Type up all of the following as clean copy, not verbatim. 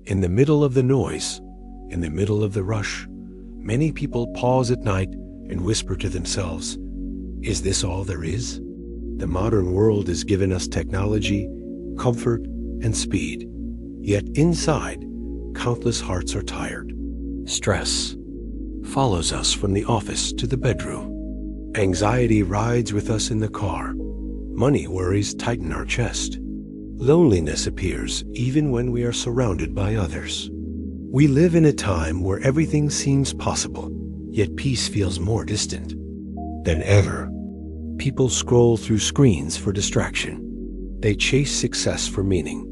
In the middle of the noise, in the middle of the rush, many people pause at night and whisper to themselves, "Is this all there is?" The modern world has given us technology, comfort, and speed. Yet inside, countless hearts are tired. Stress follows us from the office to the bedroom. Anxiety rides with us in the car. Money worries tighten our chest. Loneliness appears even when we are surrounded by others. We live in a time where everything seems possible, yet peace feels more distant than ever. People scroll through screens for distraction. They chase success for meaning.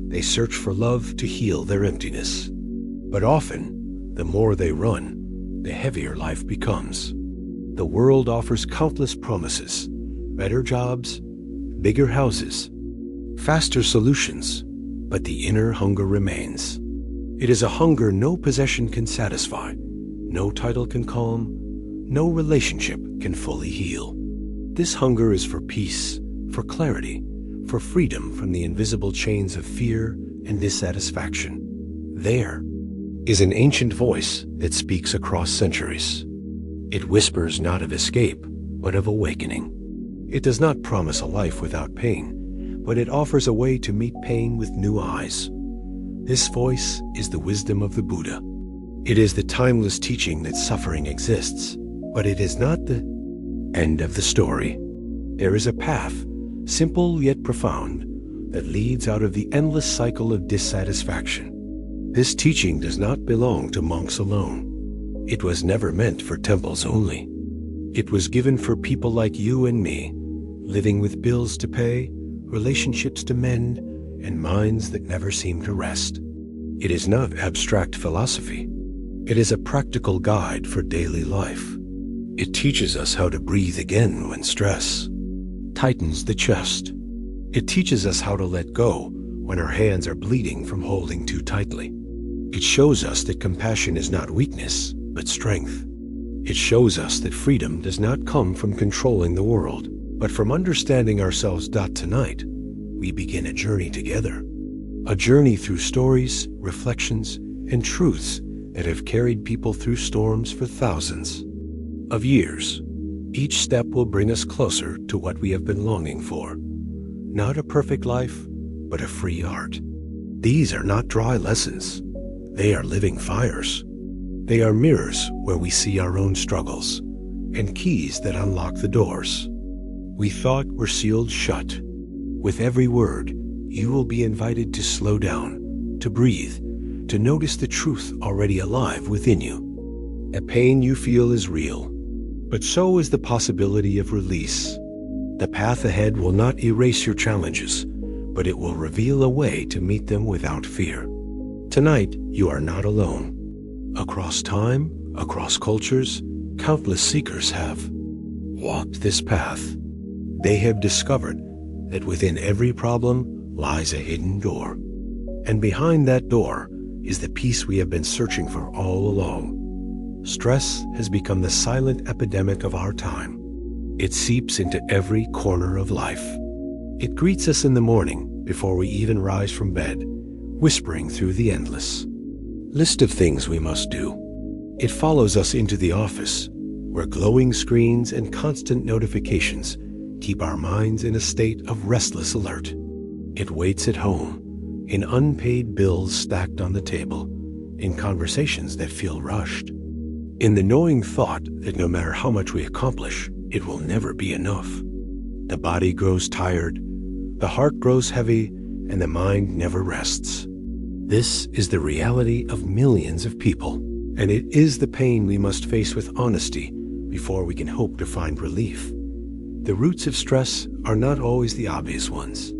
They search for love to heal their emptiness. But often, the more they run, the heavier life becomes. The world offers countless promises: better jobs, bigger houses, faster solutions, but the inner hunger remains. It is a hunger no possession can satisfy, no title can calm, no relationship can fully heal. This hunger is for peace, for clarity, for freedom from the invisible chains of fear and dissatisfaction. There is an ancient voice that speaks across centuries. It whispers not of escape, but of awakening. It does not promise a life without pain, but it offers a way to meet pain with new eyes. This voice is the wisdom of the Buddha. It is the timeless teaching that suffering exists, but it is not the end of the story. There is a path, simple yet profound, that leads out of the endless cycle of dissatisfaction. This teaching does not belong to monks alone. It was never meant for temples only. It was given for people like you and me, living with bills to pay, relationships to mend, and minds that never seem to rest. It is not abstract philosophy. It is a practical guide for daily life. It teaches us how to breathe again when stress tightens the chest. It teaches us how to let go when our hands are bleeding from holding too tightly. It shows us that compassion is not weakness, but strength. It shows us that freedom does not come from controlling the world, but from understanding ourselves. Tonight, we begin a journey together. A journey through stories, reflections, and truths that have carried people through storms for thousands of years. Each step will bring us closer to what we have been longing for. Not a perfect life, but a free art. These are not dry lessons. They are living fires. They are mirrors where we see our own struggles, and keys that unlock the doors we thought were sealed shut. With every word, you will be invited to slow down, to breathe, to notice the truth already alive within you. A pain you feel is real, but so is the possibility of release. The path ahead will not erase your challenges, but it will reveal a way to meet them without fear. Tonight, you are not alone. Across time, across cultures, countless seekers have walked this path. They have discovered that within every problem lies a hidden door. And behind that door is the peace we have been searching for all along. Stress has become the silent epidemic of our time. It seeps into every corner of life. It greets us in the morning before we even rise from bed, whispering through the endless list of things we must do. It follows us into the office, where glowing screens and constant notifications keep our minds in a state of restless alert. It waits at home, in unpaid bills stacked on the table, in conversations that feel rushed, in the knowing thought that no matter how much we accomplish, it will never be enough. The body grows tired, the heart grows heavy, and the mind never rests. This is the reality of millions of people, and it is the pain we must face with honesty before we can hope to find relief. The roots of stress are not always the obvious ones.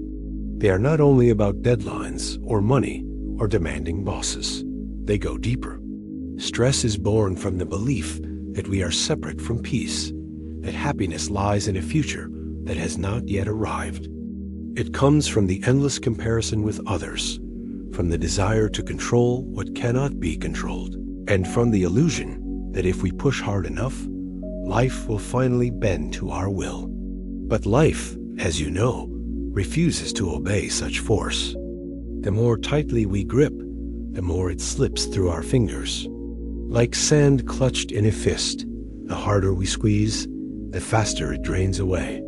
They are not only about deadlines or money or demanding bosses. They go deeper. Stress is born from the belief that we are separate from peace, that happiness lies in a future that has not yet arrived. It comes from the endless comparison with others, from the desire to control what cannot be controlled, and from the illusion that if we push hard enough, life will finally bend to our will. But life, as you know, refuses to obey such force. The more tightly we grip, the more it slips through our fingers. Like sand clutched in a fist, the harder we squeeze, the faster it drains away.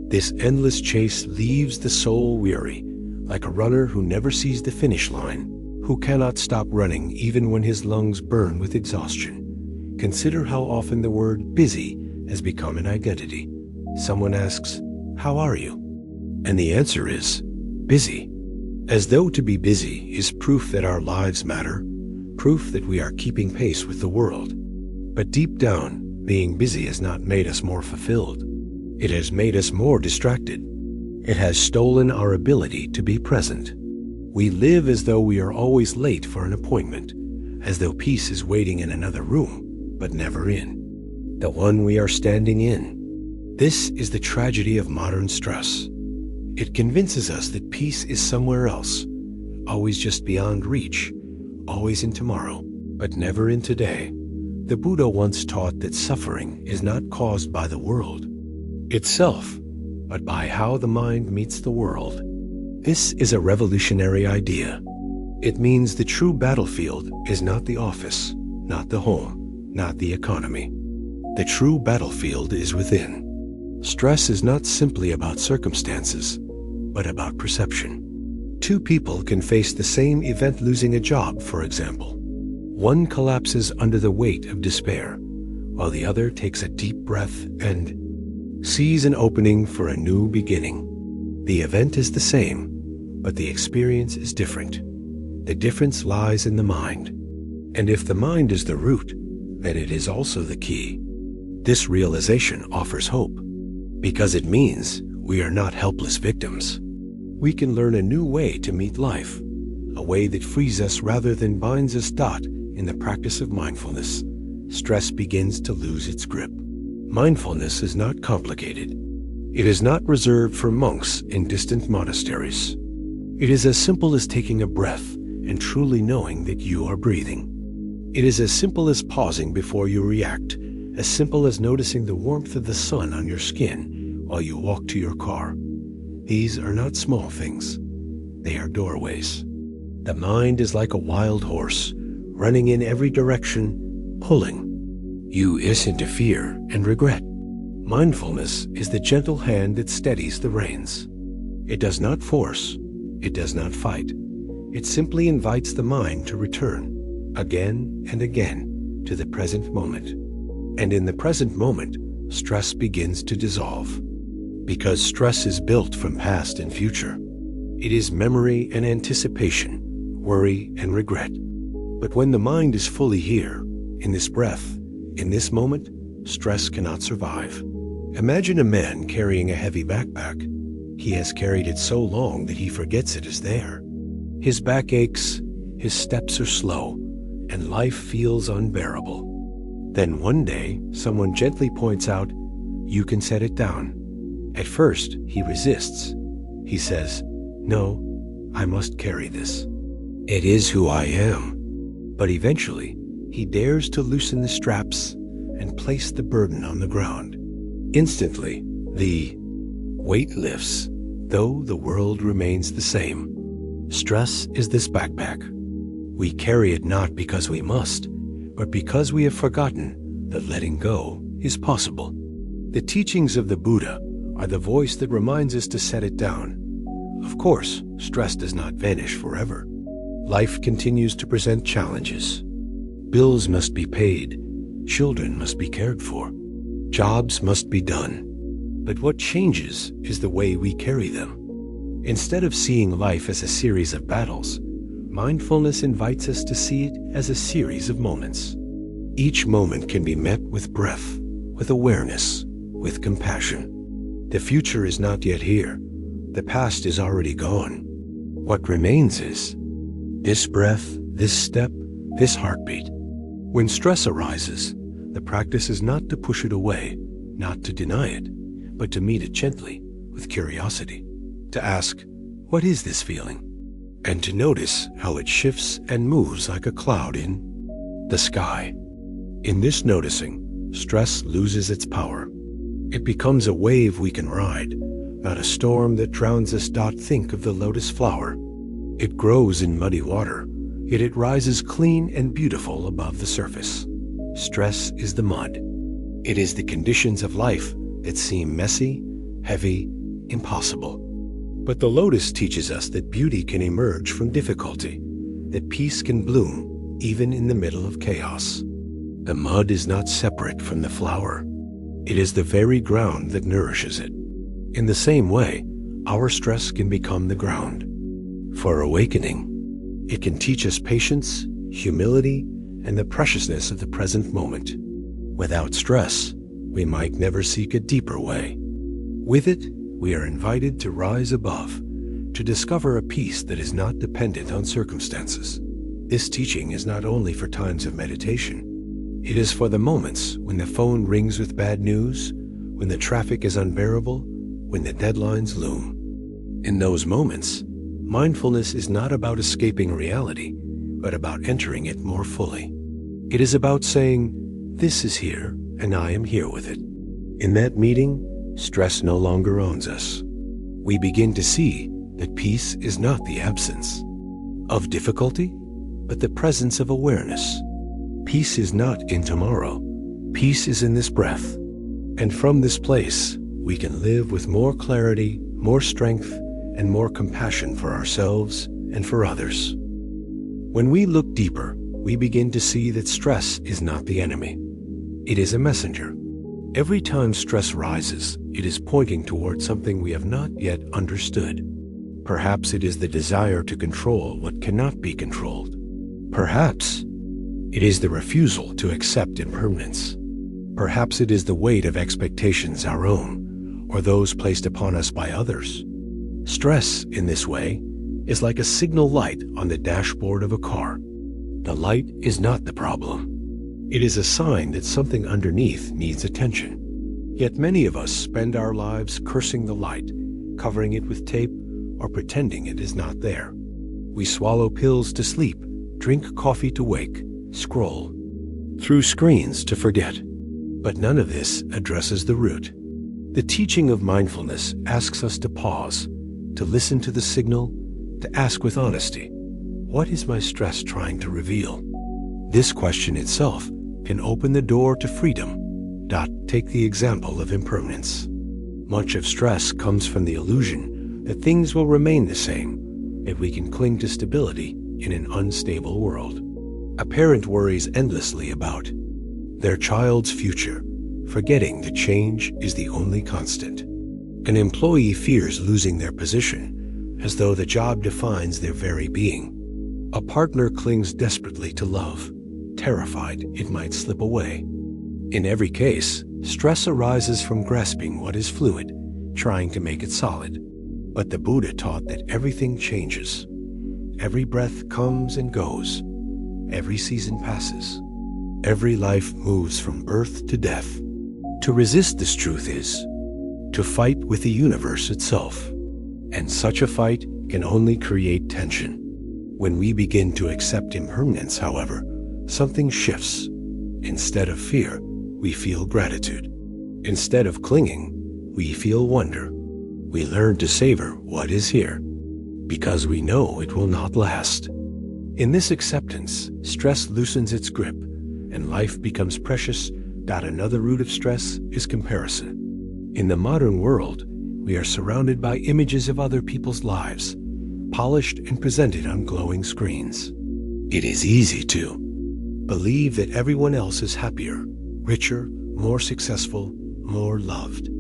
This endless chase leaves the soul weary, like a runner who never sees the finish line, who cannot stop running even when his lungs burn with exhaustion. Consider how often the word busy has become an identity. Someone asks, "How are you?" And the answer is, busy. As though to be busy is proof that our lives matter, proof that we are keeping pace with the world. But deep down, being busy has not made us more fulfilled. It has made us more distracted. It has stolen our ability to be present. We live as though we are always late for an appointment, as though peace is waiting in another room, but never in the one we are standing in. This is the tragedy of modern stress. It convinces us that peace is somewhere else, always just beyond reach, always in tomorrow, but never in today. The Buddha once taught that suffering is not caused by the world itself, but by how the mind meets the world. This is a revolutionary idea. It means the true battlefield is not the office, not the home, not the economy. The true battlefield is within. Stress is not simply about circumstances, but about perception. Two people can face the same event, losing a job, for example. One collapses under the weight of despair, while the other takes a deep breath and sees an opening for a new beginning. The event is the same, but the experience is different. The difference lies in the mind. And if the mind is the root, then it is also the key. This realization offers hope, because it means we are not helpless victims. We can learn a new way to meet life, a way that frees us rather than binds us. In the practice of mindfulness, stress begins to lose its grip. Mindfulness is not complicated. It is not reserved for monks in distant monasteries. It is as simple as taking a breath and truly knowing that you are breathing. It is as simple as pausing before you react, as simple as noticing the warmth of the sun on your skin while you walk to your car. These are not small things. They are doorways. The mind is like a wild horse, running in every direction, pulling you into fear and regret. Mindfulness is the gentle hand that steadies the reins. It does not force. It does not fight. It simply invites the mind to return, again and again, to the present moment. And in the present moment, stress begins to dissolve. Because stress is built from past and future. It is memory and anticipation, worry and regret. But when the mind is fully here, in this breath, in this moment, stress cannot survive. Imagine a man carrying a heavy backpack. He has carried it so long that he forgets it is there. His back aches, his steps are slow, and life feels unbearable. Then one day, someone gently points out, "You can set it down." At first, he resists. He says, "No, I must carry this. It is who I am." But eventually, he dares to loosen the straps and place the burden on the ground. Instantly, the weight lifts, though the world remains the same. Stress is this backpack. We carry it not because we must, but because we have forgotten that letting go is possible. The teachings of the Buddha are the voice that reminds us to set it down. Of course, stress does not vanish forever. Life continues to present challenges. Bills must be paid. Children must be cared for. Jobs must be done. But what changes is the way we carry them. Instead of seeing life as a series of battles, mindfulness invites us to see it as a series of moments. Each moment can be met with breath, with awareness, with compassion. The future is not yet here. The past is already gone. What remains is this breath, this step, this heartbeat. When stress arises, the practice is not to push it away, not to deny it, but to meet it gently, with curiosity. To ask, what is this feeling? And to notice how it shifts and moves like a cloud in the sky. In this noticing, stress loses its power. It becomes a wave we can ride, not a storm that drowns us. Think of the lotus flower. It grows in muddy water, yet it rises clean and beautiful above the surface. Stress is the mud. It is the conditions of life that seem messy, heavy, impossible. But the lotus teaches us that beauty can emerge from difficulty, that peace can bloom even in the middle of chaos. The mud is not separate from the flower. It is the very ground that nourishes it. In the same way, our stress can become the ground for awakening. It can teach us patience, humility, and the preciousness of the present moment. Without stress, we might never seek a deeper way. With it, we are invited to rise above, to discover a peace that is not dependent on circumstances. This teaching is not only for times of meditation. It is for the moments when the phone rings with bad news, when the traffic is unbearable, when the deadlines loom. In those moments, mindfulness is not about escaping reality, but about entering it more fully. It is about saying, "This is here, and I am here with it." In that meeting, stress no longer owns us. We begin to see that peace is not the absence of difficulty, but the presence of awareness. Peace is not in tomorrow. Peace is in this breath. And from this place, we can live with more clarity, more strength, and more compassion for ourselves and for others. When we look deeper, we begin to see that stress is not the enemy. It is a messenger. Every time stress rises, it is pointing towards something we have not yet understood. Perhaps it is the desire to control what cannot be controlled. Perhaps it is the refusal to accept impermanence. Perhaps it is the weight of expectations, our own, or those placed upon us by others. Stress, in this way, is like a signal light on the dashboard of a car. The light is not the problem. It is a sign that something underneath needs attention. Yet many of us spend our lives cursing the light, covering it with tape, or pretending it is not there. We swallow pills to sleep, drink coffee to wake, scroll through screens to forget. But none of this addresses the root. The teaching of mindfulness asks us to pause, to listen to the signal, to ask with honesty, what is my stress trying to reveal? This question itself can open the door to freedom. Take the example of impermanence. Much of stress comes from the illusion that things will remain the same if we can cling to stability in an unstable world. A parent worries endlessly about their child's future, forgetting that change is the only constant. An employee fears losing their position, as though the job defines their very being. A partner clings desperately to love, terrified it might slip away. In every case, stress arises from grasping what is fluid, trying to make it solid. But the Buddha taught that everything changes. Every breath comes and goes. Every season passes. Every life moves from birth to death. To resist this truth is to fight with the universe itself. And such a fight can only create tension. When we begin to accept impermanence, however, something shifts. Instead of fear, we feel gratitude. Instead of clinging, we feel wonder. We learn to savor what is here, because we know it will not last. In this acceptance, stress loosens its grip, and life becomes precious. Another root of stress is comparison. In the modern world, we are surrounded by images of other people's lives, polished and presented on glowing screens. It is easy to believe that everyone else is happier, richer, more successful, more loved.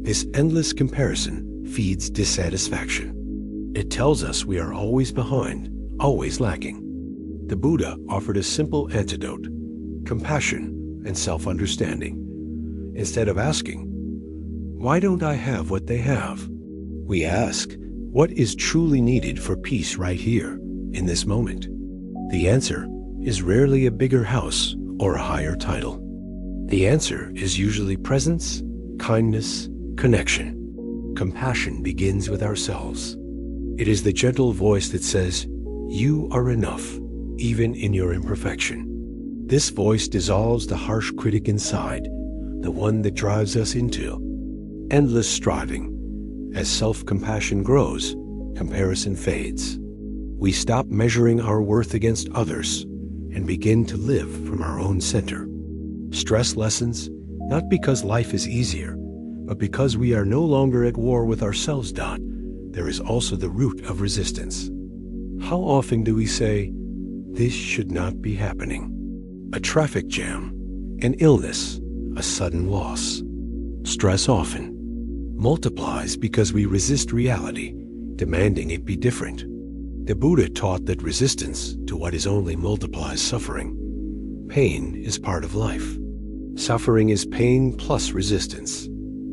This endless comparison feeds dissatisfaction. It tells us we are always behind, always lacking. The Buddha offered a simple antidote: compassion and self-understanding. Instead of asking, why don't I have what they have? We ask, what is truly needed for peace right here, in this moment? The answer is rarely a bigger house or a higher title. The answer is usually presence, kindness, connection. Compassion begins with ourselves. It is the gentle voice that says, you are enough, even in your imperfection. This voice dissolves the harsh critic inside, the one that drives us into endless striving. As self-compassion grows, comparison fades. We stop measuring our worth against others and begin to live from our own center. Stress lessens, not because life is easier, but because we are no longer at war with ourselves. There is also the root of resistance. How often do we say, "This should not be happening"? A traffic jam, an illness, a sudden loss. Stress often multiplies because we resist reality, demanding it be different. The Buddha taught that resistance to what is only multiplies suffering. Pain is part of life. Suffering is pain plus resistance.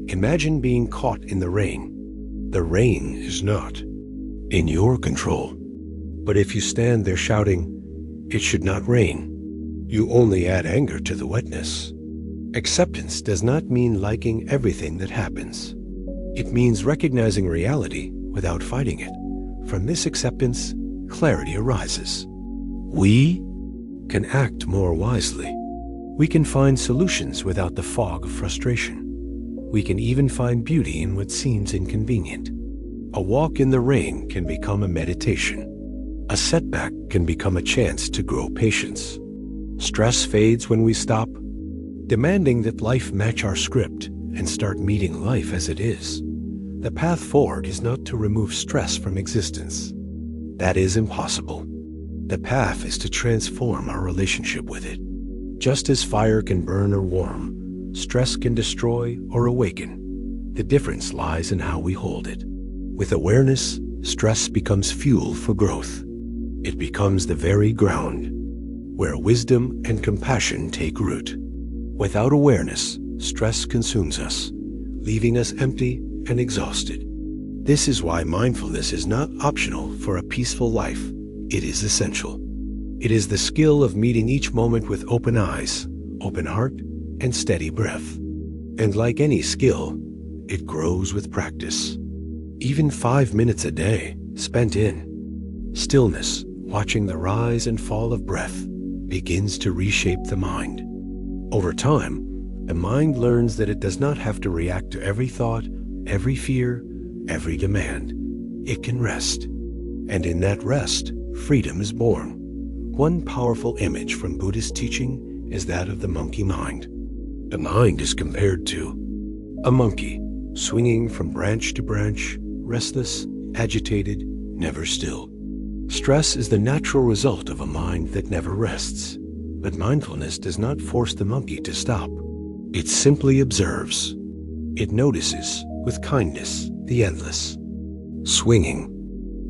Imagine being caught in the rain. The rain is not in your control. But if you stand there shouting, "It should not rain," you only add anger to the wetness. Acceptance does not mean liking everything that happens. It means recognizing reality without fighting it. From this acceptance, clarity arises. We can act more wisely. We can find solutions without the fog of frustration. We can even find beauty in what seems inconvenient. A walk in the rain can become a meditation. A setback can become a chance to grow patience. Stress fades when we stop demanding that life match our script and start meeting life as it is. The path forward is not to remove stress from existence. That is impossible. The path is to transform our relationship with it. Just as fire can burn or warm, stress can destroy or awaken. The difference lies in how we hold it. With awareness, stress becomes fuel for growth. It becomes the very ground where wisdom and compassion take root. Without awareness, stress consumes us, leaving us empty and exhausted. This is why mindfulness is not optional for a peaceful life. It is essential. It is the skill of meeting each moment with open eyes, open heart, and steady breath. And like any skill, it grows with practice. Even 5 minutes a day spent in stillness, watching the rise and fall of breath, begins to reshape the mind. Over time, the mind learns that it does not have to react to every thought, every fear, every demand. It can rest. And in that rest, freedom is born. One powerful image from Buddhist teaching is that of the monkey mind. The mind is compared to a monkey, swinging from branch to branch, restless, agitated, never still. Stress is the natural result of a mind that never rests. But mindfulness does not force the monkey to stop. It simply observes. It notices, with kindness, the endless. Swinging.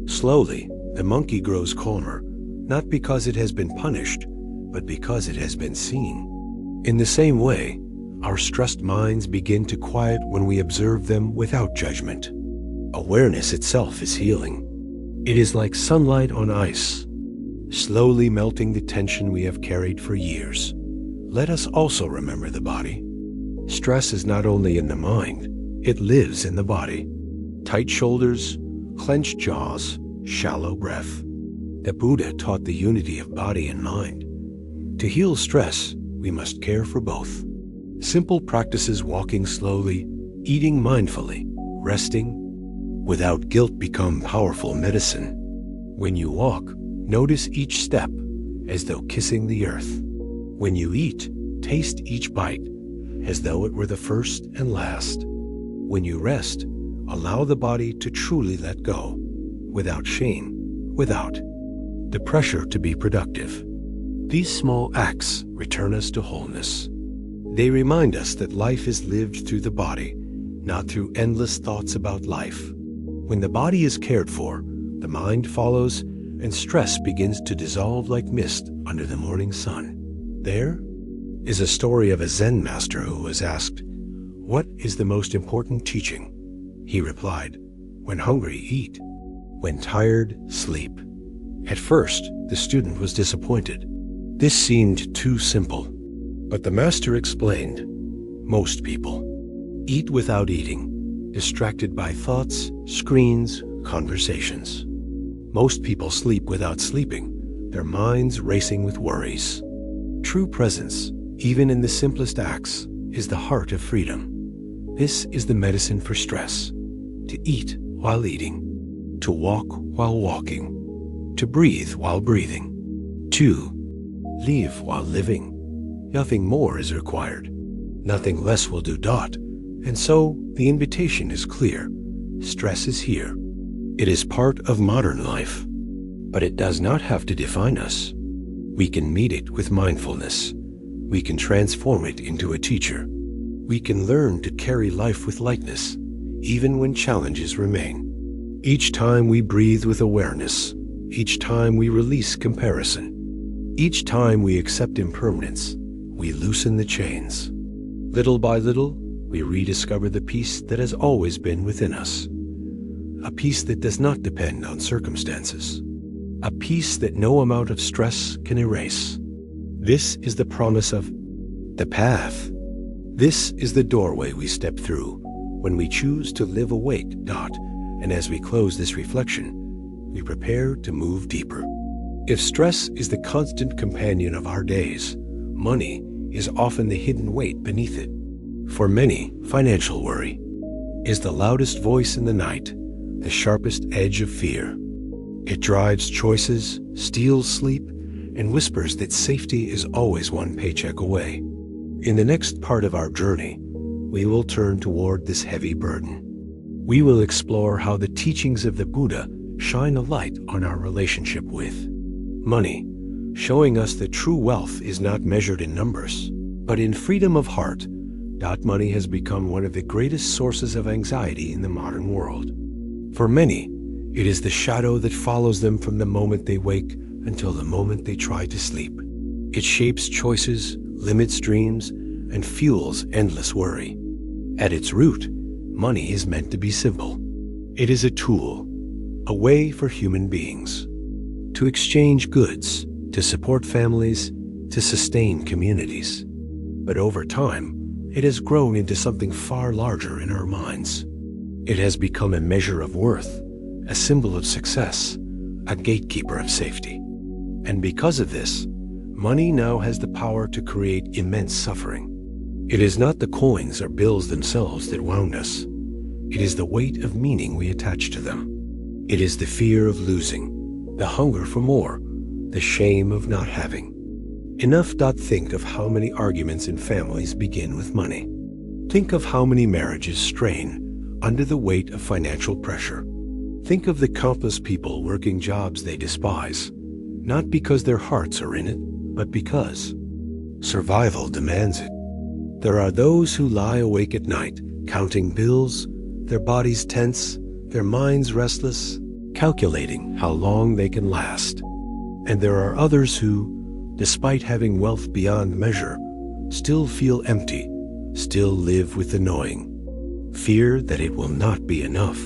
Slowly, the monkey grows calmer, not because it has been punished, but because it has been seen. In the same way, our stressed minds begin to quiet when we observe them without judgment. Awareness itself is healing. It is like sunlight on ice, slowly melting the tension we have carried for years. Let us also remember the body. Stress is not only in the mind, it lives in the body. Tight shoulders, clenched jaws, shallow breath. The Buddha taught the unity of body and mind. To heal stress, we must care for both. Simple practices, walking slowly, eating mindfully, resting without guilt, become powerful medicine. When you walk, notice each step as though kissing the earth. When you eat, taste each bite as though it were the first and last. When you rest, allow the body to truly let go, without shame, without the pressure to be productive. These small acts return us to wholeness. They remind us that life is lived through the body, not through endless thoughts about life. When the body is cared for, the mind follows, and stress begins to dissolve like mist under the morning sun. There is a story of a Zen master who was asked, "What is the most important teaching?" He replied, "When hungry, eat. When tired, sleep." At first, the student was disappointed. This seemed too simple. But the master explained, most people eat without eating, distracted by thoughts, screens, conversations. Most people sleep without sleeping, their minds racing with worries. True presence, even in the simplest acts, is the heart of freedom. This is the medicine for stress. To eat while eating, to walk while walking, to breathe while breathing. 2. Live while living. Nothing more is required. Nothing less will do. And so the invitation is clear. Stress is here. It is part of modern life, but it does not have to define us. We can meet it with mindfulness. We can transform it into a teacher. We can learn to carry life with lightness, even when challenges remain. Each time we breathe with awareness, each time we release comparison, each time we accept impermanence, we loosen the chains. Little by little, we rediscover the peace that has always been within us. A peace that does not depend on circumstances. A peace that no amount of stress can erase. This is the promise of the path. This is the doorway we step through when we choose to live awake. And as we close this reflection, we prepare to move deeper. If stress is the constant companion of our days, money is often the hidden weight beneath it. For many, financial worry is the loudest voice in the night, the sharpest edge of fear. It drives choices, steals sleep, and whispers that safety is always one paycheck away. In the next part of our journey, we will turn toward this heavy burden. We will explore how the teachings of the Buddha shine a light on our relationship with money, showing us that true wealth is not measured in numbers, but in freedom of heart. Money has become one of the greatest sources of anxiety in the modern world. For many, it is the shadow that follows them from the moment they wake until the moment they try to sleep. It shapes choices, limits dreams, and fuels endless worry. At its root, money is meant to be simple. It is a tool, a way for human beings to exchange goods, to support families, to sustain communities. But over time, it has grown into something far larger in our minds. It has become a measure of worth, a symbol of success, a gatekeeper of safety. And because of this, money now has the power to create immense suffering. It is not the coins or bills themselves that wound us. It is the weight of meaning we attach to them. It is the fear of losing, the hunger for more, the shame of not having. Enough. Think of how many arguments in families begin with money. Think of how many marriages strain under the weight of financial pressure. Think of the countless people working jobs they despise, not because their hearts are in it, but because survival demands it. There are those who lie awake at night, counting bills, their bodies tense, their minds restless, calculating how long they can last. And there are others who, despite having wealth beyond measure, still feel empty, still live with the knowing, fear that it will not be enough.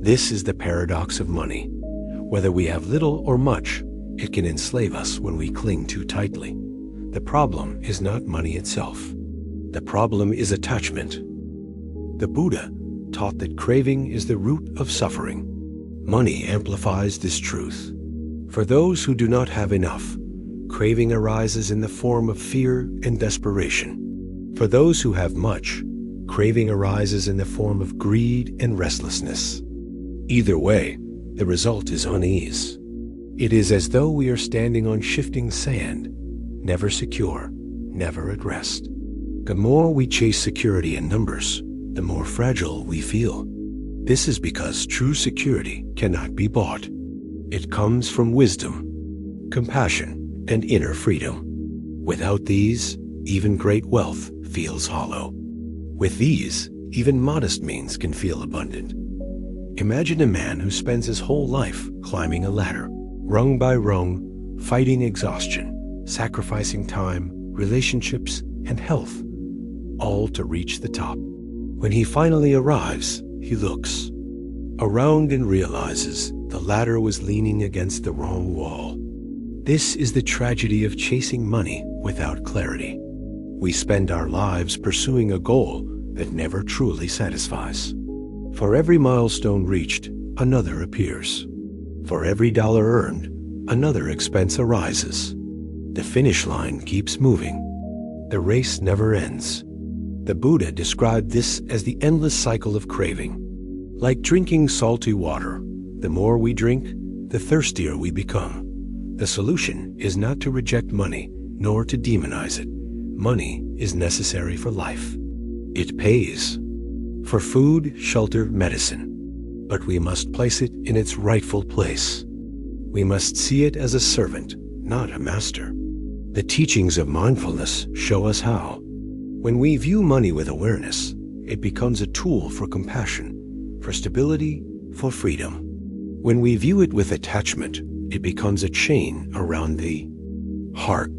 This is the paradox of money. Whether we have little or much, it can enslave us when we cling too tightly. The problem is not money itself. The problem is attachment. The Buddha taught that craving is the root of suffering. Money amplifies this truth. For those who do not have enough, craving arises in the form of fear and desperation. For those who have much, craving arises in the form of greed and restlessness. Either way, the result is unease. It is as though we are standing on shifting sand, never secure, never at rest. The more we chase security in numbers, the more fragile we feel. This is because true security cannot be bought. It comes from wisdom, compassion, and inner freedom. Without these, even great wealth feels hollow. With these, even modest means can feel abundant. Imagine a man who spends his whole life climbing a ladder, rung by rung, fighting exhaustion, sacrificing time, relationships, and health, all to reach the top. When he finally arrives, he looks around and realizes the ladder was leaning against the wrong wall. This is the tragedy of chasing money without clarity. We spend our lives pursuing a goal that never truly satisfies. For every milestone reached, another appears. For every dollar earned, another expense arises. The finish line keeps moving. The race never ends. The Buddha described this as the endless cycle of craving. Like drinking salty water, the more we drink, the thirstier we become. The solution is not to reject money, nor to demonize it. Money is necessary for life. It pays for food, shelter, medicine. But we must place it in its rightful place. We must see it as a servant, not a master. The teachings of mindfulness show us how. When we view money with awareness, it becomes a tool for compassion, for stability, for freedom. When we view it with attachment, it becomes a chain around the heart.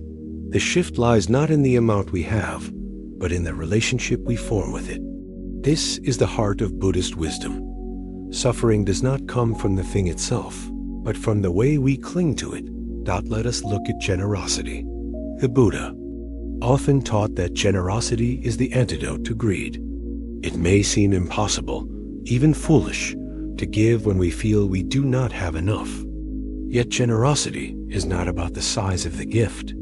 The shift lies not in the amount we have, but in the relationship we form with it. This is the heart of Buddhist wisdom. Suffering does not come from the thing itself, but from the way we cling to it. Let us look at generosity. The Buddha often taught that generosity is the antidote to greed. It may seem impossible, even foolish, to give when we feel we do not have enough. Yet generosity is not about the size of the gift.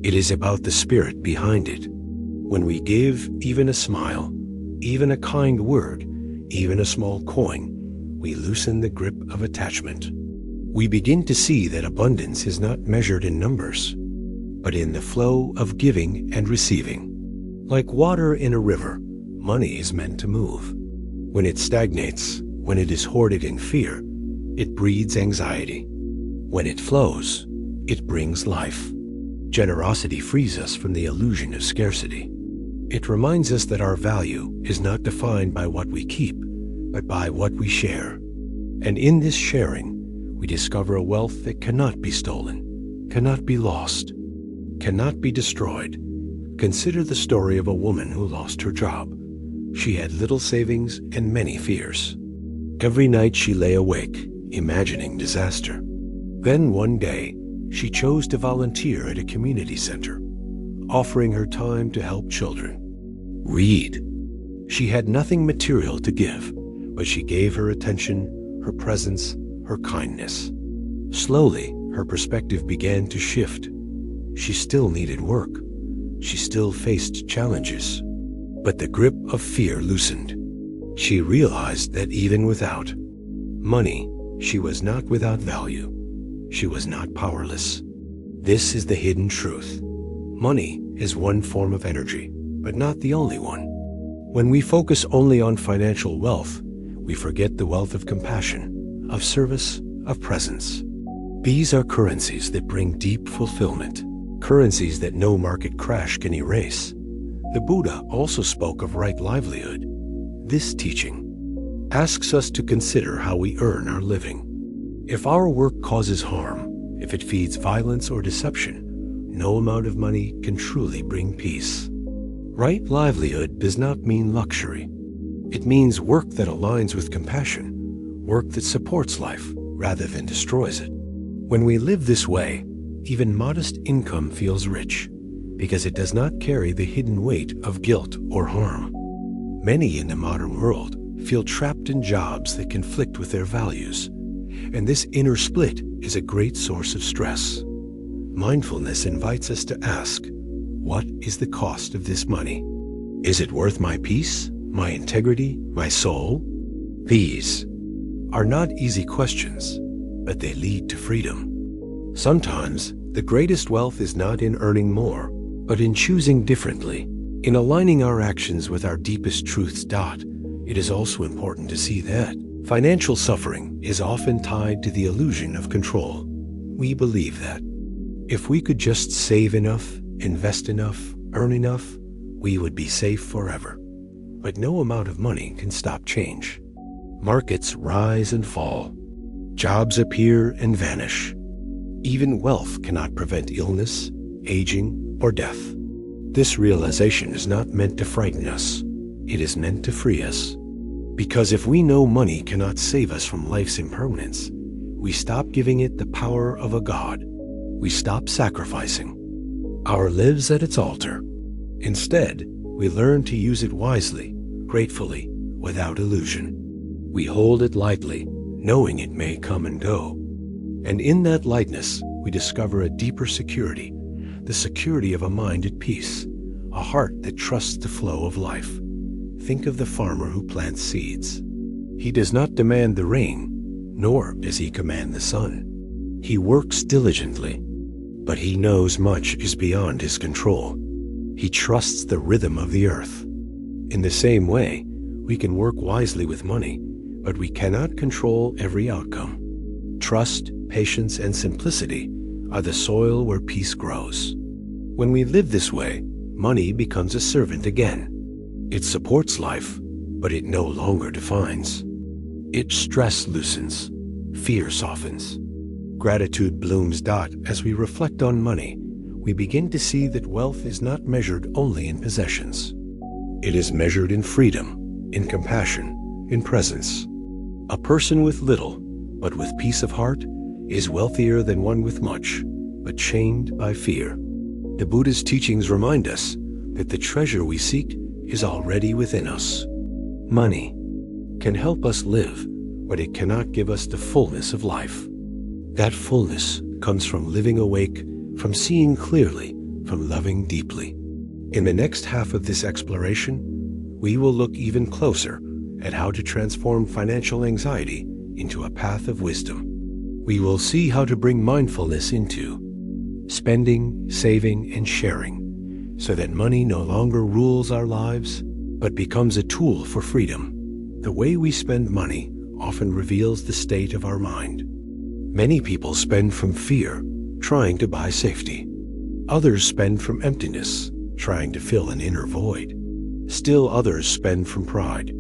It is about the spirit behind it. When we give even a smile, even a kind word, even a small coin, we loosen the grip of attachment. We begin to see that abundance is not measured in numbers, but in the flow of giving and receiving. Like water in a river, money is meant to move. When it stagnates, when it is hoarded in fear, it breeds anxiety. When it flows, it brings life. Generosity frees us from the illusion of scarcity. It reminds us that our value is not defined by what we keep, but by what we share. And in this sharing, we discover a wealth that cannot be stolen, cannot be lost, cannot be destroyed. Consider the story of a woman who lost her job. She had little savings and many fears. Every night she lay awake, imagining disaster. Then one day, she chose to volunteer at a community center, offering her time to help children read. She had nothing material to give, but she gave her attention, her presence, her kindness. Slowly, her perspective began to shift. She still needed work. She still faced challenges. But the grip of fear loosened. She realized that even without money, she was not without value. She was not powerless. This is the hidden truth. Money is one form of energy, but not the only one. When we focus only on financial wealth, we forget the wealth of compassion, of service, of presence. These are currencies that bring deep fulfillment, currencies that no market crash can erase. The Buddha also spoke of right livelihood. This teaching asks us to consider how we earn our living. If our work causes harm, if it feeds violence or deception, no amount of money can truly bring peace. Right livelihood does not mean luxury. It means work that aligns with compassion, work that supports life rather than destroys it. When we live this way, even modest income feels rich, because it does not carry the hidden weight of guilt or harm. Many in the modern world feel trapped in jobs that conflict with their values, and this inner split is a great source of stress. Mindfulness invites us to ask, what is the cost of this money? Is it worth my peace, my integrity, my soul? These are not easy questions, but they lead to freedom. Sometimes the greatest wealth is not in earning more, but in choosing differently, in aligning our actions with our deepest truths. It is also important to see that financial suffering is often tied to the illusion of control. We believe that if we could just save enough, invest enough, earn enough, we would be safe forever. But no amount of money can stop change. Markets rise and fall. Jobs appear and vanish. Even wealth cannot prevent illness, aging, or death. This realization is not meant to frighten us. It is meant to free us. Because if we know money cannot save us from life's impermanence, we stop giving it the power of a god. We stop sacrificing our lives at its altar. Instead, we learn to use it wisely, gratefully, without illusion. We hold it lightly, knowing it may come and go. And in that lightness, we discover a deeper security, the security of a mind at peace, a heart that trusts the flow of life. Think of the farmer who plants seeds. He does not demand the rain, nor does he command the sun. He works diligently, but he knows much is beyond his control. He trusts the rhythm of the earth. In the same way, we can work wisely with money, but we cannot control every outcome. Trust, patience, and simplicity are the soil where peace grows. When we live this way, money becomes a servant again. It supports life, but it no longer defines. Its stress loosens, fear softens. Gratitude blooms. As we reflect on money, we begin to see that wealth is not measured only in possessions. It is measured in freedom, in compassion, in presence. A person with little, but with peace of heart, is wealthier than one with much, but chained by fear. The Buddha's teachings remind us that the treasure we seek is already within us. Money can help us live, but it cannot give us the fullness of life. That fullness comes from living awake, from seeing clearly, from loving deeply. In the next half of this exploration, we will look even closer at how to transform financial anxiety into a path of wisdom. We will see how to bring mindfulness into spending, saving, and sharing, so that money no longer rules our lives, but becomes a tool for freedom. The way we spend money often reveals the state of our mind. Many people spend from fear, trying to buy safety. Others spend from emptiness, trying to fill an inner void. Still others spend from pride,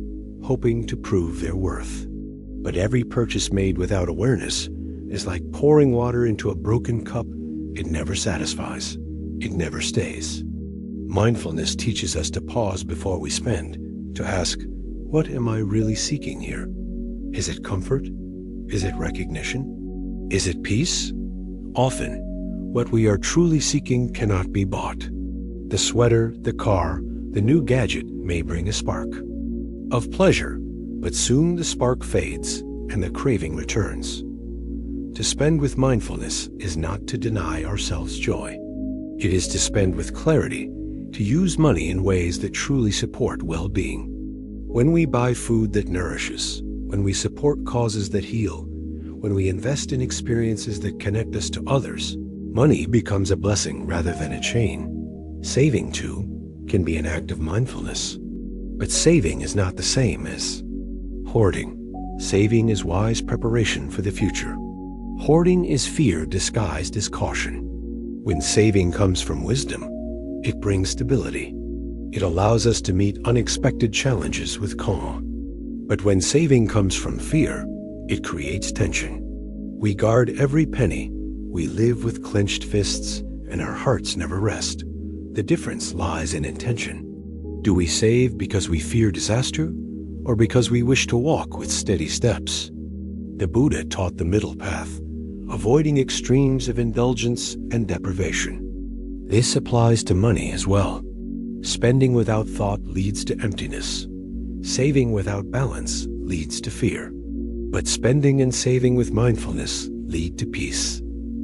hoping to prove their worth. But every purchase made without awareness is like pouring water into a broken cup. It never satisfies. It never stays. Mindfulness teaches us to pause before we spend, to ask, what am I really seeking here? Is it comfort? Is it recognition? Is it peace? Often, what we are truly seeking cannot be bought. The sweater, the car, the new gadget may bring a spark of pleasure, but soon the spark fades and the craving returns. To spend with mindfulness is not to deny ourselves joy. It is to spend with clarity, to use money in ways that truly support well-being. When we buy food that nourishes, when we support causes that heal, when we invest in experiences that connect us to others, money becomes a blessing rather than a chain. Saving, too, can be an act of mindfulness. But saving is not the same as hoarding. Saving is wise preparation for the future. Hoarding is fear disguised as caution. When saving comes from wisdom, it brings stability. It allows us to meet unexpected challenges with calm. But when saving comes from fear, it creates tension. We guard every penny, we live with clenched fists, and our hearts never rest. The difference lies in intention. Do we save because we fear disaster, or because we wish to walk with steady steps? The Buddha taught the middle path, avoiding extremes of indulgence and deprivation. This applies to money as well. Spending without thought leads to emptiness. Saving without balance leads to fear. But spending and saving with mindfulness lead to peace.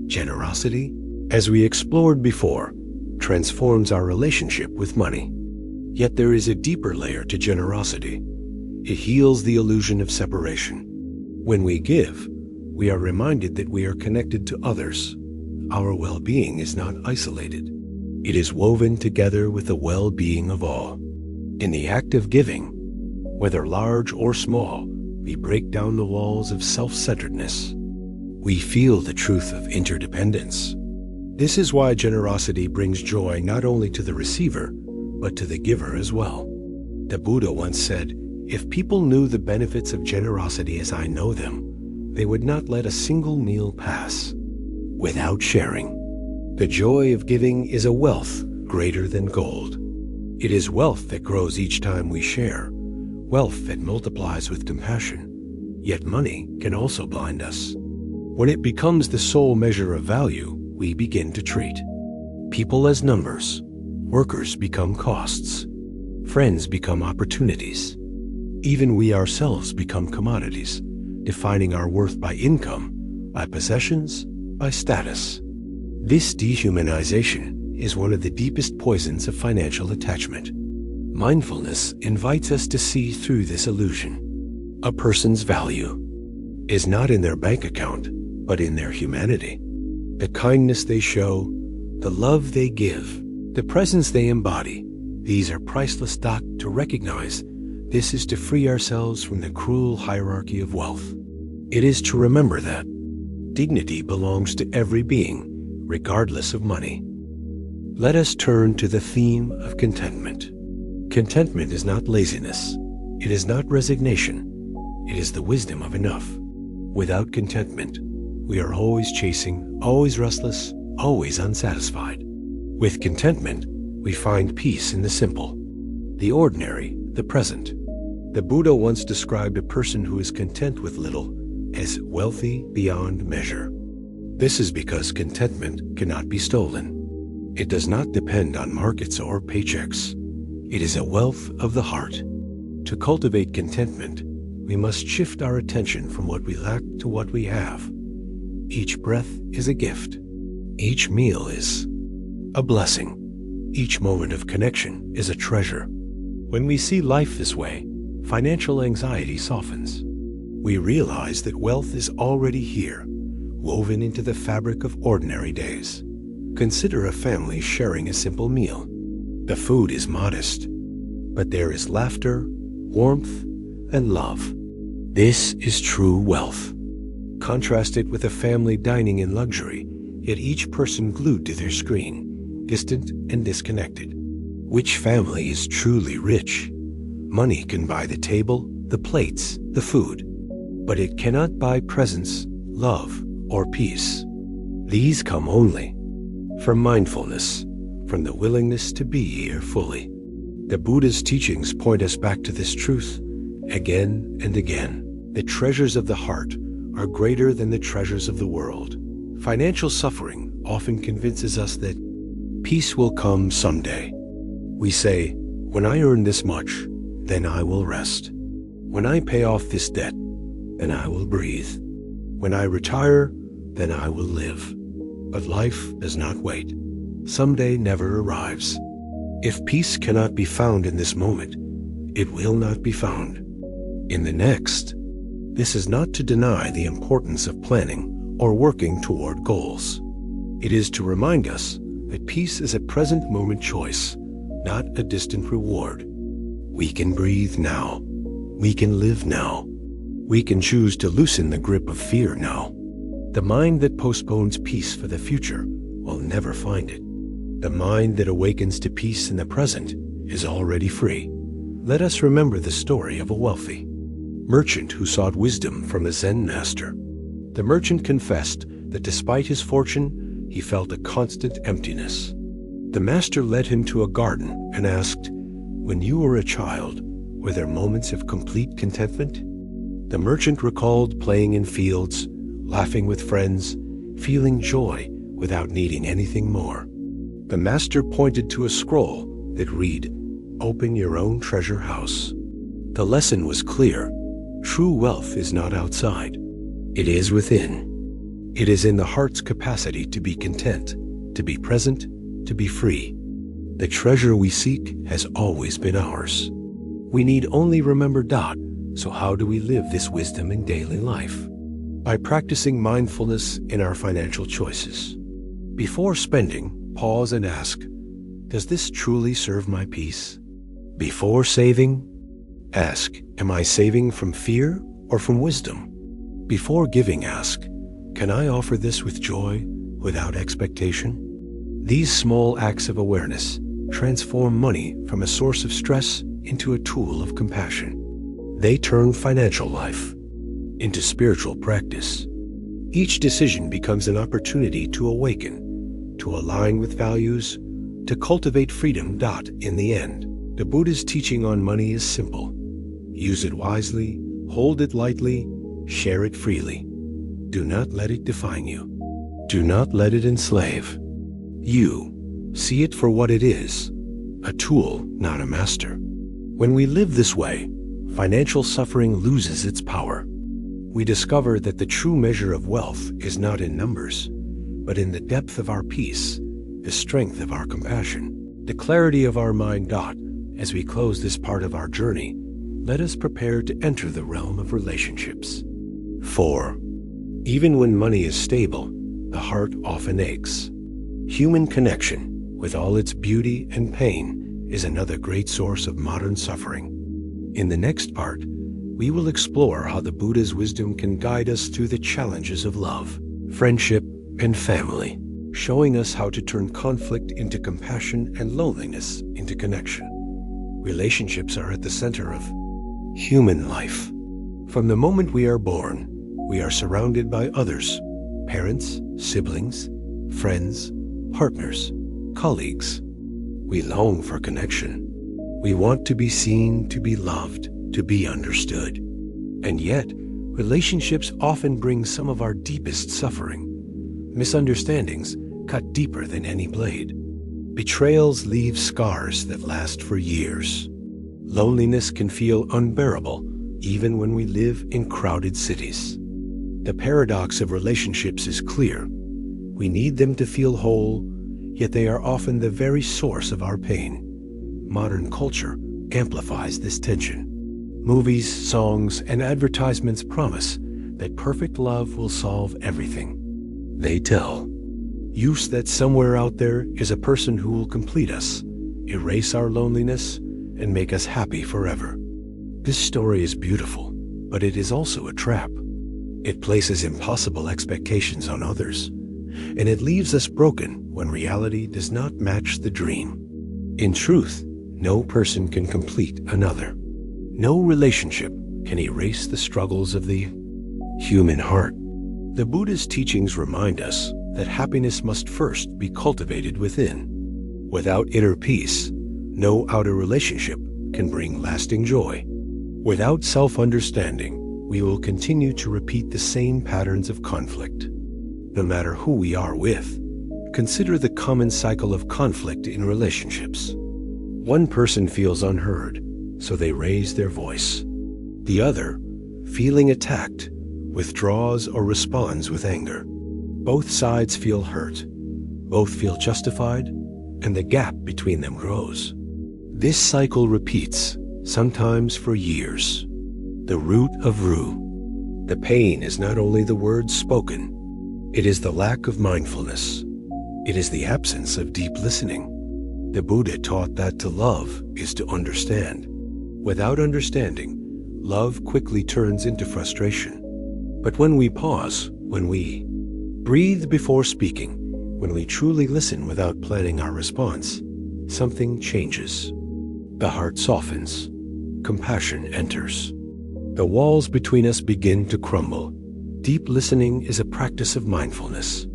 Generosity, as we explored before, transforms our relationship with money. Yet there is a deeper layer to generosity. It heals the illusion of separation. When we give, we are reminded that we are connected to others. Our well-being is not isolated. It is woven together with the well-being of all. In the act of giving, whether large or small, we break down the walls of self-centeredness. We feel the truth of interdependence. This is why generosity brings joy not only to the receiver, but to the giver as well. The Buddha once said, "If people knew the benefits of generosity as I know them, they would not let a single meal pass without sharing." The joy of giving is a wealth greater than gold. It is wealth that grows each time we share, wealth that multiplies with compassion. Yet money can also blind us. When it becomes the sole measure of value, we begin to treat people as numbers. Workers become costs. Friends become opportunities. Even we ourselves become commodities, defining our worth by income, by possessions, by status. This dehumanization is one of the deepest poisons of financial attachment. Mindfulness invites us to see through this illusion. A person's value is not in their bank account, but in their humanity. The kindness they show, the love they give, the presence they embody, these are priceless. To recognize this is to free ourselves from the cruel hierarchy of wealth. It is to remember that dignity belongs to every being, regardless of money. Let us turn to the theme of contentment. Contentment is not laziness. It is not resignation. It is the wisdom of enough. Without contentment, we are always chasing, always restless, always unsatisfied. With contentment, we find peace in the simple, the ordinary, the present. The Buddha once described a person who is content with little as wealthy beyond measure. This is because contentment cannot be stolen. It does not depend on markets or paychecks. It is a wealth of the heart. To cultivate contentment, we must shift our attention from what we lack to what we have. Each breath is a gift. Each meal is a blessing. Each moment of connection is a treasure. When we see life this way, financial anxiety softens. We realize that wealth is already here, woven into the fabric of ordinary days. Consider a family sharing a simple meal. The food is modest, but there is laughter, warmth, and love. This is true wealth. Contrast it with a family dining in luxury, yet each person glued to their screen, distant and disconnected. Which family is truly rich? Money can buy the table, the plates, the food, but it cannot buy presence, love, or peace. These come only from mindfulness, from the willingness to be here fully. The Buddha's teachings point us back to this truth again and again. The treasures of the heart are greater than the treasures of the world. Financial suffering often convinces us that peace will come someday. We say, when I earn this much, then I will rest. When I pay off this debt, then I will breathe. When I retire, then I will live. But life does not wait. Someday never arrives. If peace cannot be found in this moment, it will not be found in the next. This is not to deny the importance of planning or working toward goals. It is to remind us that peace is a present moment choice, not a distant reward. We can breathe now. We can live now. We can choose to loosen the grip of fear now. The mind that postpones peace for the future will never find it. The mind that awakens to peace in the present is already free. Let us remember the story of a wealthy merchant who sought wisdom from a Zen master. The merchant confessed that despite his fortune, he felt a constant emptiness. The master led him to a garden and asked, "When you were a child, were there moments of complete contentment?" The merchant recalled playing in fields, laughing with friends, feeling joy without needing anything more. The master pointed to a scroll that read, "Open your own treasure house." The lesson was clear. True wealth is not outside. It is within. It is in the heart's capacity to be content, to be present, to be free. The treasure we seek has always been ours. We need only remember Dot. So how do we live this wisdom in daily life? By practicing mindfulness in our financial choices. Before spending, pause and ask, does this truly serve my peace? Before saving, ask, am I saving from fear or from wisdom? Before giving, ask, can I offer this with joy, without expectation? These small acts of awareness transform money from a source of stress into a tool of compassion. They turn financial life into spiritual practice. Each decision becomes an opportunity to awaken, to align with values, to cultivate freedom. In the end, the Buddha's teaching on money is simple. Use it wisely, hold it lightly, share it freely. Do not let it define you. Do not let it enslave you. See it for what it is, a tool, not a master. When we live this way, financial suffering loses its power. We discover that the true measure of wealth is not in numbers, but in the depth of our peace, the strength of our compassion, the clarity of our mind. As we close this part of our journey, let us prepare to enter the realm of relationships. 4. Even when money is stable, the heart often aches. Human connection, with all its beauty and pain, is another great source of modern suffering. In the next part, we will explore how the Buddha's wisdom can guide us through the challenges of love, friendship, and family, showing us how to turn conflict into compassion and loneliness into connection. Relationships are at the center of human life. From the moment we are born, we are surrounded by others, parents, siblings, friends, partners, colleagues. We long for connection. We want to be seen, to be loved, to be understood. And yet, relationships often bring some of our deepest suffering. Misunderstandings cut deeper than any blade. Betrayals leave scars that last for years. Loneliness can feel unbearable even when we live in crowded cities. The paradox of relationships is clear. We need them to feel whole, yet they are often the very source of our pain. Modern culture amplifies this tension. Movies, songs, and advertisements promise that perfect love will solve everything. They tell us that somewhere out there is a person who will complete us, erase our loneliness, and make us happy forever. This story is beautiful, but it is also a trap. It places impossible expectations on others, and it leaves us broken when reality does not match the dream. In truth, no person can complete another. No relationship can erase the struggles of the human heart. The Buddha's teachings remind us that happiness must first be cultivated within. Without inner peace, no outer relationship can bring lasting joy. Without self-understanding, we will continue to repeat the same patterns of conflict. No matter who we are with, consider the common cycle of conflict in relationships. One person feels unheard, so they raise their voice. The other, feeling attacked, withdraws or responds with anger. Both sides feel hurt. Both feel justified, and the gap between them grows. This cycle repeats, sometimes for years. The root of rue. The pain is not only the words spoken, it is the lack of mindfulness. It is the absence of deep listening. The Buddha taught that to love is to understand. Without understanding, love quickly turns into frustration. But when we pause, when we breathe before speaking, when we truly listen without planning our response, something changes. The heart softens. Compassion enters. The walls between us begin to crumble. Deep listening is a practice of mindfulness.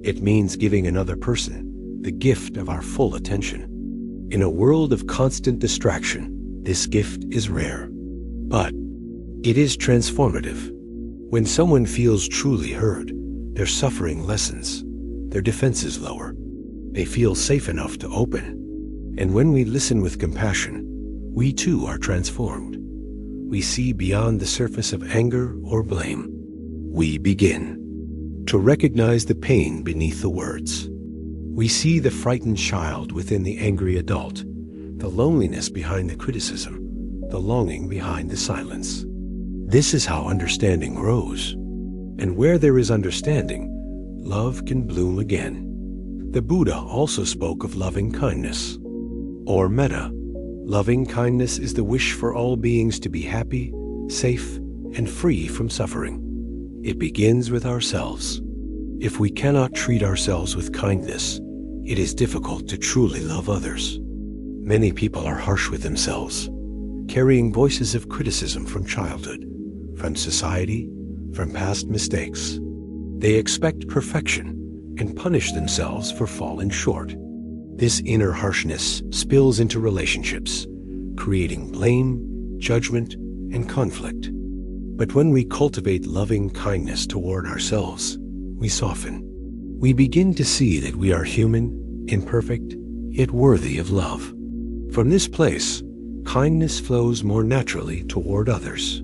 It means giving another person the gift of our full attention. In a world of constant distraction, this gift is rare, but it is transformative. When someone feels truly heard, their suffering lessens, their defenses lower. They feel safe enough to open. And when we listen with compassion, we too are transformed. We see beyond the surface of anger or blame. We begin to recognize the pain beneath the words. We see the frightened child within the angry adult, the loneliness behind the criticism, the longing behind the silence. This is how understanding grows. And where there is understanding, love can bloom again. The Buddha also spoke of loving kindness, or metta. Loving kindness is the wish for all beings to be happy, safe, and free from suffering. It begins with ourselves. If we cannot treat ourselves with kindness, it is difficult to truly love others. Many people are harsh with themselves, carrying voices of criticism from childhood, from society, from past mistakes. They expect perfection and punish themselves for falling short. This inner harshness spills into relationships, creating blame, judgment, and conflict. But when we cultivate loving kindness toward ourselves, we soften. We begin to see that we are human, imperfect, yet worthy of love. From this place, kindness flows more naturally toward others.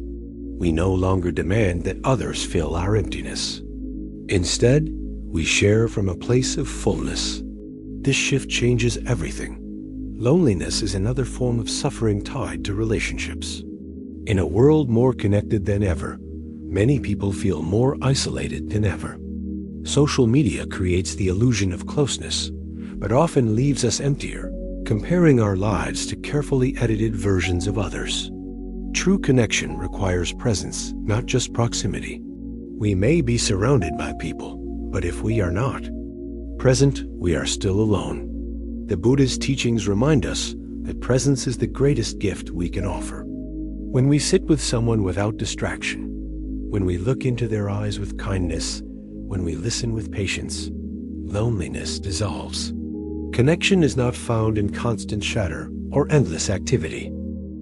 We no longer demand that others fill our emptiness. Instead, we share from a place of fullness. This shift changes everything. Loneliness is another form of suffering tied to relationships. In a world more connected than ever, many people feel more isolated than ever. Social media creates the illusion of closeness, but often leaves us emptier, comparing our lives to carefully edited versions of others. True connection requires presence, not just proximity. We may be surrounded by people, but if we are not present, we are still alone. The Buddha's teachings remind us that presence is the greatest gift we can offer. When we sit with someone without distraction, when we look into their eyes with kindness, when we listen with patience, loneliness dissolves. Connection is not found in constant chatter or endless activity.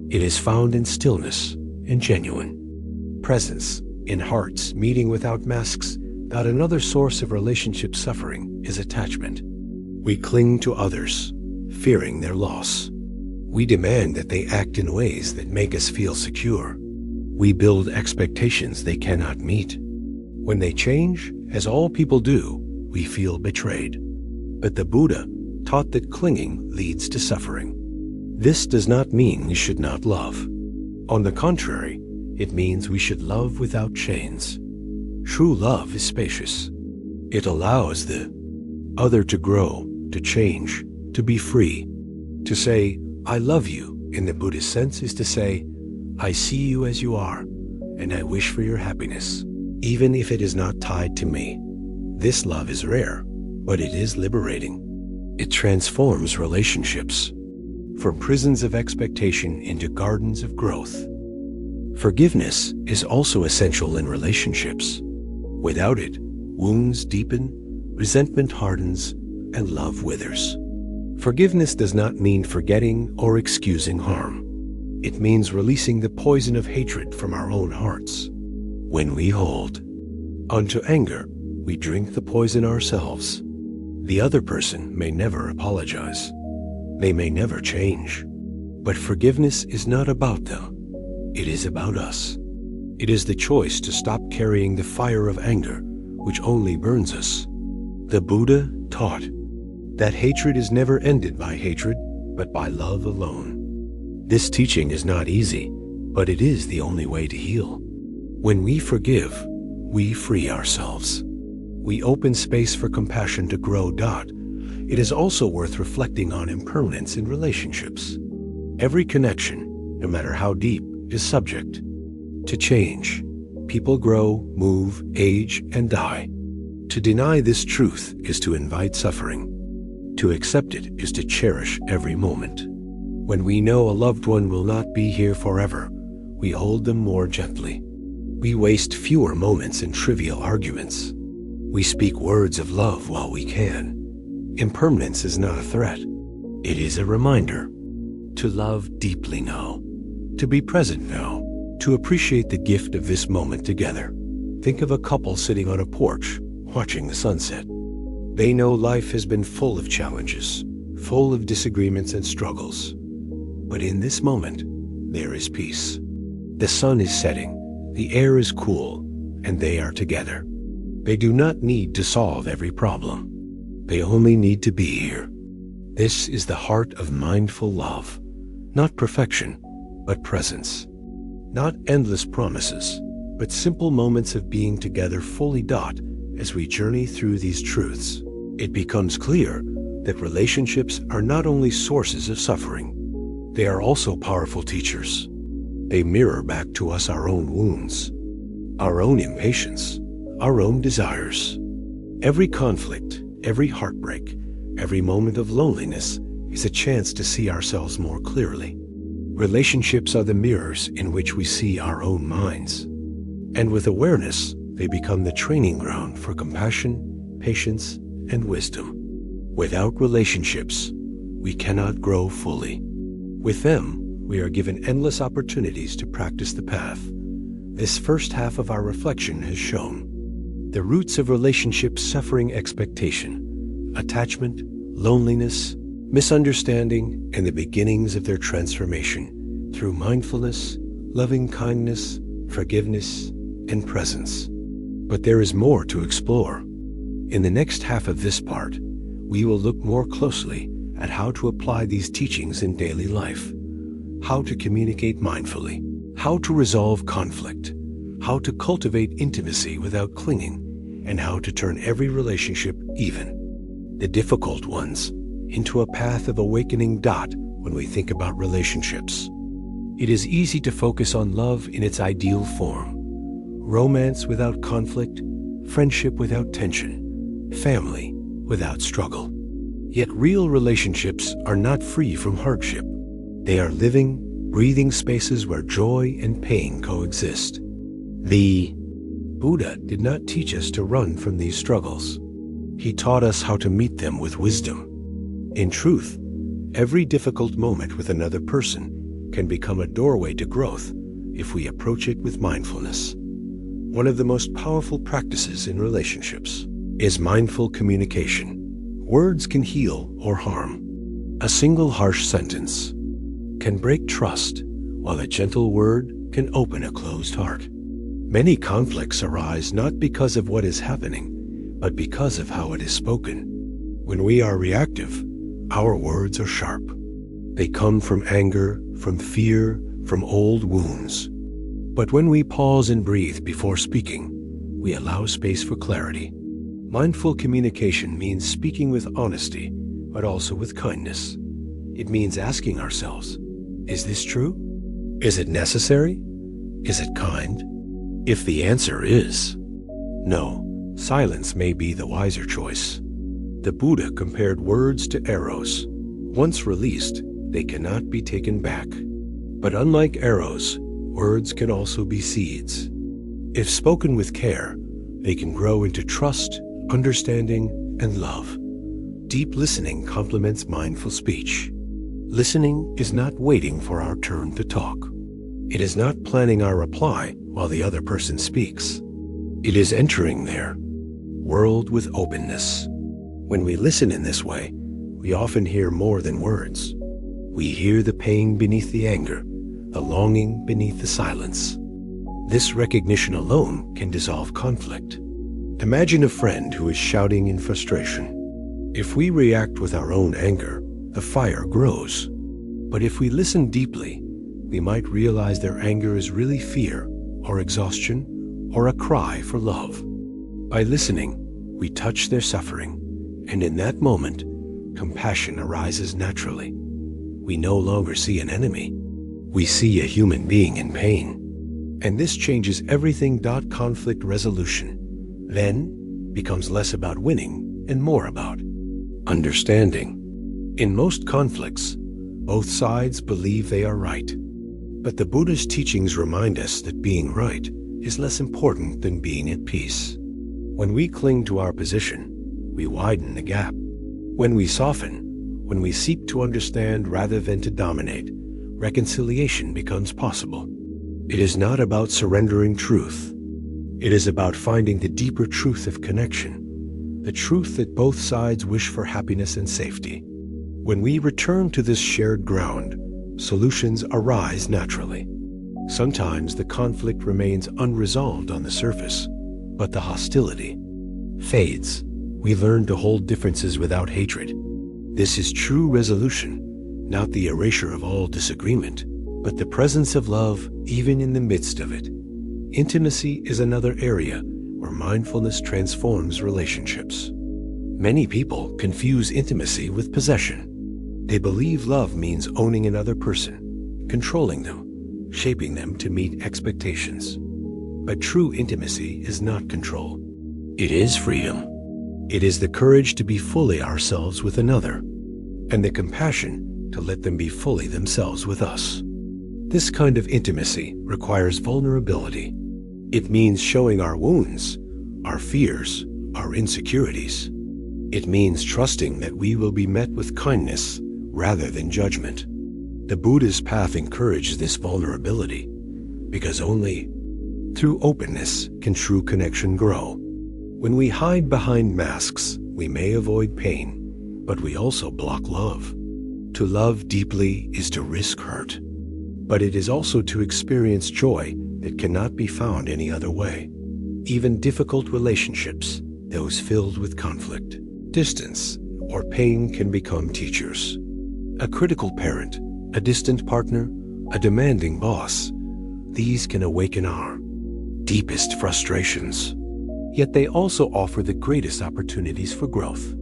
It is found in stillness and genuine presence, in hearts meeting without masks. That another source of relationship suffering is attachment. We cling to others, fearing their loss. We demand that they act in ways that make us feel secure. We build expectations they cannot meet. When they change, as all people do, we feel betrayed. But the Buddha taught that clinging leads to suffering. This does not mean we should not love. On the contrary, it means we should love without chains. True love is spacious. It allows the other to grow, to change, to be free. To say, I love you, in the Buddhist sense, is to say, I see you as you are, and I wish for your happiness, even if it is not tied to me. This love is rare, but it is liberating. It transforms relationships from prisons of expectation into gardens of growth. Forgiveness is also essential in relationships. Without it, wounds deepen, resentment hardens, and love withers. Forgiveness does not mean forgetting or excusing harm. It means releasing the poison of hatred from our own hearts. When we hold onto anger, we drink the poison ourselves. The other person may never apologize. They may never change. But forgiveness is not about them. It is about us. It is the choice to stop carrying the fire of anger, which only burns us. The Buddha taught that hatred is never ended by hatred, but by love alone. This teaching is not easy, but it is the only way to heal. When we forgive, we free ourselves. We open space for compassion to grow. It is also worth reflecting on impermanence in relationships. Every connection, no matter how deep, is subject to change. People grow, move, age, and die. To deny this truth is to invite suffering. To accept it is to cherish every moment. When we know a loved one will not be here forever, we hold them more gently. We waste fewer moments in trivial arguments. We speak words of love while we can. Impermanence is not a threat. It is a reminder to love deeply now, to be present now, to appreciate the gift of this moment together. Think of a couple sitting on a porch, watching the sunset. They know life has been full of challenges, full of disagreements and struggles. But in this moment, there is peace. The sun is setting, the air is cool, and they are together. They do not need to solve every problem. They only need to be here. This is the heart of mindful love. Not perfection, but presence. Not endless promises, but simple moments of being together fully. As we journey through these truths, it becomes clear that relationships are not only sources of suffering, they are also powerful teachers. They mirror back to us our own wounds, our own impatience, our own desires. Every conflict, every heartbreak, every moment of loneliness is a chance to see ourselves more clearly. Relationships are the mirrors in which we see our own minds. And with awareness, they become the training ground for compassion, patience, and wisdom. Without relationships, we cannot grow fully. With them, we are given endless opportunities to practice the path. This first half of our reflection has shown the roots of relationships: suffering, expectation, attachment, loneliness, misunderstanding, and the beginnings of their transformation through mindfulness, loving kindness, forgiveness, and presence. But there is more to explore. In the next half of this part, we will look more closely at how to apply these teachings in daily life, how to communicate mindfully, how to resolve conflict, how to cultivate intimacy without clinging, and how to turn every relationship, even the difficult ones, into a path of awakening. When we think about relationships, it is easy to focus on love in its ideal form: romance without conflict, friendship without tension, family without struggle. Yet real relationships are not free from hardship. They are living, breathing spaces where joy and pain coexist. The Buddha did not teach us to run from these struggles. He taught us how to meet them with wisdom. In truth, every difficult moment with another person can become a doorway to growth if we approach it with mindfulness. One of the most powerful practices in relationships is mindful communication. Words can heal or harm. A single harsh sentence can break trust, while a gentle word can open a closed heart. Many conflicts arise not because of what is happening, but because of how it is spoken. When we are reactive, our words are sharp. They come from anger, from fear, from old wounds. But when we pause and breathe before speaking, we allow space for clarity. Mindful communication means speaking with honesty, but also with kindness. It means asking ourselves, is this true? Is it necessary? Is it kind? If the answer is no, silence may be the wiser choice. The Buddha compared words to arrows. Once released, they cannot be taken back. But unlike arrows, words can also be seeds. If spoken with care, they can grow into trust, understanding, and love. Deep listening complements mindful speech. Listening is not waiting for our turn to talk. It is not planning our reply while the other person speaks. It is entering their world with openness. When we listen in this way, we often hear more than words. We hear the pain beneath the anger, the longing beneath the silence. This recognition alone can dissolve conflict. Imagine a friend who is shouting in frustration. If we react with our own anger, the fire grows. But if we listen deeply, we might realize their anger is really fear, or exhaustion, or a cry for love. By listening, we touch their suffering, and in that moment, compassion arises naturally. We no longer see an enemy. We see a human being in pain. And this changes everything. Conflict resolution then becomes less about winning and more about understanding. In most conflicts, both sides believe they are right. But the Buddha's teachings remind us that being right is less important than being at peace. When we cling to our position, we widen the gap. When we soften, when we seek to understand rather than to dominate, reconciliation becomes possible. It is not about surrendering truth. It is about finding the deeper truth of connection, the truth that both sides wish for happiness and safety. When we return to this shared ground, solutions arise naturally. Sometimes the conflict remains unresolved on the surface, but the hostility fades. We learn to hold differences without hatred. This is true resolution, not the erasure of all disagreement, but the presence of love even in the midst of it. Intimacy is another area where mindfulness transforms relationships. Many people confuse intimacy with possession. They believe love means owning another person, controlling them, shaping them to meet expectations. But true intimacy is not control. It is freedom. It is the courage to be fully ourselves with another, and the compassion to let them be fully themselves with us. This kind of intimacy requires vulnerability. It means showing our wounds, our fears, our insecurities. It means trusting that we will be met with kindness rather than judgment. The Buddha's path encourages this vulnerability because only through openness can true connection grow. When we hide behind masks, we may avoid pain, but we also block love. To love deeply is to risk hurt, but it is also to experience joy that cannot be found any other way. Even difficult relationships, those filled with conflict, distance, or pain, can become teachers. A critical parent, a distant partner, a demanding boss, these can awaken our deepest frustrations. Yet they also offer the greatest opportunities for growth.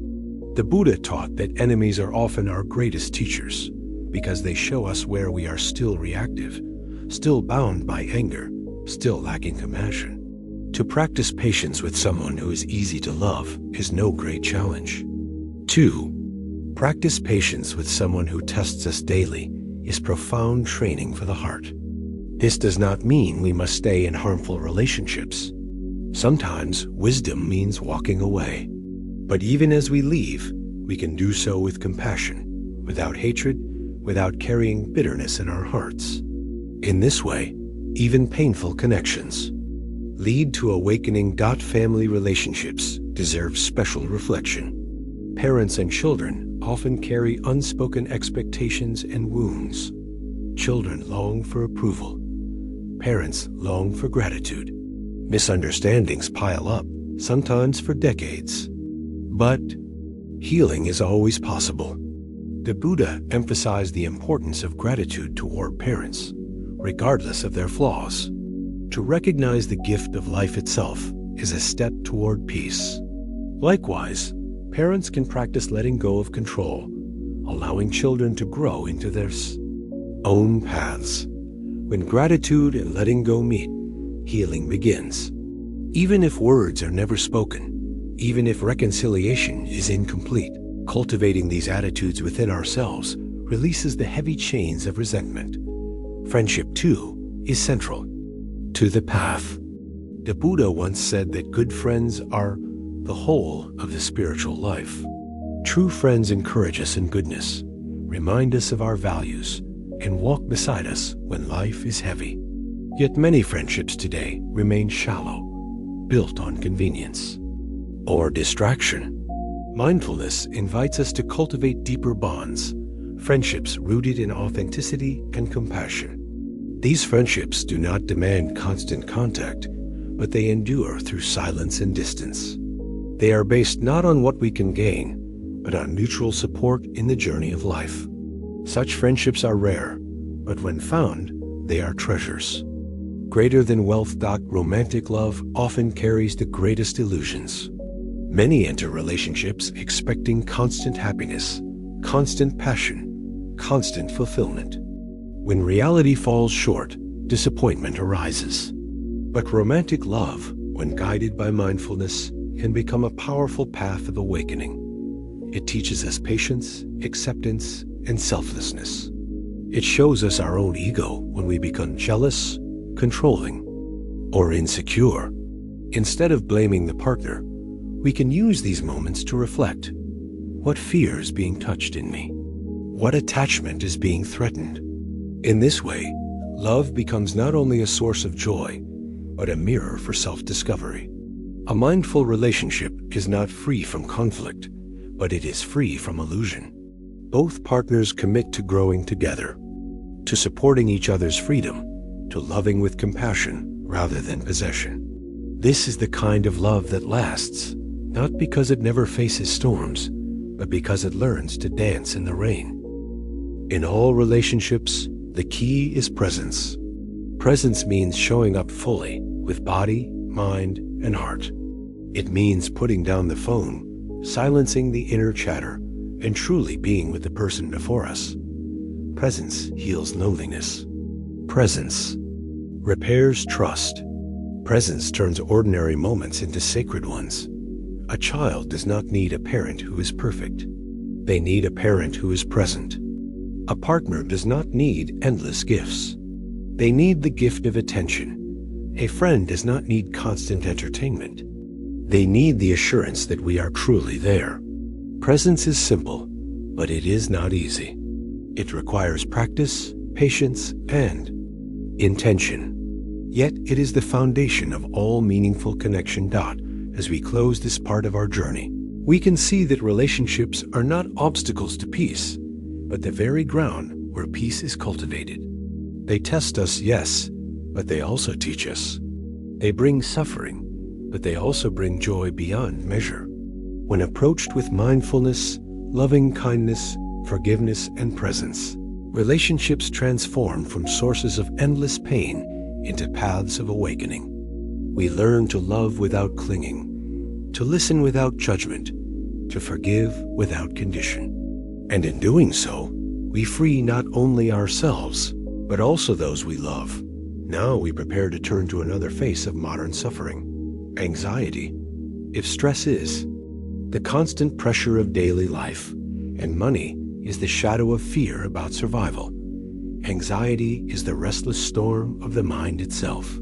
The Buddha taught that enemies are often our greatest teachers because they show us where we are still reactive, still bound by anger, still lacking compassion. To practice patience with someone who is easy to love is no great challenge. 2. Practice patience with someone who tests us daily is profound training for the heart. This does not mean we must stay in harmful relationships. Sometimes wisdom means walking away. But even as we leave, we can do so with compassion, without hatred, without carrying bitterness in our hearts. In this way, even painful connections lead to awakening. Family relationships deserve special reflection. Parents and children often carry unspoken expectations and wounds. Children long for approval. Parents long for gratitude. Misunderstandings pile up, sometimes for decades. But healing is always possible. The Buddha emphasized the importance of gratitude toward parents, regardless of their flaws. To recognize the gift of life itself is a step toward peace. Likewise, parents can practice letting go of control, allowing children to grow into their own paths. When gratitude and letting go meet, healing begins. Even if words are never spoken, even if reconciliation is incomplete, cultivating these attitudes within ourselves releases the heavy chains of resentment. Friendship, too, is central to the path. The Buddha once said that good friends are the whole of the spiritual life. True friends encourage us in goodness, remind us of our values, and walk beside us when life is heavy. Yet many friendships today remain shallow, built on convenience or distraction. Mindfulness invites us to cultivate deeper bonds, friendships rooted in authenticity and compassion. These friendships do not demand constant contact, but they endure through silence and distance. They are based not on what we can gain, but on mutual support in the journey of life. Such friendships are rare, but when found, they are treasures. Greater than wealth. Romantic love often carries the greatest illusions. Many enter relationships expecting constant happiness, constant passion, constant fulfillment. When reality falls short, disappointment arises. But romantic love, when guided by mindfulness, can become a powerful path of awakening. It teaches us patience, acceptance, and selflessness. It shows us our own ego when we become jealous, controlling, or insecure. Instead of blaming the partner, we can use these moments to reflect. What fear is being touched in me? What attachment is being threatened? In this way, love becomes not only a source of joy, but a mirror for self-discovery. A mindful relationship is not free from conflict, but it is free from illusion. Both partners commit to growing together, to supporting each other's freedom, to loving with compassion rather than possession. This is the kind of love that lasts, not because it never faces storms, but because it learns to dance in the rain. In all relationships, the key is presence. Presence means showing up fully with body, mind, and heart. It means putting down the phone, silencing the inner chatter, and truly being with the person before us. Presence heals loneliness. Presence repairs trust. Presence turns ordinary moments into sacred ones. A child does not need a parent who is perfect. They need a parent who is present. A partner does not need endless gifts. They need the gift of attention. A friend does not need constant entertainment. They need the assurance that we are truly there. Presence is simple, but it is not easy. It requires practice, patience, and intention. Yet it is the foundation of all meaningful connection. As we close this part of our journey, we can see that relationships are not obstacles to peace, but the very ground where peace is cultivated. They test us, yes, but they also teach us. They bring suffering, but they also bring joy beyond measure. When approached with mindfulness, loving kindness, forgiveness, and presence, relationships transform from sources of endless pain into paths of awakening. We learn to love without clinging, to listen without judgment, to forgive without condition. And in doing so, we free not only ourselves, but also those we love. Now we prepare to turn to another face of modern suffering, anxiety. If stress is the constant pressure of daily life, and money is the shadow of fear about survival, anxiety is the restless storm of the mind itself.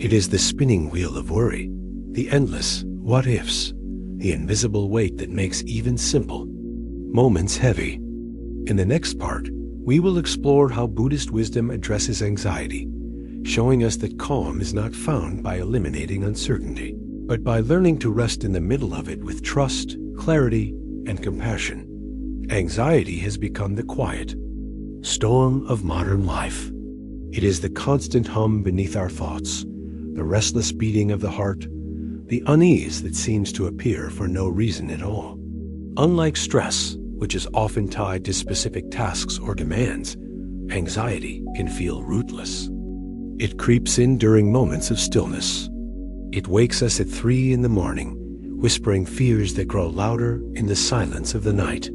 It is the spinning wheel of worry, the endless what-ifs, the invisible weight that makes even simple moments heavy. In the next part, we will explore how Buddhist wisdom addresses anxiety, showing us that calm is not found by eliminating uncertainty, but by learning to rest in the middle of it with trust, clarity, and compassion. Anxiety has become the quiet storm of modern life. It is the constant hum beneath our thoughts, the restless beating of the heart, the unease that seems to appear for no reason at all. Unlike stress, which is often tied to specific tasks or demands, anxiety can feel rootless. It creeps in during moments of stillness. It wakes us at 3 in the morning, whispering fears that grow louder in the silence of the night.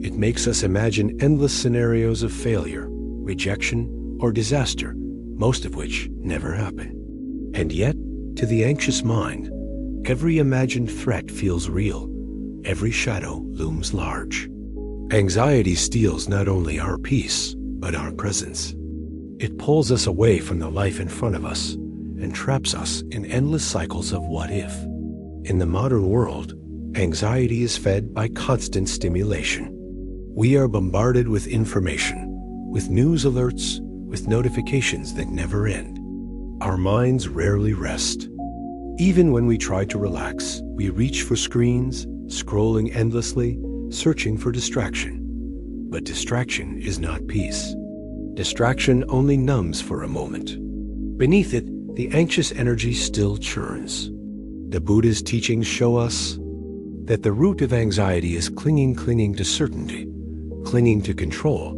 It makes us imagine endless scenarios of failure, rejection, or disaster, most of which never happen. And yet, to the anxious mind, every imagined threat feels real. Every shadow looms large. Anxiety steals not only our peace, but our presence. It pulls us away from the life in front of us and traps us in endless cycles of what if. In the modern world, anxiety is fed by constant stimulation. We are bombarded with information, with news alerts, with notifications that never end. Our minds rarely rest. Even when we try to relax, we reach for screens, scrolling endlessly, searching for distraction. But distraction is not peace. Distraction only numbs for a moment. Beneath it, the anxious energy still churns. The Buddha's teachings show us that the root of anxiety is clinging to certainty, clinging to control,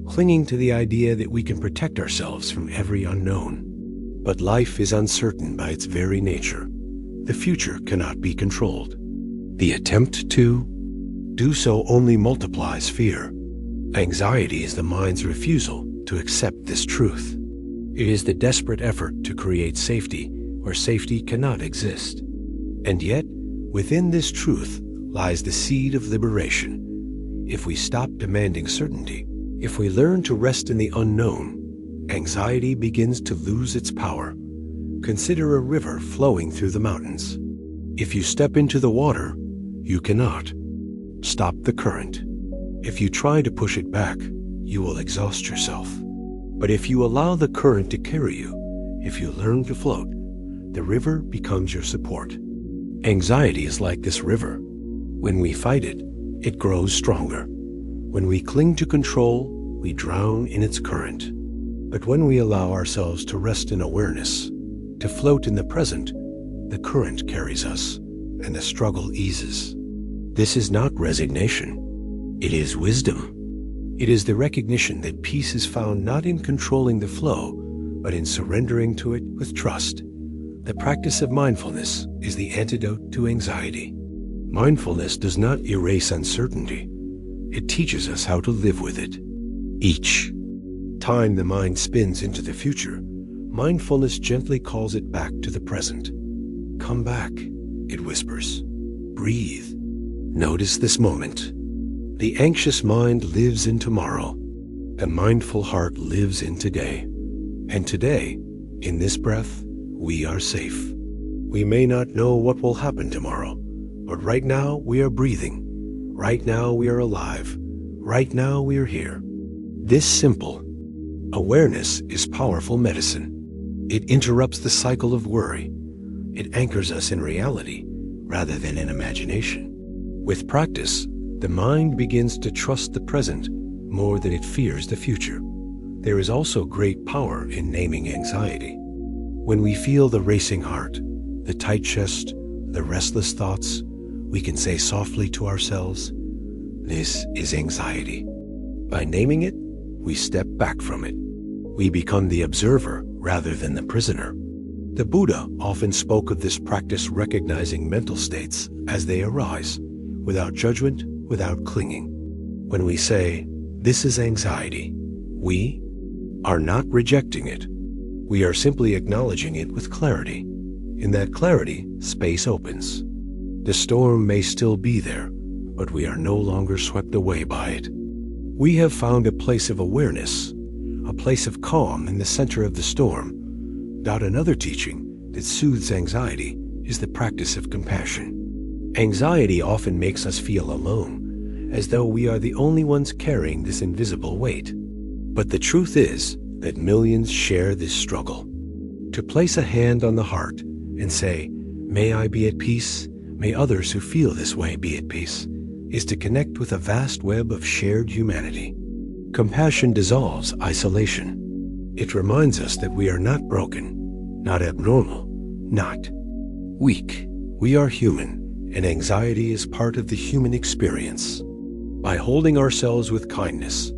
clinging to the idea that we can protect ourselves from every unknown. But life is uncertain by its very nature. The future cannot be controlled. The attempt to do so only multiplies fear. Anxiety is the mind's refusal to accept this truth. It is the desperate effort to create safety where safety cannot exist. And yet, within this truth lies the seed of liberation. If we stop demanding certainty, if we learn to rest in the unknown, anxiety begins to lose its power. Consider a river flowing through the mountains. If you step into the water, you cannot stop the current. If you try to push it back, you will exhaust yourself. But if you allow the current to carry you, if you learn to float, the river becomes your support. Anxiety is like this river. When we fight it, it grows stronger. When we cling to control, we drown in its current. But when we allow ourselves to rest in awareness, to float in the present, the current carries us, and the struggle eases. This is not resignation. It is wisdom. It is the recognition that peace is found not in controlling the flow, but in surrendering to it with trust. The practice of mindfulness is the antidote to anxiety. Mindfulness does not erase uncertainty. It teaches us how to live with it. Each time the mind spins into the future, mindfulness gently calls it back to the present. Come back, it whispers. Breathe. Notice this moment. The anxious mind lives in tomorrow. The mindful heart lives in today. And today, in this breath, we are safe. We may not know what will happen tomorrow, but right now we are breathing. Right now we are alive. Right now we are here. This simple awareness is powerful medicine. It interrupts the cycle of worry. It anchors us in reality rather than in imagination. With practice, the mind begins to trust the present more than it fears the future. There is also great power in naming anxiety. When we feel the racing heart, the tight chest, the restless thoughts, we can say softly to ourselves, "This is anxiety." By naming it, we step back from it. We become the observer rather than the prisoner. The Buddha often spoke of this practice recognizing mental states as they arise, without judgment, without clinging. When we say, "This is anxiety," we are not rejecting it. We are simply acknowledging it with clarity. In that clarity, space opens. The storm may still be there, but we are no longer swept away by it. We have found a place of awareness, a place of calm in the center of the storm. Another teaching that soothes anxiety is the practice of compassion. Anxiety often makes us feel alone, as though we are the only ones carrying this invisible weight. But the truth is that millions share this struggle. To place a hand on the heart and say, "May I be at peace, may others who feel this way be at peace," is to connect with a vast web of shared humanity. Compassion dissolves isolation. It reminds us that we are not broken, not abnormal, not weak. We are human, and anxiety is part of the human experience. By holding ourselves with kindness,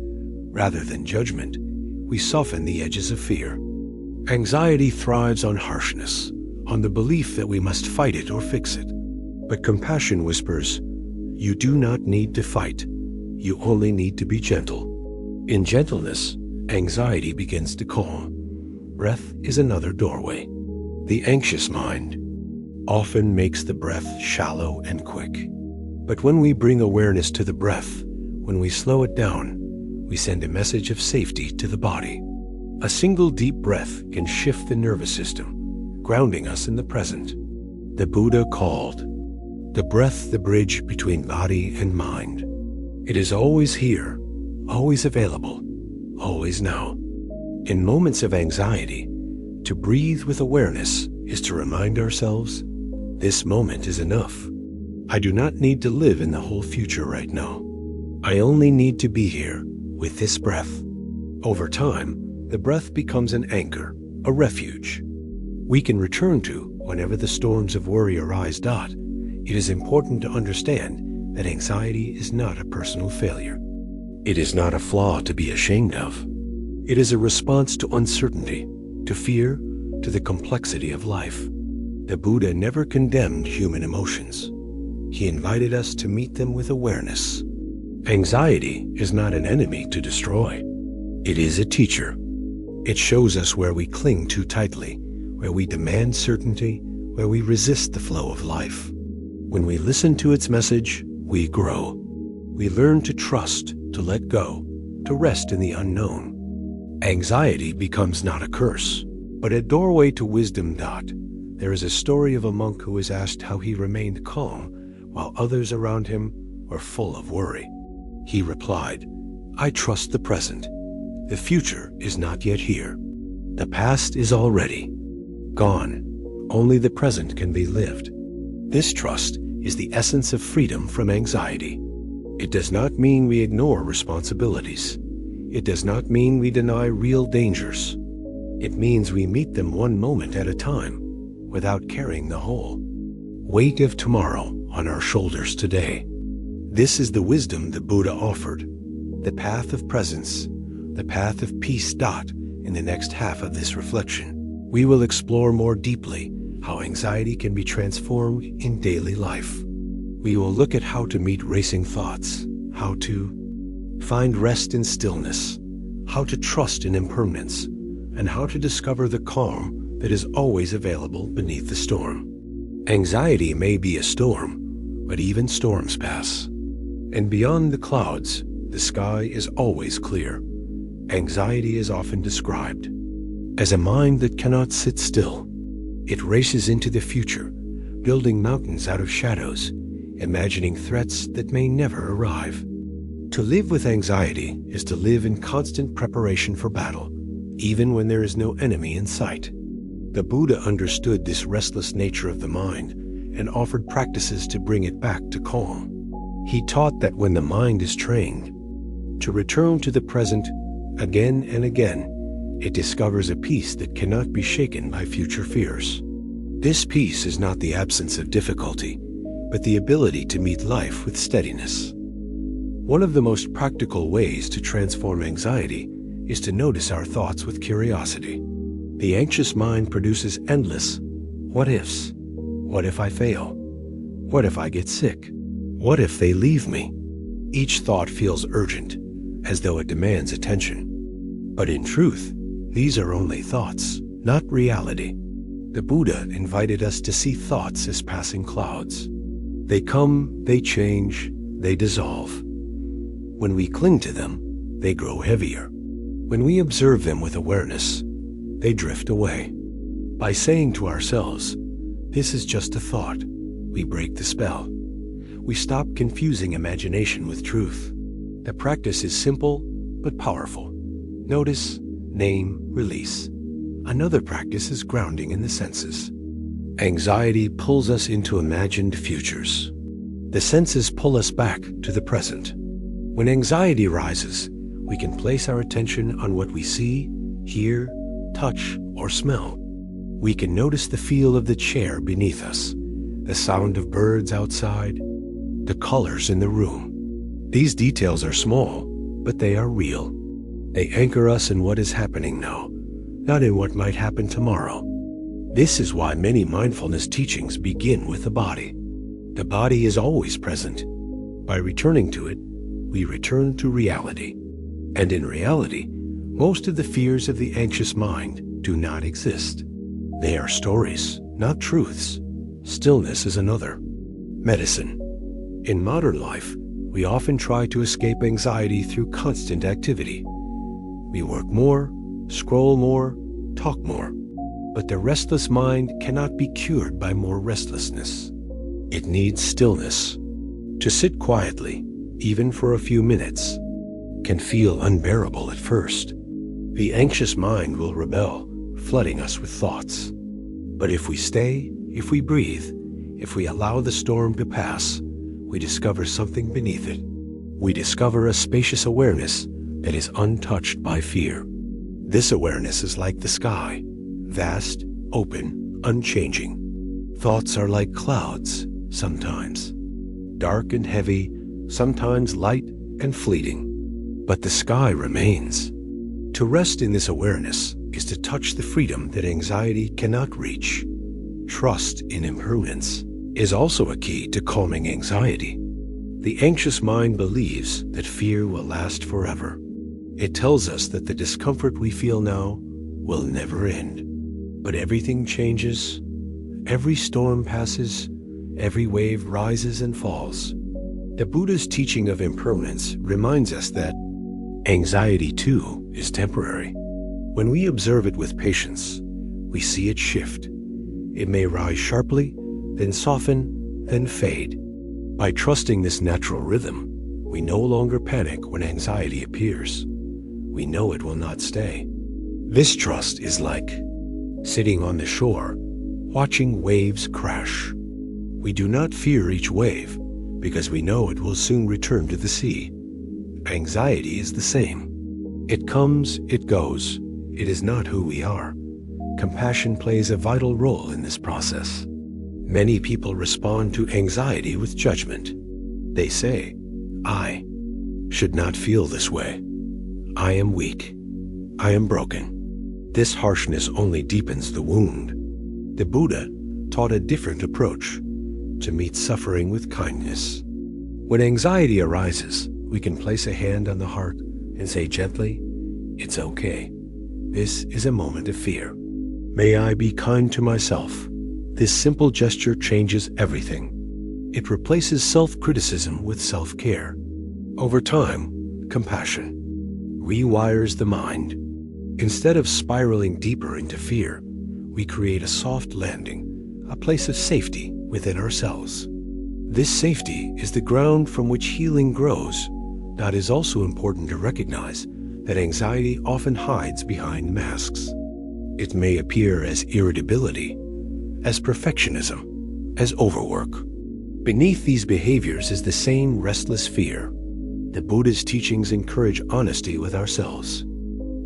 rather than judgment, we soften the edges of fear. Anxiety thrives on harshness, on the belief that we must fight it or fix it. But compassion whispers, "You do not need to fight. You only need to be gentle." In gentleness, anxiety begins to calm. Breath is another doorway. The anxious mind often makes the breath shallow and quick. But when we bring awareness to the breath, when we slow it down, we send a message of safety to the body. A single deep breath can shift the nervous system, grounding us in the present. The Buddha called the breath the bridge between body and mind. It is always here, always available, always now. In moments of anxiety, to breathe with awareness is to remind ourselves, this moment is enough. I do not need to live in the whole future right now. I only need to be here with this breath. Over time, the breath becomes an anchor, a refuge we can return to whenever the storms of worry arise. It is important to understand that anxiety is not a personal failure. It is not a flaw to be ashamed of. It is a response to uncertainty, to fear, to the complexity of life. The Buddha never condemned human emotions. He invited us to meet them with awareness. Anxiety is not an enemy to destroy. It is a teacher. It shows us where we cling too tightly, where we demand certainty, where we resist the flow of life. When we listen to its message, we grow. We learn to trust, to let go, to rest in the unknown. Anxiety becomes not a curse, but a doorway to wisdom. There is a story of a monk who was asked how he remained calm while others around him were full of worry. He replied, "I trust the present. The future is not yet here. The past is already gone. Only the present can be lived." This trust is the essence of freedom from anxiety. It does not mean we ignore responsibilities. It does not mean we deny real dangers. It means we meet them one moment at a time, without carrying the whole weight of tomorrow on our shoulders today. This is the wisdom the Buddha offered, the path of presence, the path of peace. In the next half of this reflection, we will explore more deeply how anxiety can be transformed in daily life. We will look at how to meet racing thoughts, how to find rest in stillness, how to trust in impermanence, and how to discover the calm that is always available beneath the storm. Anxiety may be a storm, but even storms pass. And beyond the clouds, the sky is always clear. Anxiety is often described as a mind that cannot sit still. It races into the future, building mountains out of shadows, imagining threats that may never arrive. To live with anxiety is to live in constant preparation for battle, even when there is no enemy in sight. The Buddha understood this restless nature of the mind and offered practices to bring it back to calm. He taught that when the mind is trained to return to the present again and again, it discovers a peace that cannot be shaken by future fears. This peace is not the absence of difficulty, but the ability to meet life with steadiness. One of the most practical ways to transform anxiety is to notice our thoughts with curiosity. The anxious mind produces endless what ifs. What if I fail? What if I get sick? What if they leave me? Each thought feels urgent, as though it demands attention. But in truth, these are only thoughts, not reality. The Buddha invited us to see thoughts as passing clouds. They come, they change, they dissolve. When we cling to them, they grow heavier. When we observe them with awareness, they drift away. By saying to ourselves, "This is just a thought," we break the spell. We stop confusing imagination with truth. The practice is simple but powerful. Notice, name, release. Another practice is grounding in the senses. Anxiety pulls us into imagined futures. The senses pull us back to the present. When anxiety rises, we can place our attention on what we see, hear, touch, or smell. We can notice the feel of the chair beneath us, the sound of birds outside, the colors in the room. These details are small, but they are real. They anchor us in what is happening now, not in what might happen tomorrow. This is why many mindfulness teachings begin with the body. The body is always present. By returning to it, we return to reality. And in reality, most of the fears of the anxious mind do not exist. They are stories, not truths. Stillness is another. Medicine. In modern life, we often try to escape anxiety through constant activity. We work more, scroll more, talk more. But the restless mind cannot be cured by more restlessness. It needs stillness. To sit quietly, even for a few minutes, can feel unbearable at first. The anxious mind will rebel, flooding us with thoughts. But if we stay, if we breathe, if we allow the storm to pass, we discover something beneath it. We discover a spacious awareness that is untouched by fear. This awareness is like the sky, vast, open, unchanging. Thoughts are like clouds, sometimes dark and heavy, sometimes light and fleeting. But the sky remains. To rest in this awareness is to touch the freedom that anxiety cannot reach. Trust in impermanence is also a key to calming anxiety. The anxious mind believes that fear will last forever. It tells us that the discomfort we feel now will never end. But everything changes. Every storm passes. Every wave rises and falls. The Buddha's teaching of impermanence reminds us that anxiety, too, is temporary. When we observe it with patience, we see it shift. It may rise sharply, then soften, then fade. By trusting this natural rhythm, we no longer panic when anxiety appears. We know it will not stay. This trust is like sitting on the shore, watching waves crash. We do not fear each wave because we know it will soon return to the sea. Anxiety is the same. It comes, it goes. It is not who we are. Compassion plays a vital role in this process. Many people respond to anxiety with judgment. They say, "I should not feel this way. I am weak. I am broken." This harshness only deepens the wound. The Buddha taught a different approach: to meet suffering with kindness. When anxiety arises, we can place a hand on the heart and say gently, "It's okay. This is a moment of fear. May I be kind to myself." This simple gesture changes everything. It replaces self-criticism with self-care. Over time, compassion rewires the mind. Instead of spiraling deeper into fear, we create a soft landing, a place of safety within ourselves. This safety is the ground from which healing grows. Now, it is also important to recognize that anxiety often hides behind masks. It may appear as irritability, as perfectionism, as overwork. Beneath these behaviors is the same restless fear. The Buddha's teachings encourage honesty with ourselves.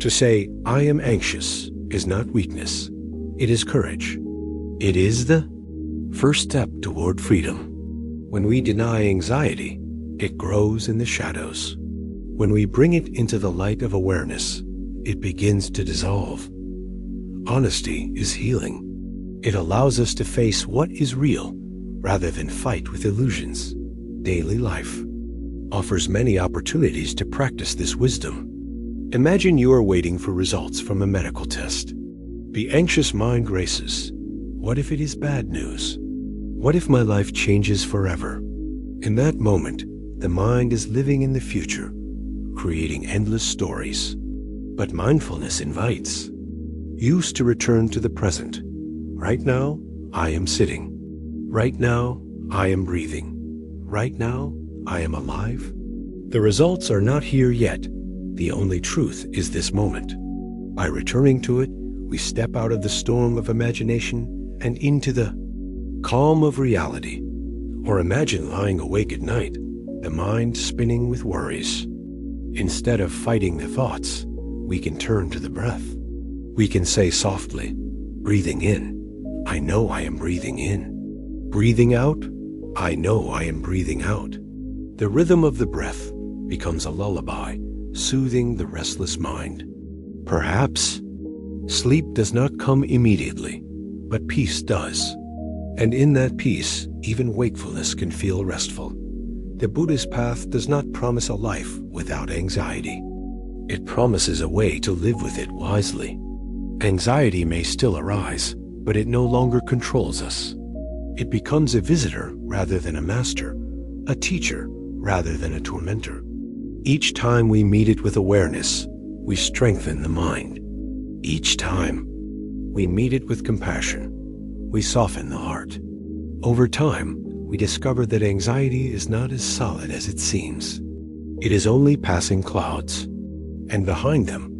To say, "I am anxious," is not weakness. It is courage. It is the first step toward freedom. When we deny anxiety, it grows in the shadows. When we bring it into the light of awareness, it begins to dissolve. honesty is healing. It allows us to face what is real rather than fight with illusions. Daily life offers many opportunities to practice this wisdom. Imagine you are waiting for results from a medical test. The anxious mind races. What if it is bad news? What if my life changes forever? In that moment, the mind is living in the future, creating endless stories. But mindfulness invites you to return to the present. Right now, I am sitting. Right now, I am breathing. Right now, I am alive. The results are not here yet. The only truth is this moment. By returning to it, we step out of the storm of imagination and into the calm of reality. Or imagine lying awake at night, the mind spinning with worries. Instead of fighting the thoughts, we can turn to the breath. We can say softly, breathing in, I know I am breathing in. Breathing out, I know I am breathing out. The rhythm of the breath becomes a lullaby, soothing the restless mind. Perhaps sleep does not come immediately, but peace does. And in that peace, even wakefulness can feel restful. The Buddhist path does not promise a life without anxiety. It promises a way to live with it wisely. Anxiety may still arise, but it no longer controls us. It becomes a visitor rather than a master, a teacher rather than a tormentor. Each time we meet it with awareness, we strengthen the mind. Each time we meet it with compassion, we soften the heart. Over time, we discover that anxiety is not as solid as it seems. It is only passing clouds, and behind them,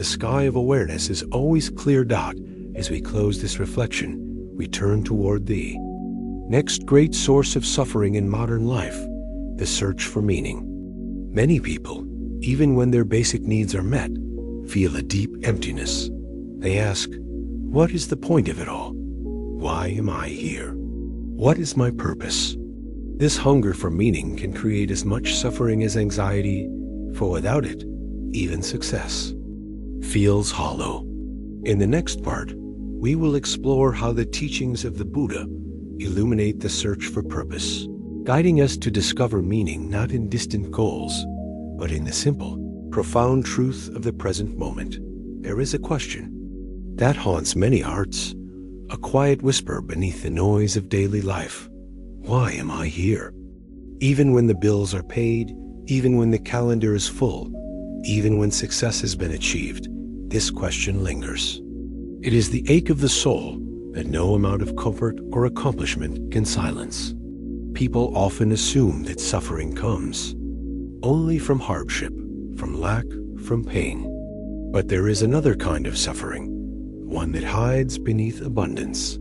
the sky of awareness is always cleared out. As we close this reflection, we turn toward the next great source of suffering in modern life, the search for meaning. Many people, even when their basic needs are met, feel a deep emptiness. They ask, what is the point of it all? Why am I here? What is my purpose? This hunger for meaning can create as much suffering as anxiety, for without it, even success feels hollow. In the next part, we will explore how the teachings of the Buddha illuminate the search for purpose, guiding us to discover meaning not in distant goals, but in the simple, profound truth of the present moment. There is a question that haunts many hearts, a quiet whisper beneath the noise of daily life. Why am I here? Even when the bills are paid, even when the calendar is full, even when success has been achieved, this question lingers. It is the ache of the soul that no amount of comfort or accomplishment can silence. People often assume that suffering comes only from hardship, from lack, from pain. But there is another kind of suffering, one that hides beneath abundance.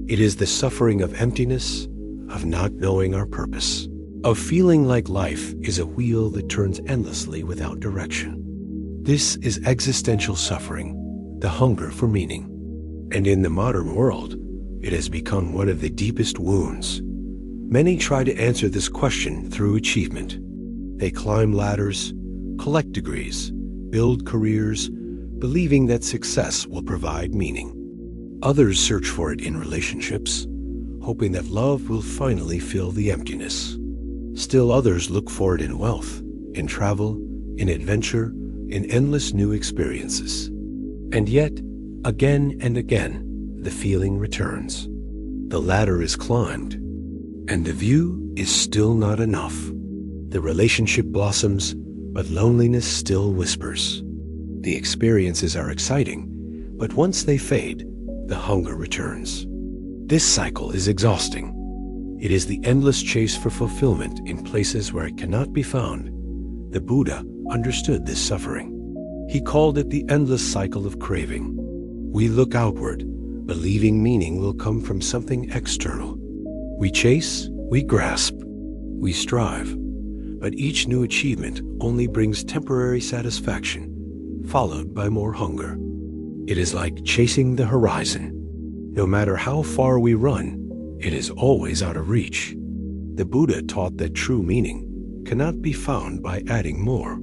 It is the suffering of emptiness, of not knowing our purpose, of feeling like life is a wheel that turns endlessly without direction. This is existential suffering, the hunger for meaning. And in the modern world, it has become one of the deepest wounds. Many try to answer this question through achievement. They climb ladders, collect degrees, build careers, believing that success will provide meaning. Others search for it in relationships, hoping that love will finally fill the emptiness. Still others look for it in wealth, in travel, in adventure, in endless new experiences. And yet, again and again, the feeling returns. The ladder is climbed, and the view is still not enough. The relationship blossoms, but loneliness still whispers. The experiences are exciting, but once they fade, the hunger returns. This cycle is exhausting. It is the endless chase for fulfillment in places where it cannot be found. The Buddha understood this suffering. He called it the endless cycle of craving. We look outward, believing meaning will come from something external. We chase, we grasp, we strive, but each new achievement only brings temporary satisfaction, followed by more hunger. It is like chasing the horizon. No matter how far we run, it is always out of reach. The Buddha taught that true meaning cannot be found by adding more.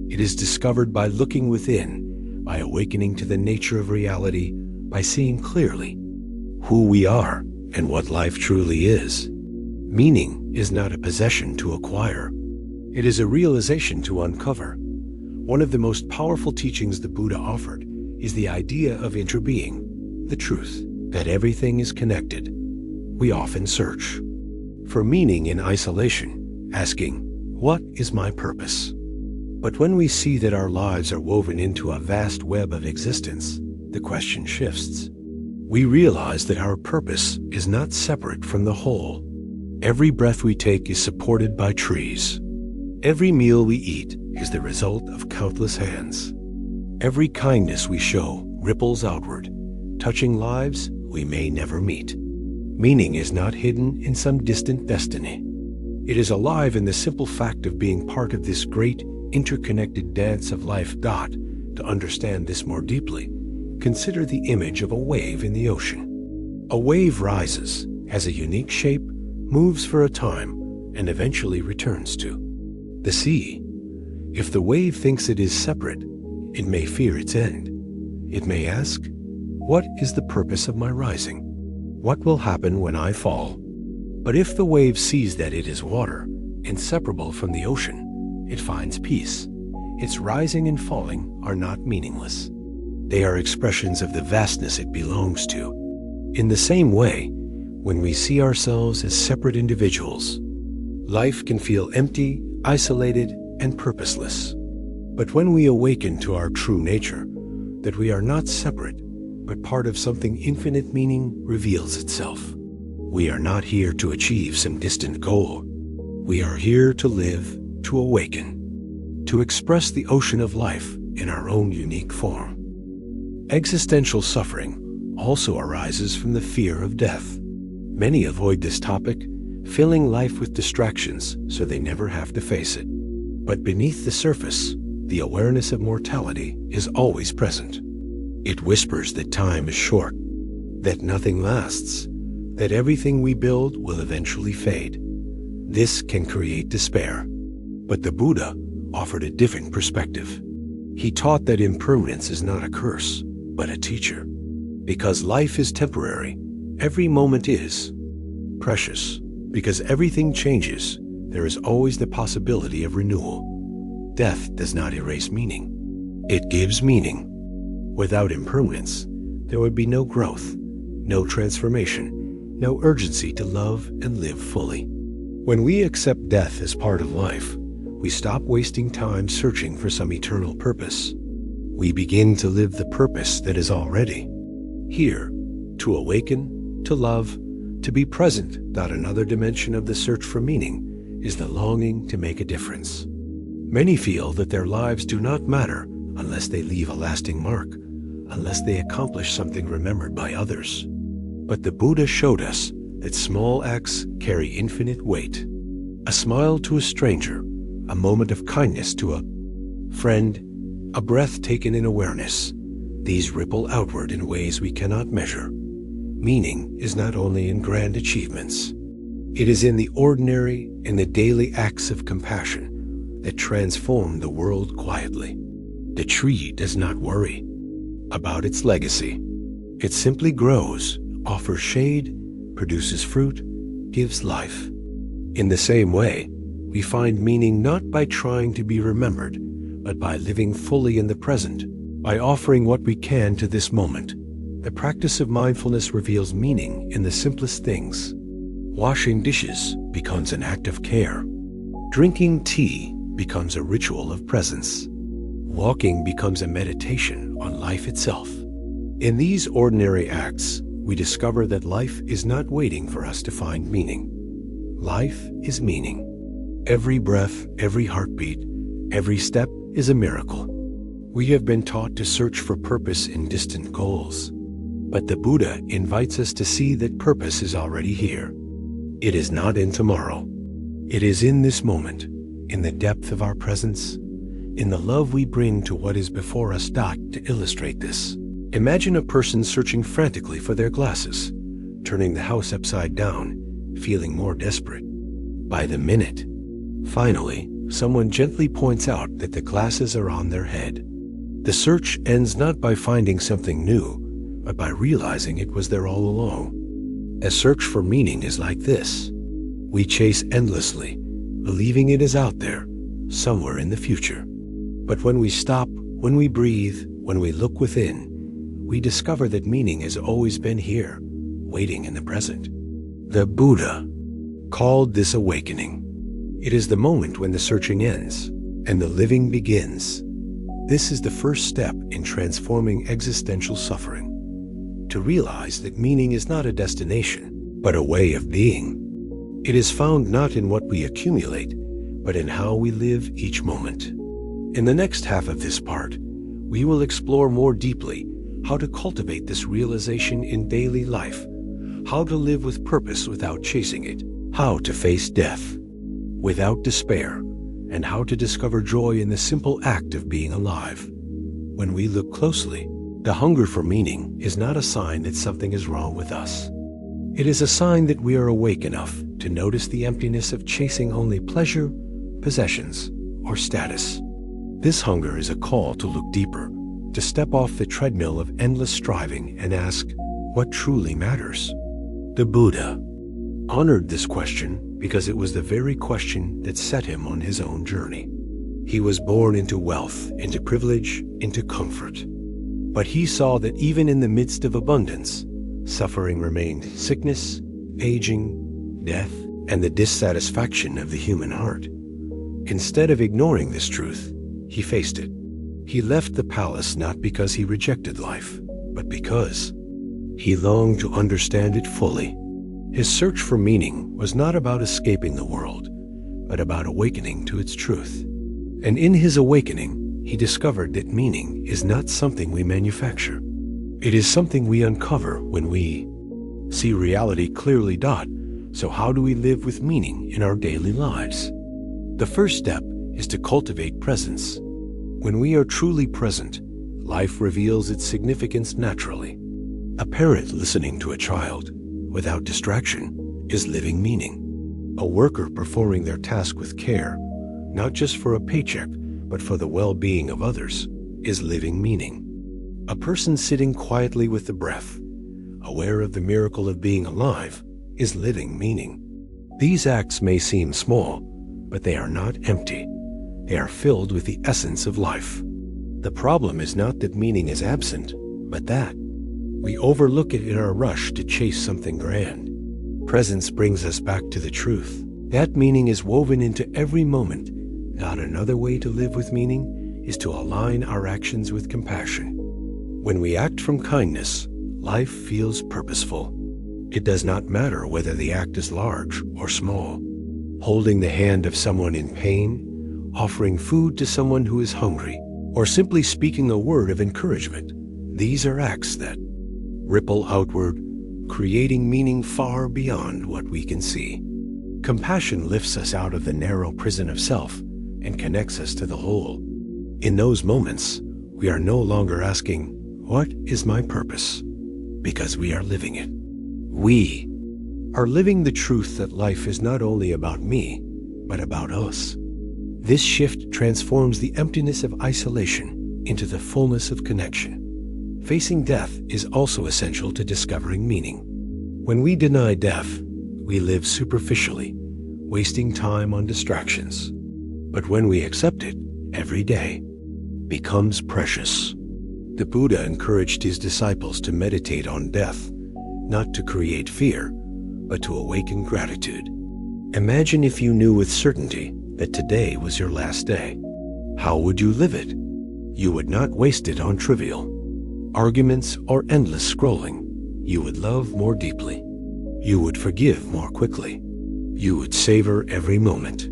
It is discovered by looking within, by awakening to the nature of reality, by seeing clearly who we are and what life truly is. Meaning is not a possession to acquire. It is a realization to uncover. One of the most powerful teachings the Buddha offered is the idea of interbeing, the truth that everything is connected. We often search for meaning in isolation, asking, "What is my purpose?" But when we see that our lives are woven into a vast web of existence, the question shifts. We realize that our purpose is not separate from the whole. Every breath we take is supported by trees. Every meal we eat is the result of countless hands. Every kindness we show ripples outward, touching lives we may never meet. Meaning is not hidden in some distant destiny. It is alive in the simple fact of being part of this great, interconnected dance of life. To understand this more deeply, consider the image of a wave in the ocean. A wave rises, has a unique shape, moves for a time, and eventually returns to the sea. If the wave thinks it is separate, it may fear its end. It may ask, "What is the purpose of my rising? What will happen when I fall?" But if the wave sees that it is water, inseparable from the ocean, it finds peace. Its rising and falling are not meaningless. They are expressions of the vastness it belongs to. In the same way, when we see ourselves as separate individuals, life can feel empty, isolated, and purposeless. But when we awaken to our true nature, that we are not separate, but part of something infinite, meaning reveals itself. We are not here to achieve some distant goal. We are here to live, to awaken, to express the ocean of life in our own unique form. Existential suffering also arises from the fear of death. Many avoid this topic, filling life with distractions so they never have to face it. But beneath the surface, the awareness of mortality is always present. It whispers that time is short, that nothing lasts, that everything we build will eventually fade. This can create despair. But the Buddha offered a different perspective. He taught that impermanence is not a curse, but a teacher. Because life is temporary, every moment is precious. Because everything changes, there is always the possibility of renewal. Death does not erase meaning. It gives meaning. Without impermanence, there would be no growth, no transformation, no urgency to love and live fully. When we accept death as part of life, we stop wasting time searching for some eternal purpose. We begin to live the purpose that is already here, to awaken, to love, to be present. Another dimension of the search for meaning is the longing to make a difference. Many feel that their lives do not matter unless they leave a lasting mark, unless they accomplish something remembered by others. But the Buddha showed us that small acts carry infinite weight. A smile to a stranger, a moment of kindness to a friend, a breath taken in awareness. These ripple outward in ways we cannot measure. Meaning is not only in grand achievements. It is in the ordinary, in the daily acts of compassion that transform the world quietly. The tree does not worry about its legacy. It simply grows, offers shade, produces fruit, gives life. In the same way, we find meaning not by trying to be remembered, but by living fully in the present, by offering what we can to this moment. The practice of mindfulness reveals meaning in the simplest things. Washing dishes becomes an act of care. Drinking tea becomes a ritual of presence. Walking becomes a meditation on life itself. In these ordinary acts, we discover that life is not waiting for us to find meaning. Life is meaning. Every breath, every heartbeat, every step is a miracle. We have been taught to search for purpose in distant goals. But the Buddha invites us to see that purpose is already here. It is not in tomorrow. It is in this moment, in the depth of our presence, in the love we bring to what is before us. To illustrate this, imagine a person searching frantically for their glasses, turning the house upside down, feeling more desperate by the minute. Finally, someone gently points out that the glasses are on their head. The search ends not by finding something new, but by realizing it was there all along. A search for meaning is like this. We chase endlessly, believing it is out there, somewhere in the future. But when we stop, when we breathe, when we look within, we discover that meaning has always been here, waiting in the present. The Buddha called this awakening. It is the moment when the searching ends and the living begins. This is the first step in transforming existential suffering. To realize that meaning is not a destination, but a way of being. It is found not in what we accumulate, but in how we live each moment. In the next half of this part, we will explore more deeply how to cultivate this realization in daily life, how to live with purpose without chasing it, how to face death without despair, and how to discover joy in the simple act of being alive. When we look closely, the hunger for meaning is not a sign that something is wrong with us. It is a sign that we are awake enough to notice the emptiness of chasing only pleasure, possessions, or status. This hunger is a call to look deeper, to step off the treadmill of endless striving and ask, what truly matters? The Buddha honored this question because it was the very question that set him on his own journey. He was born into wealth, into privilege, into comfort. But he saw that even in the midst of abundance, suffering remained: sickness, aging, death, and the dissatisfaction of the human heart. Instead of ignoring this truth, he faced it. He left the palace not because he rejected life, but because he longed to understand it fully. His search for meaning was not about escaping the world, but about awakening to its truth. And in his awakening, he discovered that meaning is not something we manufacture. It is something we uncover when we see reality clearly. So how do we live with meaning in our daily lives? The first step is to cultivate presence. When we are truly present, life reveals its significance naturally. A parent listening to a child without distraction is living meaning. A worker performing their task with care, not just for a paycheck, but for the well-being of others, is living meaning. A person sitting quietly with the breath, aware of the miracle of being alive, is living meaning. These acts may seem small, but they are not empty. They are filled with the essence of life. The problem is not that meaning is absent, but that we overlook it in our rush to chase something grand. Presence brings us back to the truth. That meaning is woven into every moment. Not another way to live with meaning is to align our actions with compassion. When we act from kindness, life feels purposeful. It does not matter whether the act is large or small. Holding the hand of someone in pain, offering food to someone who is hungry, or simply speaking a word of encouragement, these are acts that ripple outward, creating meaning far beyond what we can see. Compassion lifts us out of the narrow prison of self and connects us to the whole. In those moments, we are no longer asking, "What is my purpose?" because we are living it. We are living the truth that life is not only about me, but about us. This shift transforms the emptiness of isolation into the fullness of connection. Facing death is also essential to discovering meaning. When we deny death, we live superficially, wasting time on distractions. But when we accept it, every day becomes precious. The Buddha encouraged his disciples to meditate on death, not to create fear, but to awaken gratitude. Imagine if you knew with certainty that today was your last day. How would you live it? You would not waste it on trivial arguments or endless scrolling. You would love more deeply. You would forgive more quickly. You would savor every moment.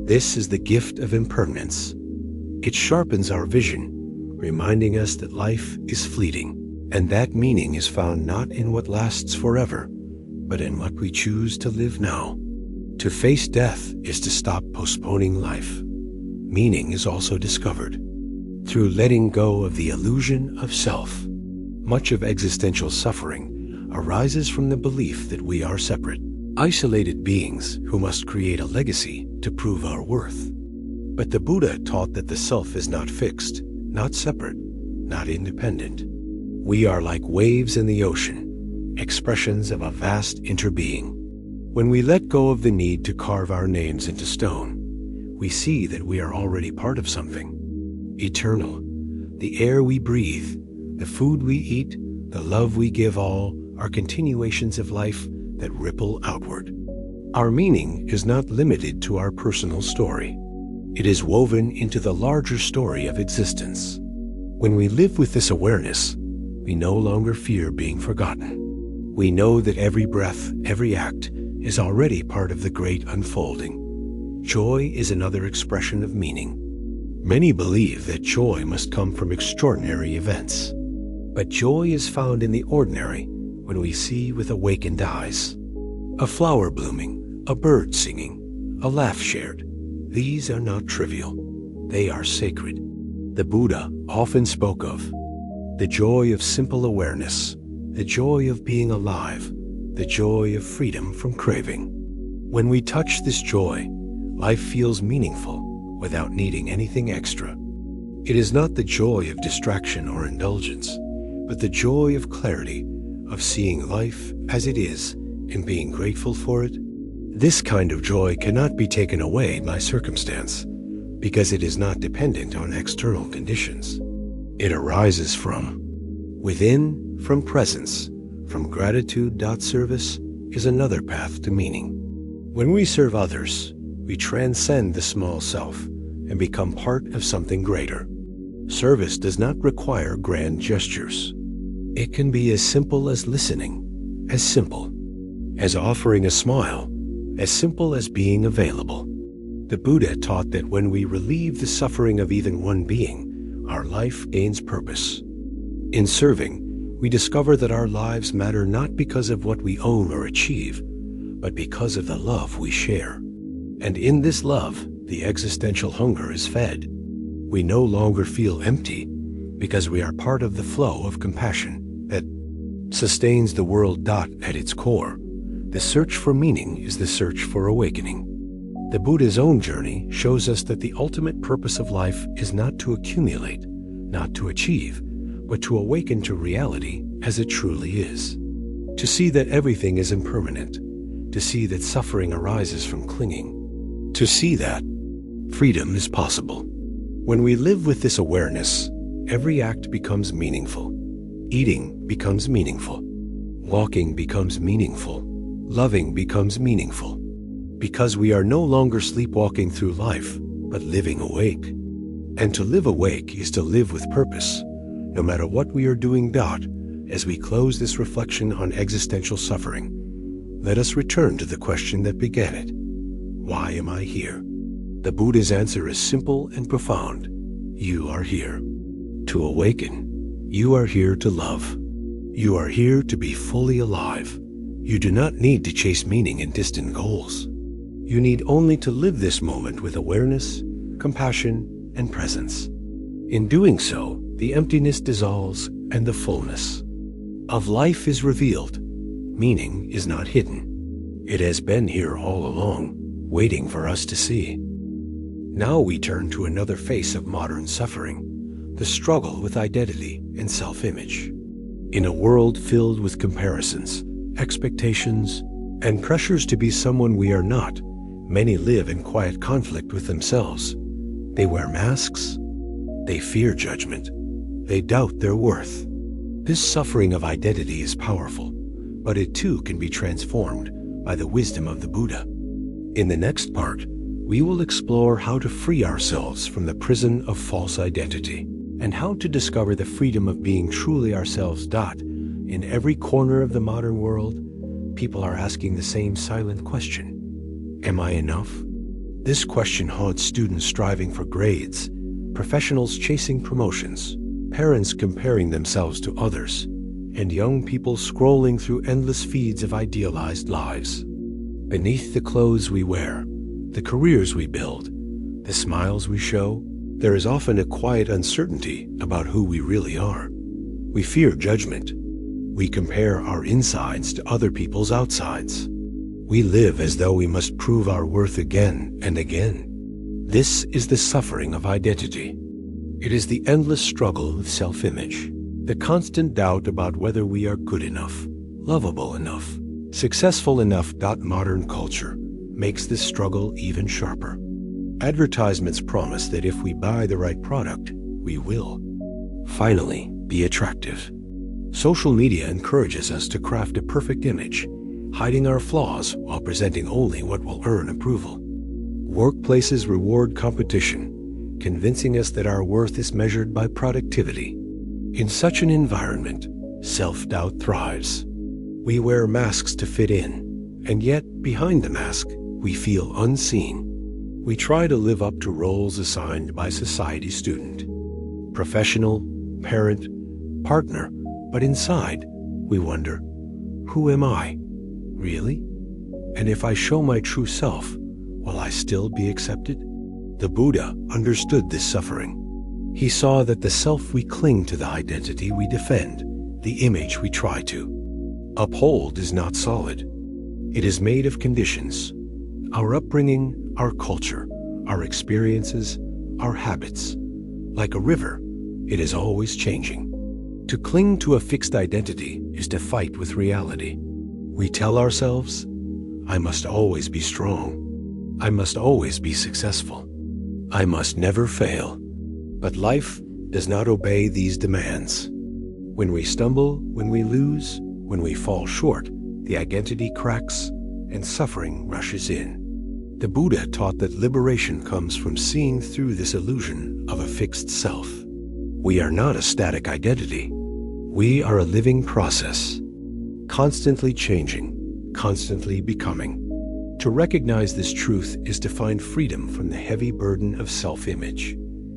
This is the gift of impermanence. It sharpens our vision, reminding us that life is fleeting, and that meaning is found not in what lasts forever, but in what we choose to live now. To face death is to stop postponing life. Meaning is also discovered through letting go of the illusion of self. Much of existential suffering arises from the belief that we are separate, isolated beings who must create a legacy to prove our worth. But the Buddha taught that the self is not fixed, not separate, not independent. We are like waves in the ocean, expressions of a vast interbeing. When we let go of the need to carve our names into stone, we see that we are already part of something eternal. The air we breathe, the food we eat, the love we give all are continuations of life that ripple outward. Our meaning is not limited to our personal story. It is woven into the larger story of existence. When we live with this awareness, we no longer fear being forgotten. We know that every breath, every act is already part of the great unfolding. Joy is another expression of meaning. Many believe that joy must come from extraordinary events. But joy is found in the ordinary when we see with awakened eyes. A flower blooming, a bird singing, a laugh shared. These are not trivial. They are sacred. The Buddha often spoke of the joy of simple awareness, the joy of being alive, the joy of freedom from craving. When we touch this joy, life feels meaningful without needing anything extra. It is not the joy of distraction or indulgence, but the joy of clarity, of seeing life as it is and being grateful for it. This kind of joy cannot be taken away by circumstance, because it is not dependent on external conditions. It arises from within, from presence, from gratitude. Service is another path to meaning. When we serve others, we transcend the small self and become part of something greater. Service does not require grand gestures. It can be as simple as listening, as simple as offering a smile, as simple as being available. The Buddha taught that when we relieve the suffering of even one being, our life gains purpose. In serving, we discover that our lives matter not because of what we own or achieve, but because of the love we share. And in this love, the existential hunger is fed. We no longer feel empty because we are part of the flow of compassion that sustains the world. At its core, the search for meaning is the search for awakening. The Buddha's own journey shows us that the ultimate purpose of life is not to accumulate, not to achieve, but to awaken to reality as it truly is. To see that everything is impermanent, to see that suffering arises from clinging, to see that freedom is possible. When we live with this awareness, every act becomes meaningful. Eating becomes meaningful. Walking becomes meaningful. Loving becomes meaningful. Because we are no longer sleepwalking through life, but living awake. And to live awake is to live with purpose, no matter what we are doing. As we close this reflection on existential suffering, let us return to the question that began it. Why am I here? The Buddha's answer is simple and profound. You are here to awaken. You are here to love. You are here to be fully alive. You do not need to chase meaning in distant goals. You need only to live this moment with awareness, compassion, and presence. In doing so, the emptiness dissolves and the fullness of life is revealed. Meaning is not hidden. It has been here all along, waiting for us to see. Now we turn to another face of modern suffering, the struggle with identity and self-image. In a world filled with comparisons, expectations, and pressures to be someone we are not, many live in quiet conflict with themselves. They wear masks. They fear judgment. They doubt their worth. This suffering of identity is powerful, but it too can be transformed by the wisdom of the Buddha. In the next part, we will explore how to free ourselves from the prison of false identity and how to discover the freedom of being truly ourselves. In every corner of the modern world, people are asking the same silent question. Am I enough? This question haunts students striving for grades, professionals chasing promotions, parents comparing themselves to others, and young people scrolling through endless feeds of idealized lives. Beneath the clothes we wear, the careers we build, the smiles we show, there is often a quiet uncertainty about who we really are. We fear judgment. We compare our insides to other people's outsides. We live as though we must prove our worth again and again. This is the suffering of identity. It is the endless struggle with self-image. The constant doubt about whether we are good enough, lovable enough, successful enough. Modern culture makes this struggle even sharper. Advertisements promise that if we buy the right product, we will finally be attractive. Social media encourages us to craft a perfect image, hiding our flaws while presenting only what will earn approval. Workplaces reward competition, convincing us that our worth is measured by productivity. In such an environment, self-doubt thrives. We wear masks to fit in, and yet behind the mask, we feel unseen. We try to live up to roles assigned by society: student, professional, parent, partner, but inside, we wonder, who am I, really? And if I show my true self, will I still be accepted? The Buddha understood this suffering. He saw that the self we cling to, the identity we defend, the image we try to uphold is not solid. It is made of conditions: our upbringing, our culture, our experiences, our habits. Like a river, it is always changing. To cling to a fixed identity is to fight with reality. We tell ourselves, I must always be strong. I must always be successful. I must never fail. But life does not obey these demands. When we stumble, when we lose, when we fall short, the identity cracks and suffering rushes in. The Buddha taught that liberation comes from seeing through this illusion of a fixed self. We are not a static identity. We are a living process, constantly changing, constantly becoming. To recognize this truth is to find freedom from the heavy burden of self-image.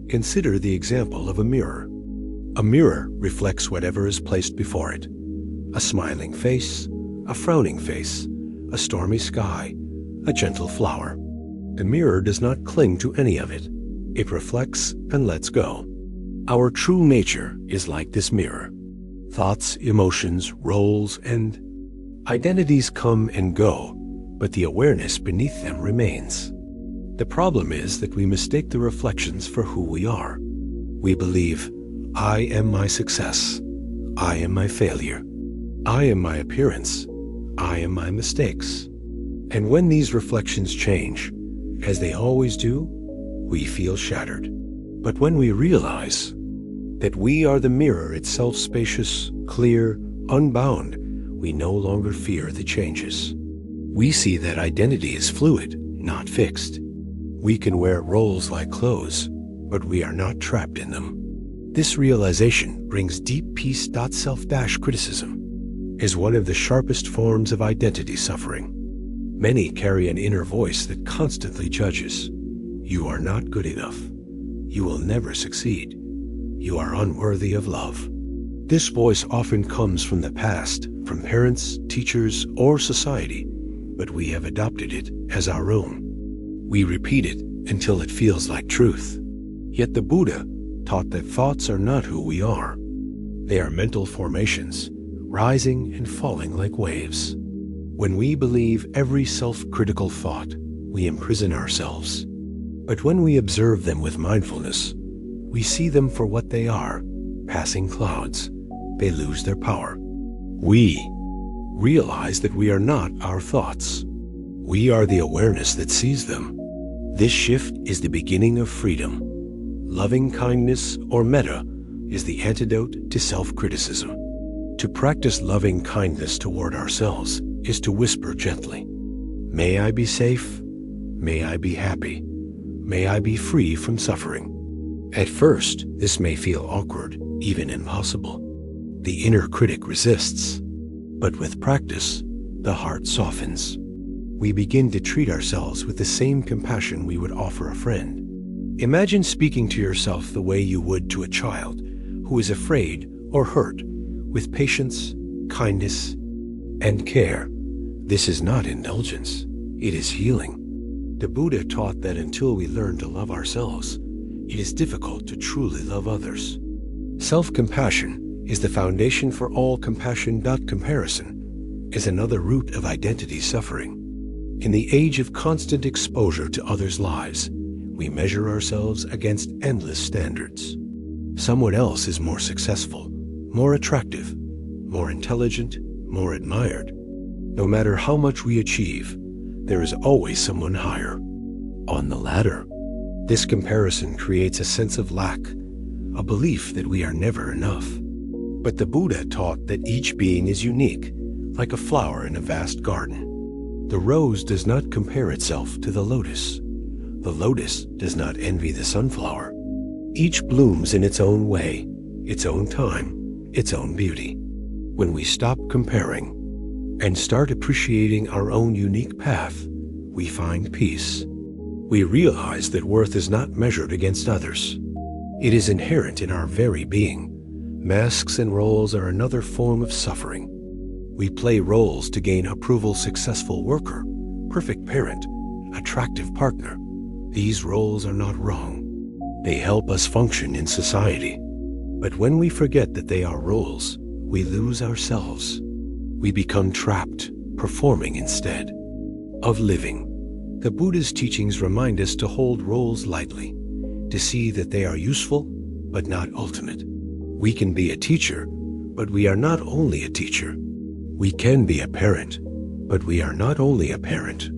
Consider the example of a mirror. A mirror reflects whatever is placed before it: a smiling face, a frowning face, a stormy sky, a gentle flower. The mirror does not cling to any of it. It reflects and lets go. Our true nature is like this mirror. Thoughts, emotions, roles, and identities come and go, but the awareness beneath them remains. The problem is that we mistake the reflections for who we are. We believe, I am my success. I am my failure. I am my appearance. I am my mistakes. And when these reflections change, as they always do, we feel shattered. But when we realize that we are the mirror itself, spacious, clear, unbound, we no longer fear the changes. We see that identity is fluid, not fixed. We can wear roles like clothes, but we are not trapped in them. This realization brings deep peace. Self-criticism is one of the sharpest forms of identity suffering. Many carry an inner voice that constantly judges. You are not good enough. You will never succeed. You are unworthy of love. This voice often comes from the past, from parents, teachers, or society, but we have adopted it as our own. We repeat it until it feels like truth. Yet the Buddha taught that thoughts are not who we are. They are mental formations, rising and falling like waves. When we believe every self-critical thought, we imprison ourselves. But when we observe them with mindfulness, we see them for what they are, passing clouds. They lose their power. We realize that we are not our thoughts. We are the awareness that sees them. This shift is the beginning of freedom. Loving kindness, or metta, is the antidote to self-criticism. To practice loving kindness toward ourselves is to whisper gently, may I be safe, may I be happy, may I be free from suffering. At first, this may feel awkward, even impossible. The inner critic resists, but with practice, the heart softens. We begin to treat ourselves with the same compassion we would offer a friend. Imagine speaking to yourself the way you would to a child who is afraid or hurt, with patience, kindness, and care. This is not indulgence, it is healing. The Buddha taught that until we learn to love ourselves, it is difficult to truly love others. Self-compassion is the foundation for all compassion. Comparison is another root of identity suffering. In the age of constant exposure to others' lives, we measure ourselves against endless standards. Someone else is more successful, more attractive, more intelligent, more admired. No matter how much we achieve, there is always someone higher on the ladder. This comparison creates a sense of lack, a belief that we are never enough. But the Buddha taught that each being is unique, like a flower in a vast garden. The rose does not compare itself to the lotus. The lotus does not envy the sunflower. Each blooms in its own way, its own time, its own beauty. When we stop comparing and start appreciating our own unique path, we find peace. We realize that worth is not measured against others. It is inherent in our very being. Masks and roles are another form of suffering. We play roles to gain approval: successful worker, perfect parent, attractive partner. These roles are not wrong. They help us function in society. But when we forget that they are roles, we lose ourselves. We become trapped, performing instead of living. The Buddha's teachings remind us to hold roles lightly, to see that they are useful, but not ultimate. We can be a teacher, but we are not only a teacher. We can be a parent, but we are not only a parent.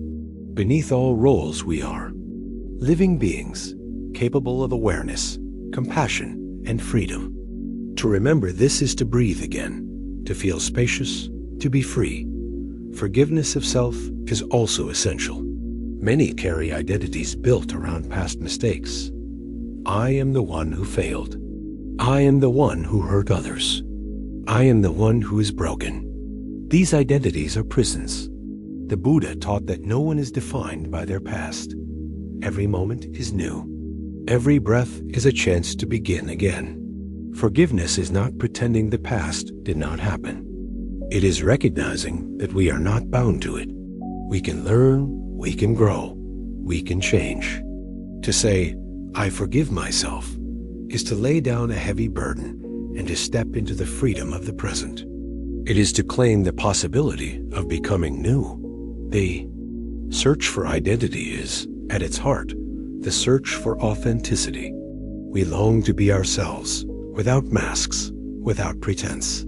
Beneath all roles we are living beings, capable of awareness, compassion, and freedom. To remember this is to breathe again, to feel spacious, to be free. Forgiveness of self is also essential. Many carry identities built around past mistakes. I am the one who failed. I am the one who hurt others. I am the one who is broken. These identities are prisons. The Buddha taught that no one is defined by their past. Every moment is new. Every breath is a chance to begin again. Forgiveness is not pretending the past did not happen. It is recognizing that we are not bound to it. We can learn, we can grow, we can change. To say, I forgive myself, is to lay down a heavy burden and to step into the freedom of the present. It is to claim the possibility of becoming new. The search for identity is, at its heart, the search for authenticity. We long to be ourselves, without masks, without pretense.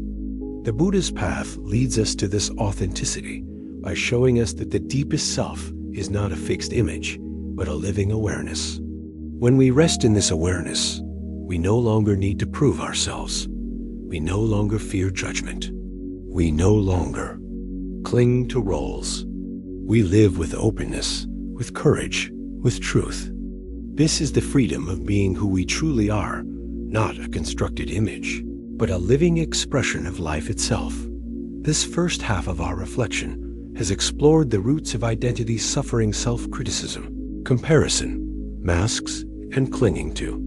The Buddha's path leads us to this authenticity by showing us that the deepest self is not a fixed image, but a living awareness. When we rest in this awareness, we no longer need to prove ourselves. We no longer fear judgment. We no longer cling to roles. We live with openness, with courage, with truth. This is the freedom of being who we truly are, not a constructed image, but a living expression of life itself. This first half of our reflection has explored the roots of identity suffering: self-criticism, comparison, masks, and clinging to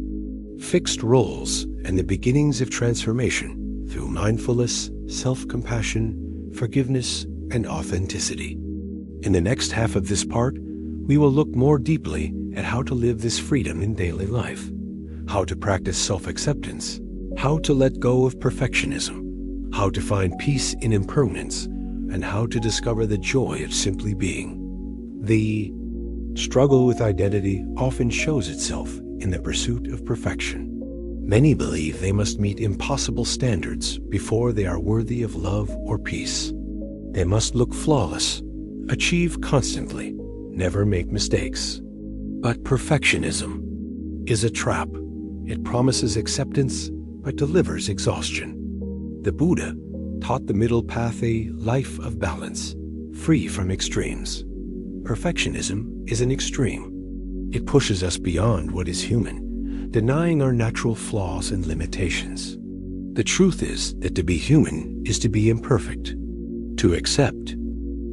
fixed roles, and the beginnings of transformation through mindfulness, self-compassion, forgiveness, and authenticity. In the next half of this part, we will look more deeply at how to live this freedom in daily life, how to practice self-acceptance, how to let go of perfectionism, how to find peace in impermanence, and how to discover the joy of simply being. The struggle with identity often shows itself in the pursuit of perfection. Many believe they must meet impossible standards before they are worthy of love or peace. They must look flawless, achieve constantly, never make mistakes. But perfectionism is a trap. It promises acceptance, but delivers exhaustion. The Buddha taught the middle path, a life of balance, free from extremes. Perfectionism is an extreme. It pushes us beyond what is human, denying our natural flaws and limitations. The truth is that to be human is to be imperfect. To accept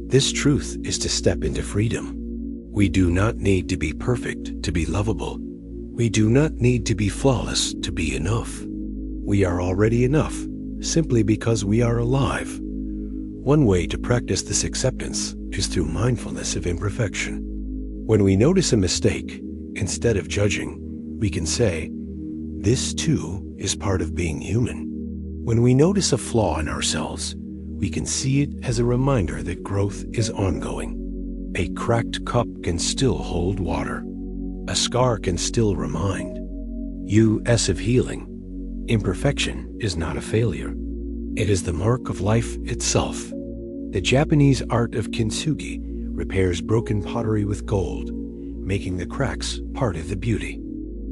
this truth is to step into freedom. We do not need to be perfect to be lovable. We do not need to be flawless to be enough. We are already enough simply because we are alive. One way to practice this acceptance is through mindfulness of imperfection. When we notice a mistake, instead of judging, we can say, "This too is part of being human." When we notice a flaw in ourselves, we can see it as a reminder that growth is ongoing. A cracked cup can still hold water. A scar can still remind you of healing. Imperfection is not a failure. It is the mark of life itself. The Japanese art of kintsugi repairs broken pottery with gold, making the cracks part of the beauty.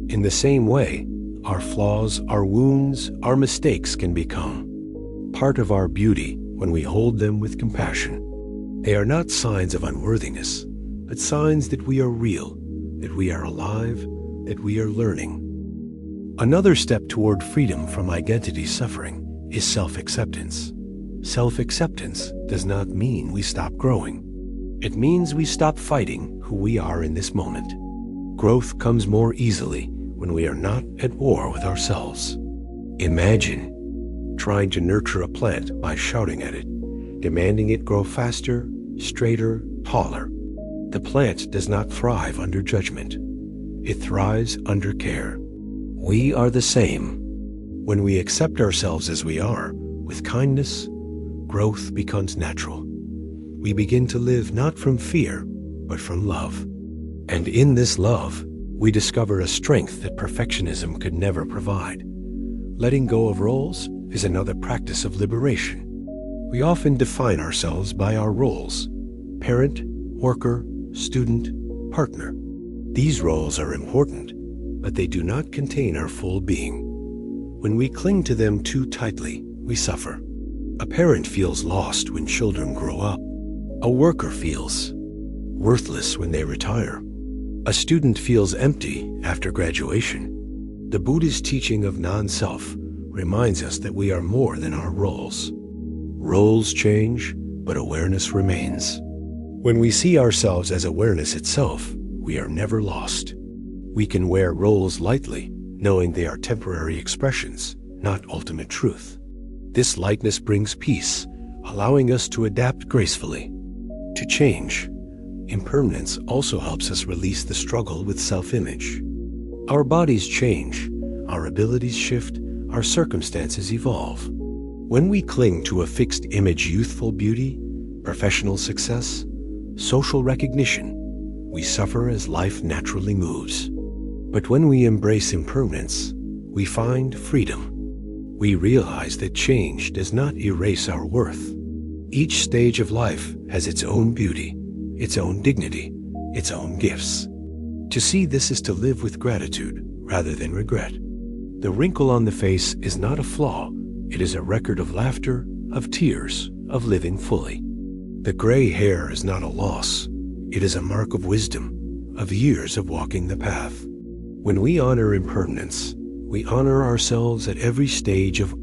In the same way, our flaws, our wounds, our mistakes can become part of our beauty when we hold them with compassion. They are not signs of unworthiness, but signs that we are real, that we are alive, that we are learning. Another step toward freedom from identity suffering is self-acceptance. Self-acceptance does not mean we stop growing. It means we stop fighting who we are in this moment. Growth comes more easily when we are not at war with ourselves. Imagine trying to nurture a plant by shouting at it, demanding it grow faster, straighter, taller. The plant does not thrive under judgment. It thrives under care. We are the same. When we accept ourselves as we are, with kindness, growth becomes natural. We begin to live not from fear, but from love. And in this love, we discover a strength that perfectionism could never provide. Letting go of roles is another practice of liberation. We often define ourselves by our roles: parent, worker, student, partner. These roles are important, but they do not contain our full being. When we cling to them too tightly, we suffer. A parent feels lost when children grow up. A worker feels worthless when they retire. A student feels empty after graduation. The Buddhist teaching of non-self reminds us that we are more than our roles. Roles change, but awareness remains. When we see ourselves as awareness itself, we are never lost. We can wear roles lightly, knowing they are temporary expressions, not ultimate truth. This lightness brings peace, allowing us to adapt gracefully. To change, impermanence also helps us release the struggle with self-image. Our bodies change, our abilities shift, our circumstances evolve. When we cling to a fixed image, youthful beauty, professional success, social recognition, we suffer as life naturally moves. But when we embrace impermanence, we find freedom. We realize that change does not erase our worth. Each stage of life has its own beauty, its own dignity, its own gifts. To see this is to live with gratitude rather than regret. The wrinkle on the face is not a flaw. It is a record of laughter, of tears, of living fully. The gray hair is not a loss. It is a mark of wisdom, of years of walking the path. When we honor impermanence, we honor ourselves at every stage of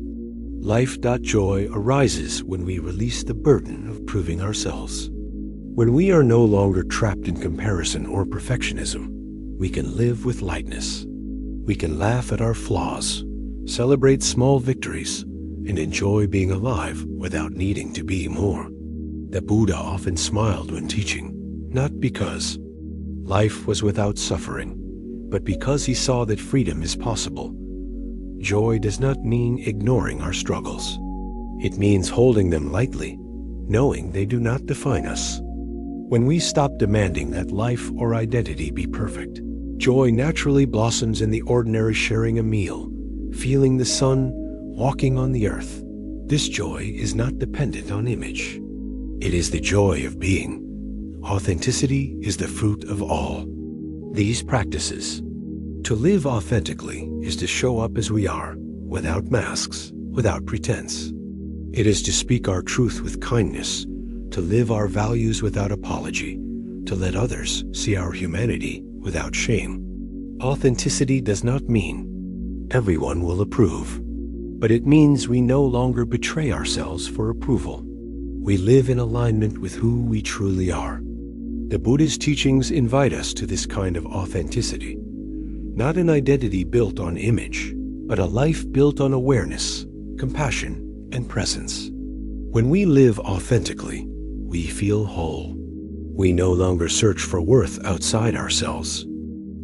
life. Joy arises when we release the burden of proving ourselves. When we are no longer trapped in comparison or perfectionism, we can live with lightness. We can laugh at our flaws, celebrate small victories, and enjoy being alive without needing to be more. The Buddha often smiled when teaching, not because life was without suffering, but because he saw that freedom is possible. Joy does not mean ignoring our struggles. It means holding them lightly, knowing they do not define us. When we stop demanding that life or identity be perfect, joy naturally blossoms in the ordinary: sharing a meal, feeling the sun, walking on the earth. This joy is not dependent on image. It is the joy of being. Authenticity is the fruit of all. These practices. To live authentically is to show up as we are, without masks, without pretense. It is to speak our truth with kindness, to live our values without apology, to let others see our humanity without shame. Authenticity does not mean everyone will approve, but it means we no longer betray ourselves for approval. We live in alignment with who we truly are. The Buddhist teachings invite us to this kind of authenticity, not an identity built on image, but a life built on awareness, compassion, and presence. When we live authentically, we feel whole. We no longer search for worth outside ourselves.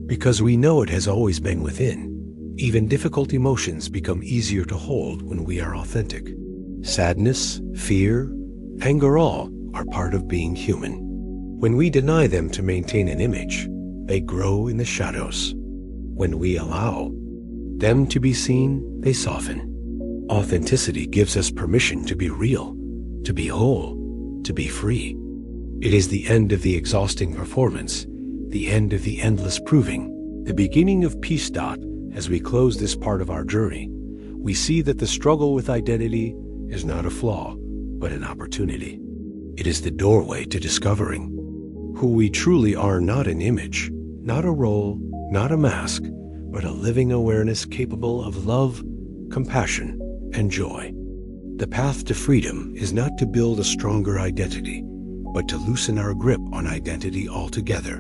Because we know it has always been within, even difficult emotions become easier to hold when we are authentic. Sadness, fear, anger, all are part of being human. When we deny them to maintain an image, they grow in the shadows. When we allow, Them to be seen, they soften. Authenticity gives us permission to be real, to be whole, to be free. It is the end of the exhausting performance, the end of the endless proving, the beginning of peace. As we close this part of our journey, we see that the struggle with identity is not a flaw, but an opportunity. It is the doorway to discovering who we truly are, not an image, not a role, not a mask, but a living awareness capable of love, compassion, and joy. The path to freedom is not to build a stronger identity, but to loosen our grip on identity altogether,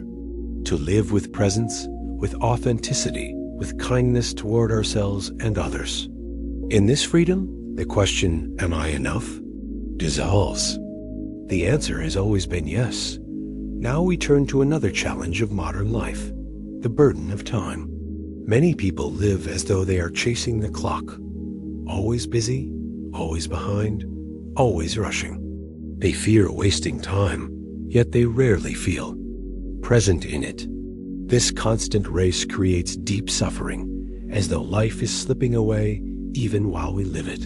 to live with presence, with authenticity, with kindness toward ourselves and others. In this freedom, the question, am I enough, dissolves. The answer has always been yes. Now we turn to another challenge of modern life, the burden of time. Many people live as though they are chasing the clock, always busy, always behind, always rushing. They fear wasting time, yet they rarely feel present in it. This constant race creates deep suffering, as though life is slipping away even while we live it.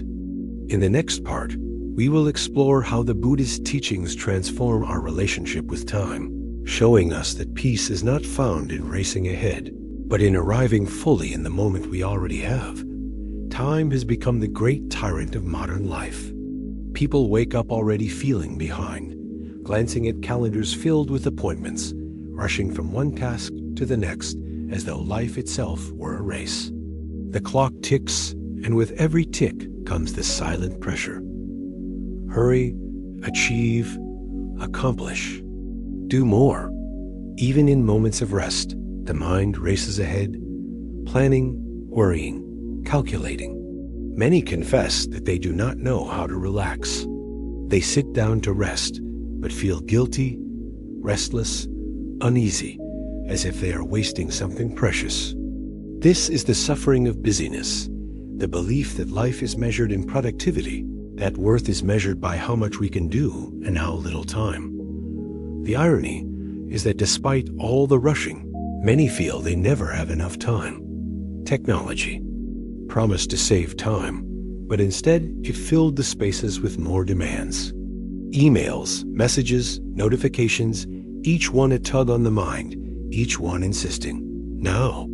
In the next part, we will explore how the Buddhist teachings transform our relationship with time, showing us that peace is not found in racing ahead, but in arriving fully in the moment we already have. Time has become the great tyrant of modern life. People wake up already feeling behind, glancing at calendars filled with appointments, rushing from one task to the next as though life itself were a race. The clock ticks, and with every tick comes the silent pressure. Hurry, achieve, accomplish, do more. Even in moments of rest, the mind races ahead, planning, worrying, calculating. Many confess that they do not know how to relax. They sit down to rest, but feel guilty, restless, uneasy, as if they are wasting something precious. This is the suffering of busyness, the belief that life is measured in productivity, that worth is measured by how much we can do and how little time. The irony is that despite all the rushing, many feel they never have enough time. Technology promised to save time, but instead it filled the spaces with more demands. Emails, messages, notifications, each one a tug on the mind, each one insisting, now.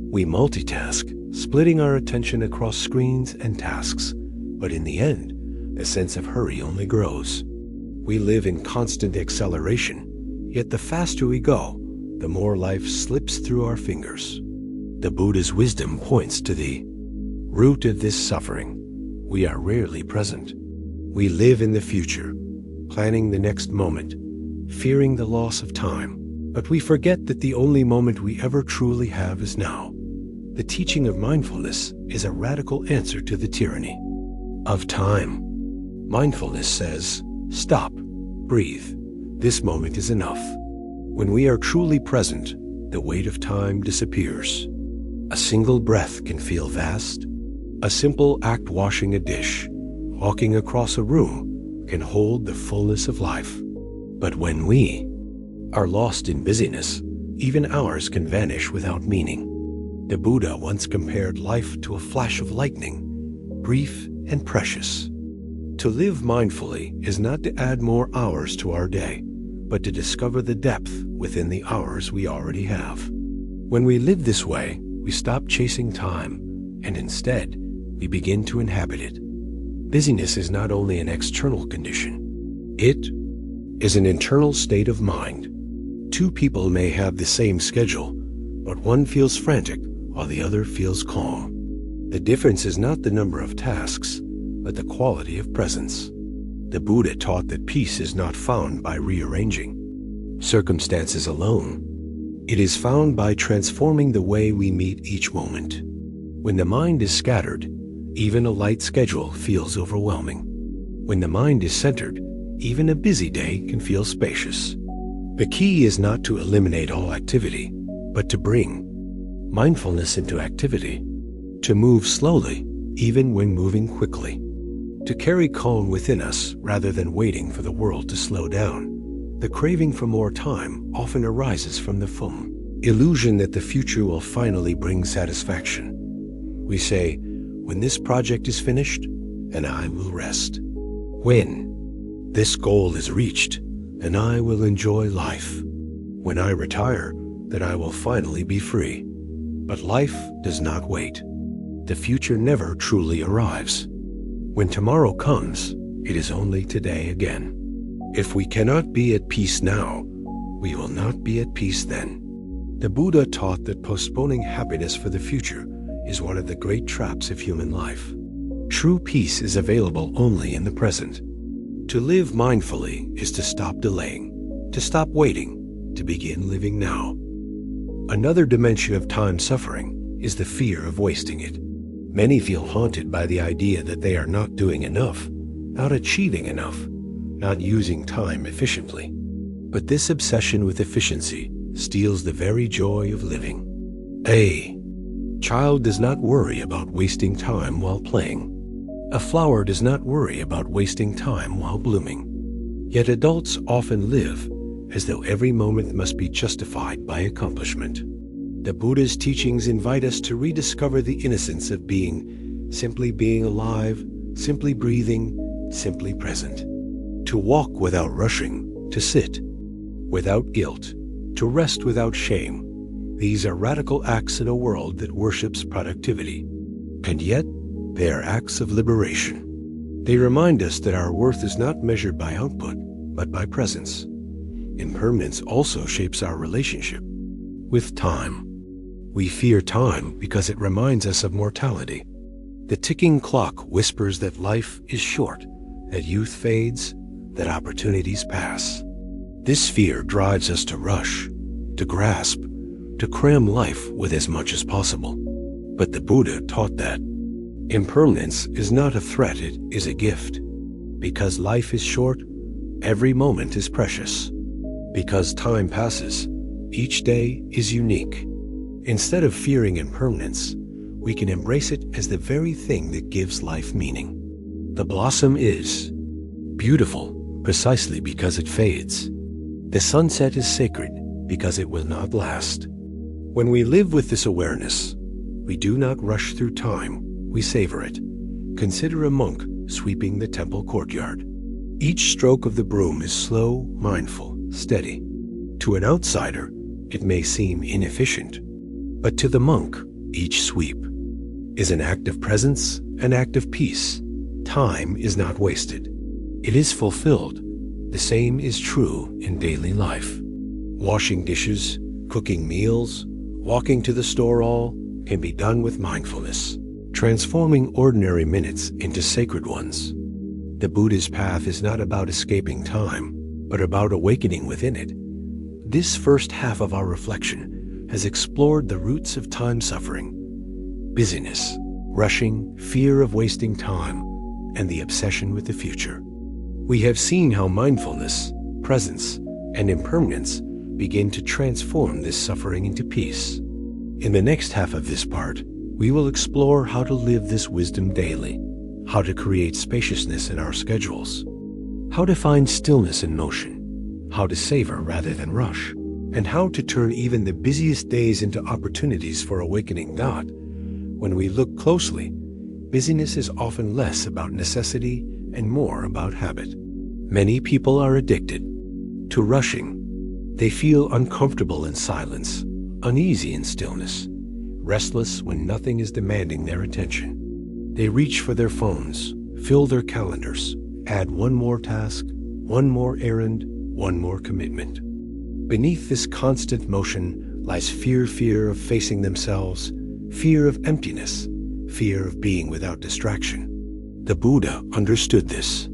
We multitask, splitting our attention across screens and tasks, but in the end, the sense of hurry only grows. We live in constant acceleration, yet the faster we go, the more life slips through our fingers. The Buddha's wisdom points to the root of this suffering. We are rarely present. We live in the future, planning the next moment, fearing the loss of time, but we forget that the only moment we ever truly have is now. The teaching of mindfulness is a radical answer to the tyranny of time. Mindfulness says, stop, breathe. This moment is enough. When we are truly present, the weight of time disappears. A single breath can feel vast. A simple act, washing a dish, walking across a room, can hold the fullness of life. But when we are lost in busyness, even hours can vanish without meaning. The Buddha once compared life to a flash of lightning, brief and precious. To live mindfully is not to add more hours to our day, but to discover the depth within the hours we already have. When we live this way, we stop chasing time, and instead, we begin to inhabit it. Busyness is not only an external condition. It is an internal state of mind. Two people may have the same schedule, but one feels frantic while the other feels calm. The difference is not the number of tasks, but the quality of presence. The Buddha taught that peace is not found by rearranging circumstances alone. It is found by transforming the way we meet each moment. When the mind is scattered, even a light schedule feels overwhelming. When the mind is centered, even a busy day can feel spacious. The key is not to eliminate all activity, but to bring mindfulness into activity, to move slowly, even when moving quickly, to carry calm within us rather than waiting for the world to slow down. The craving for more time often arises from the illusion that the future will finally bring satisfaction. We say, when this project is finished, and I will rest. When this goal is reached, and I will enjoy life. When I retire, then I will finally be free. But life does not wait. The future never truly arrives. When tomorrow comes, it is only today again. If we cannot be at peace now, we will not be at peace then. The Buddha taught that postponing happiness for the future is one of the great traps of human life. True peace is available only in the present. To live mindfully is to stop delaying, to stop waiting, to begin living now. Another dimension of time suffering is the fear of wasting it. Many feel haunted by the idea that they are not doing enough, not achieving enough, not using time efficiently. But this obsession with efficiency steals the very joy of living. A child does not worry about wasting time while playing. A flower does not worry about wasting time while blooming. Yet adults often live as though every moment must be justified by accomplishment. The Buddha's teachings invite us to rediscover the innocence of being, simply being alive, simply breathing, simply present. To walk without rushing, to sit without guilt, to rest without shame. These are radical acts in a world that worships productivity. And yet, they are acts of liberation. They remind us that our worth is not measured by output, but by presence. Impermanence also shapes our relationship with time. We fear time because it reminds us of mortality. The ticking clock whispers that life is short, that youth fades, that opportunities pass. This fear drives us to rush, to grasp, to cram life with as much as possible. But the Buddha taught that impermanence is not a threat, it is a gift. Because life is short, every moment is precious. Because time passes, each day is unique. Instead of fearing impermanence, we can embrace it as the very thing that gives life meaning. The blossom is beautiful precisely because it fades. The sunset is sacred because it will not last. When we live with this awareness, we do not rush through time, we savor it. Consider a monk sweeping the temple courtyard. Each stroke of the broom is slow, mindful, steady. To an outsider, it may seem inefficient, but to the monk, each sweep is an act of presence, an act of peace. Time is not wasted. It is fulfilled. The same is true in daily life. Washing dishes, cooking meals, walking to the store, all can be done with mindfulness, transforming ordinary minutes into sacred ones. The Buddha's path is not about escaping time, but about awakening within it. This first half of our reflection has explored the roots of time suffering: busyness, rushing, fear of wasting time, and the obsession with the future. We have seen how mindfulness, presence, and impermanence begin to transform this suffering into peace. In the next half of this part, we will explore how to live this wisdom daily, how to create spaciousness in our schedules, how to find stillness in motion, how to savor rather than rush, and how to turn even the busiest days into opportunities for awakening thought. When we look closely, busyness is often less about necessity and more about habit. Many people are addicted to rushing. They feel uncomfortable in silence, uneasy in stillness, restless when nothing is demanding their attention. They reach for their phones, fill their calendars, add one more task, one more errand, one more commitment. Beneath this constant motion lies fear of facing themselves, fear of emptiness, fear of being without distraction. The Buddha understood this.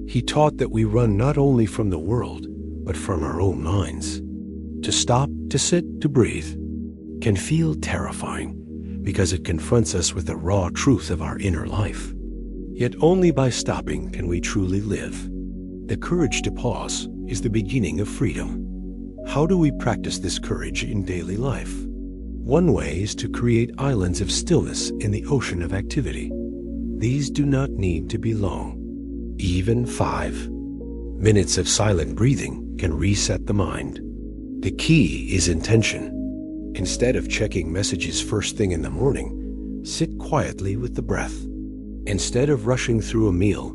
He taught that we run not only from the world, but from our own minds. To stop, to sit, to breathe can feel terrifying because it confronts us with the raw truth of our inner life. Yet only by stopping can we truly live. The courage to pause is the beginning of freedom. How do we practice this courage in daily life? One way is to create islands of stillness in the ocean of activity. These do not need to be long. Even 5 minutes of silent breathing can reset the mind. The key is intention. Instead of checking messages first thing in the morning, Sit quietly with the breath. Instead of rushing through a meal,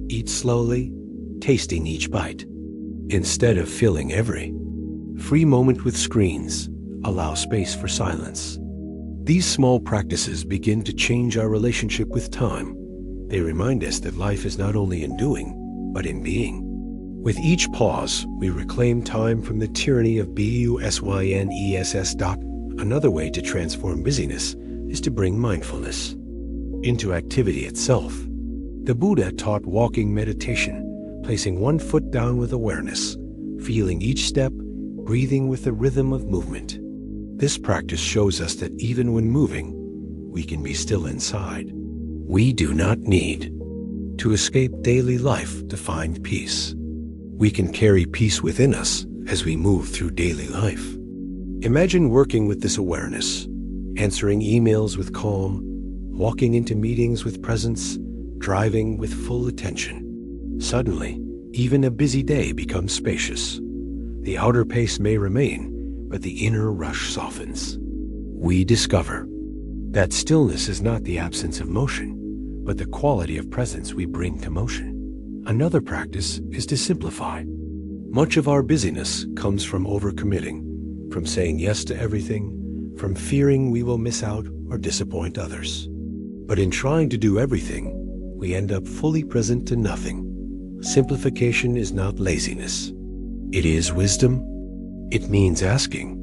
eat slowly, tasting each bite. Instead of filling every free moment with screens, allow space for silence. These small practices begin to change our relationship with time. They remind us that life is not only in doing, but in being. With each pause, we reclaim time from the tyranny of busyness. Another way to transform busyness is to bring mindfulness into activity itself. The Buddha taught walking meditation, placing one foot down with awareness, feeling each step, breathing with the rhythm of movement. This practice shows us that even when moving, we can be still inside. We do not need to escape daily life to find peace. We can carry peace within us as we move through daily life. Imagine working with this awareness, answering emails with calm, walking into meetings with presence, driving with full attention. Suddenly, even a busy day becomes spacious. The outer pace may remain, but the inner rush softens. We discover that stillness is not the absence of motion, but the quality of presence we bring to motion. Another practice is to simplify. Much of our busyness comes from overcommitting, from saying yes to everything, from fearing we will miss out or disappoint others. But in trying to do everything, we end up fully present to nothing. Simplification is not laziness. It is wisdom. It means asking,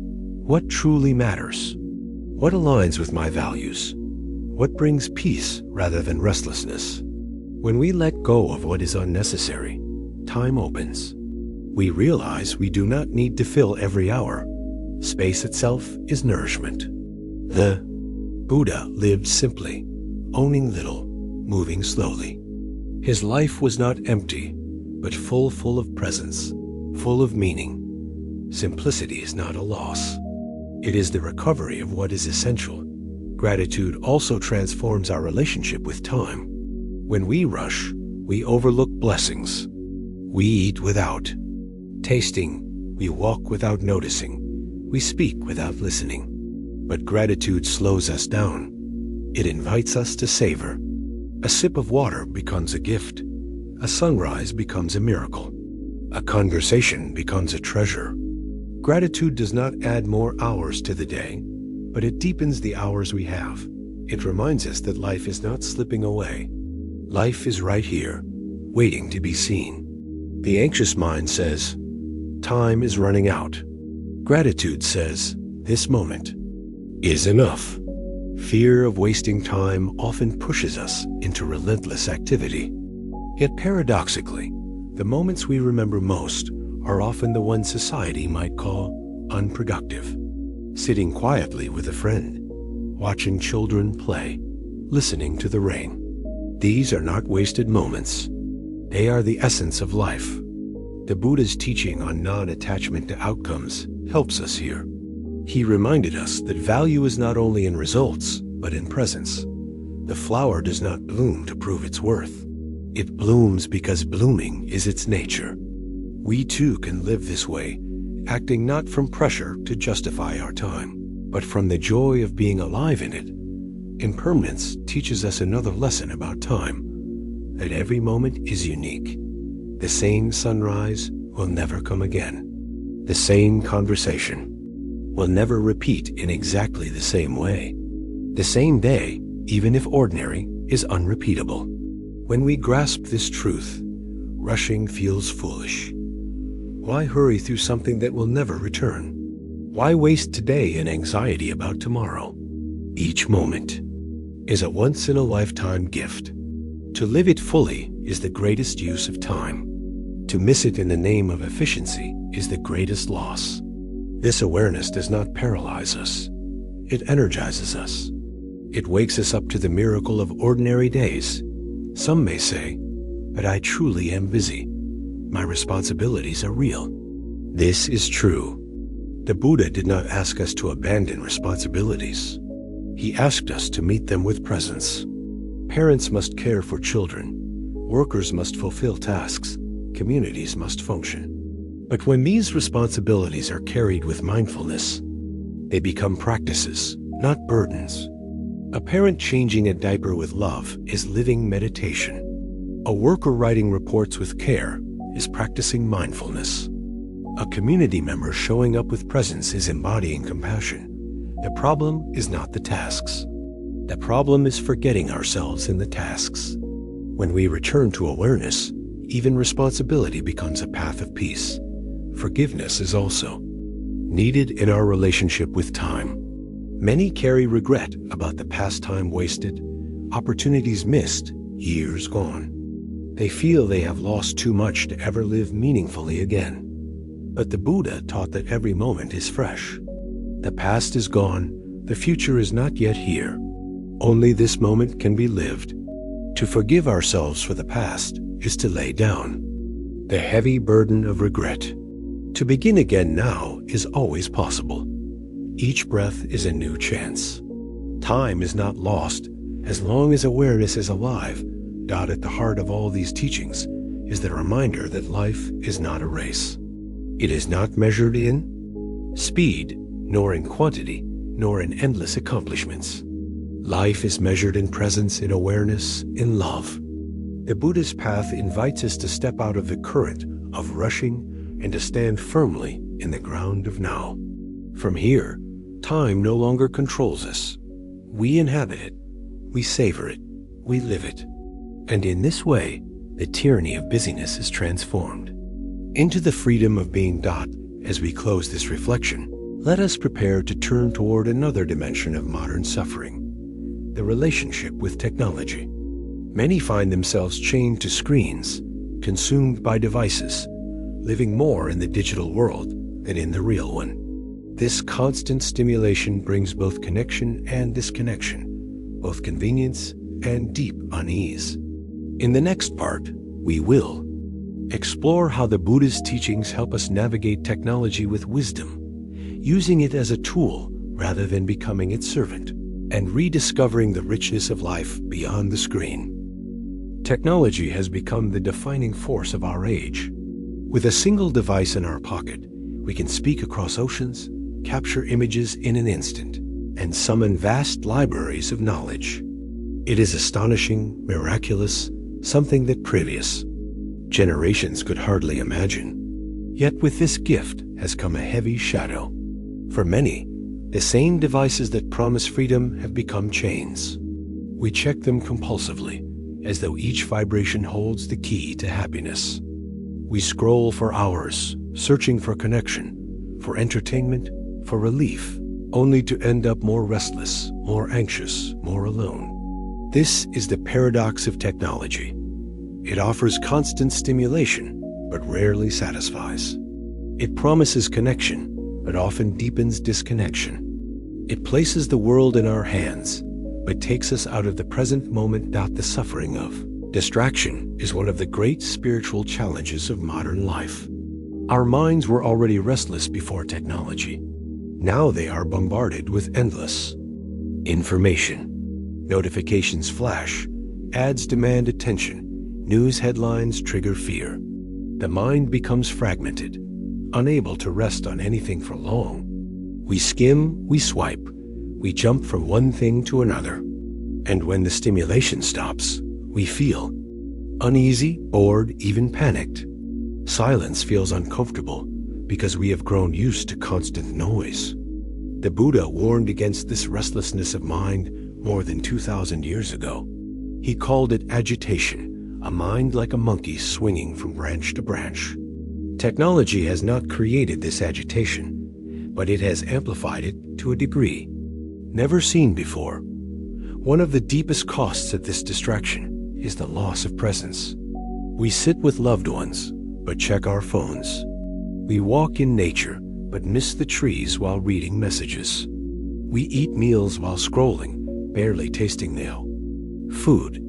what truly matters? What aligns with my values? What brings peace rather than restlessness? When we let go of what is unnecessary, time opens. We realize we do not need to fill every hour. Space itself is nourishment. The Buddha lived simply, owning little, moving slowly. His life was not empty, but full of presence, full of meaning. Simplicity is not a loss. It is the recovery of what is essential. Gratitude also transforms our relationship with time. When we rush, we overlook blessings. We eat without tasting. We walk without noticing. We speak without listening. But gratitude slows us down. It invites us to savor. A sip of water becomes a gift. A sunrise becomes a miracle. A conversation becomes a treasure. Gratitude does not add more hours to the day, but it deepens the hours we have. It reminds us that life is not slipping away. Life is right here, waiting to be seen. The anxious mind says, time is running out. Gratitude says, this moment is enough. Fear of wasting time often pushes us into relentless activity. Yet paradoxically, the moments we remember most are often the ones society might call unproductive. Sitting quietly with a friend, watching children play, listening to the rain. These are not wasted moments. They are the essence of life. The Buddha's teaching on non-attachment to outcomes helps us here. He reminded us that value is not only in results, but in presence. The flower does not bloom to prove its worth. It blooms because blooming is its nature. We too can live this way, acting not from pressure to justify our time, but from the joy of being alive in it. Impermanence teaches us another lesson about time, that every moment is unique. The same sunrise will never come again. The same conversation will never repeat in exactly the same way. The same day, even if ordinary, is unrepeatable. When we grasp this truth, rushing feels foolish. Why hurry through something that will never return? Why waste today in anxiety about tomorrow? Each moment is a once-in-a-lifetime gift. To live it fully is the greatest use of time. To miss it in the name of efficiency is the greatest loss. This awareness does not paralyze us. It energizes us. It wakes us up to the miracle of ordinary days. Some may say, but I truly am busy. My responsibilities are real. This is true. The Buddha did not ask us to abandon responsibilities. He asked us to meet them with presence. Parents must care for children. Workers must fulfill tasks. Communities must function. But when these responsibilities are carried with mindfulness, they become practices, not burdens. A parent changing a diaper with love is living meditation. A worker writing reports with care is practicing mindfulness. A community member showing up with presence is embodying compassion. The problem is not the tasks. The problem is forgetting ourselves in the tasks. When we return to awareness, even responsibility becomes a path of peace. Forgiveness is also needed in our relationship with time. Many carry regret about the past time wasted, opportunities missed, years gone. They feel they have lost too much to ever live meaningfully again. But the Buddha taught that every moment is fresh. The past is gone, the future is not yet here. Only this moment can be lived. To forgive ourselves for the past is to lay down the heavy burden of regret. To begin again now is always possible. Each breath is a new chance. Time is not lost as long as awareness is alive. At the heart of all these teachings is the reminder that life is not a race. It is not measured in speed, nor in quantity, nor in endless accomplishments. Life is measured in presence, in awareness, in love. The Buddhist path invites us to step out of the current of rushing and to stand firmly in the ground of now. From here, time no longer controls us. We inhabit it, we savor it, we live it. And in this way, the tyranny of busyness is transformed into the freedom of being. As we close this reflection, let us prepare to turn toward another dimension of modern suffering, the relationship with technology. Many find themselves chained to screens, consumed by devices, living more in the digital world than in the real one. This constant stimulation brings both connection and disconnection, both convenience and deep unease. In the next part, we will explore how the Buddha's teachings help us navigate technology with wisdom, using it as a tool rather than becoming its servant, and rediscovering the richness of life beyond the screen. Technology has become the defining force of our age. With a single device in our pocket, we can speak across oceans, capture images in an instant, and summon vast libraries of knowledge. It is astonishing, miraculous, something that previous generations could hardly imagine. Yet with this gift has come a heavy shadow. For many, the same devices that promise freedom have become chains. We check them compulsively, as though each vibration holds the key to happiness. We scroll for hours, searching for connection, for entertainment, for relief, only to end up more restless, more anxious, more alone. This is the paradox of technology. It offers constant stimulation, but rarely satisfies. It promises connection, but often deepens disconnection. It places the world in our hands, but takes us out of the present moment. The suffering of distraction is one of the great spiritual challenges of modern life. Our minds were already restless before technology. Now they are bombarded with endless information. Notifications flash, ads demand attention, news headlines trigger fear. The mind becomes fragmented, unable to rest on anything for long. We skim, we swipe, we jump from one thing to another. And when the stimulation stops, we feel uneasy, bored, even panicked. Silence feels uncomfortable because we have grown used to constant noise. The Buddha warned against this restlessness of mind more than 2,000 years ago. He called it agitation, a mind like a monkey swinging from branch to branch. Technology has not created this agitation, but it has amplified it to a degree never seen before. One of the deepest costs of this distraction is the loss of presence. We sit with loved ones, but check our phones. We walk in nature, but miss the trees while reading messages. We eat meals while scrolling, barely tasting the food.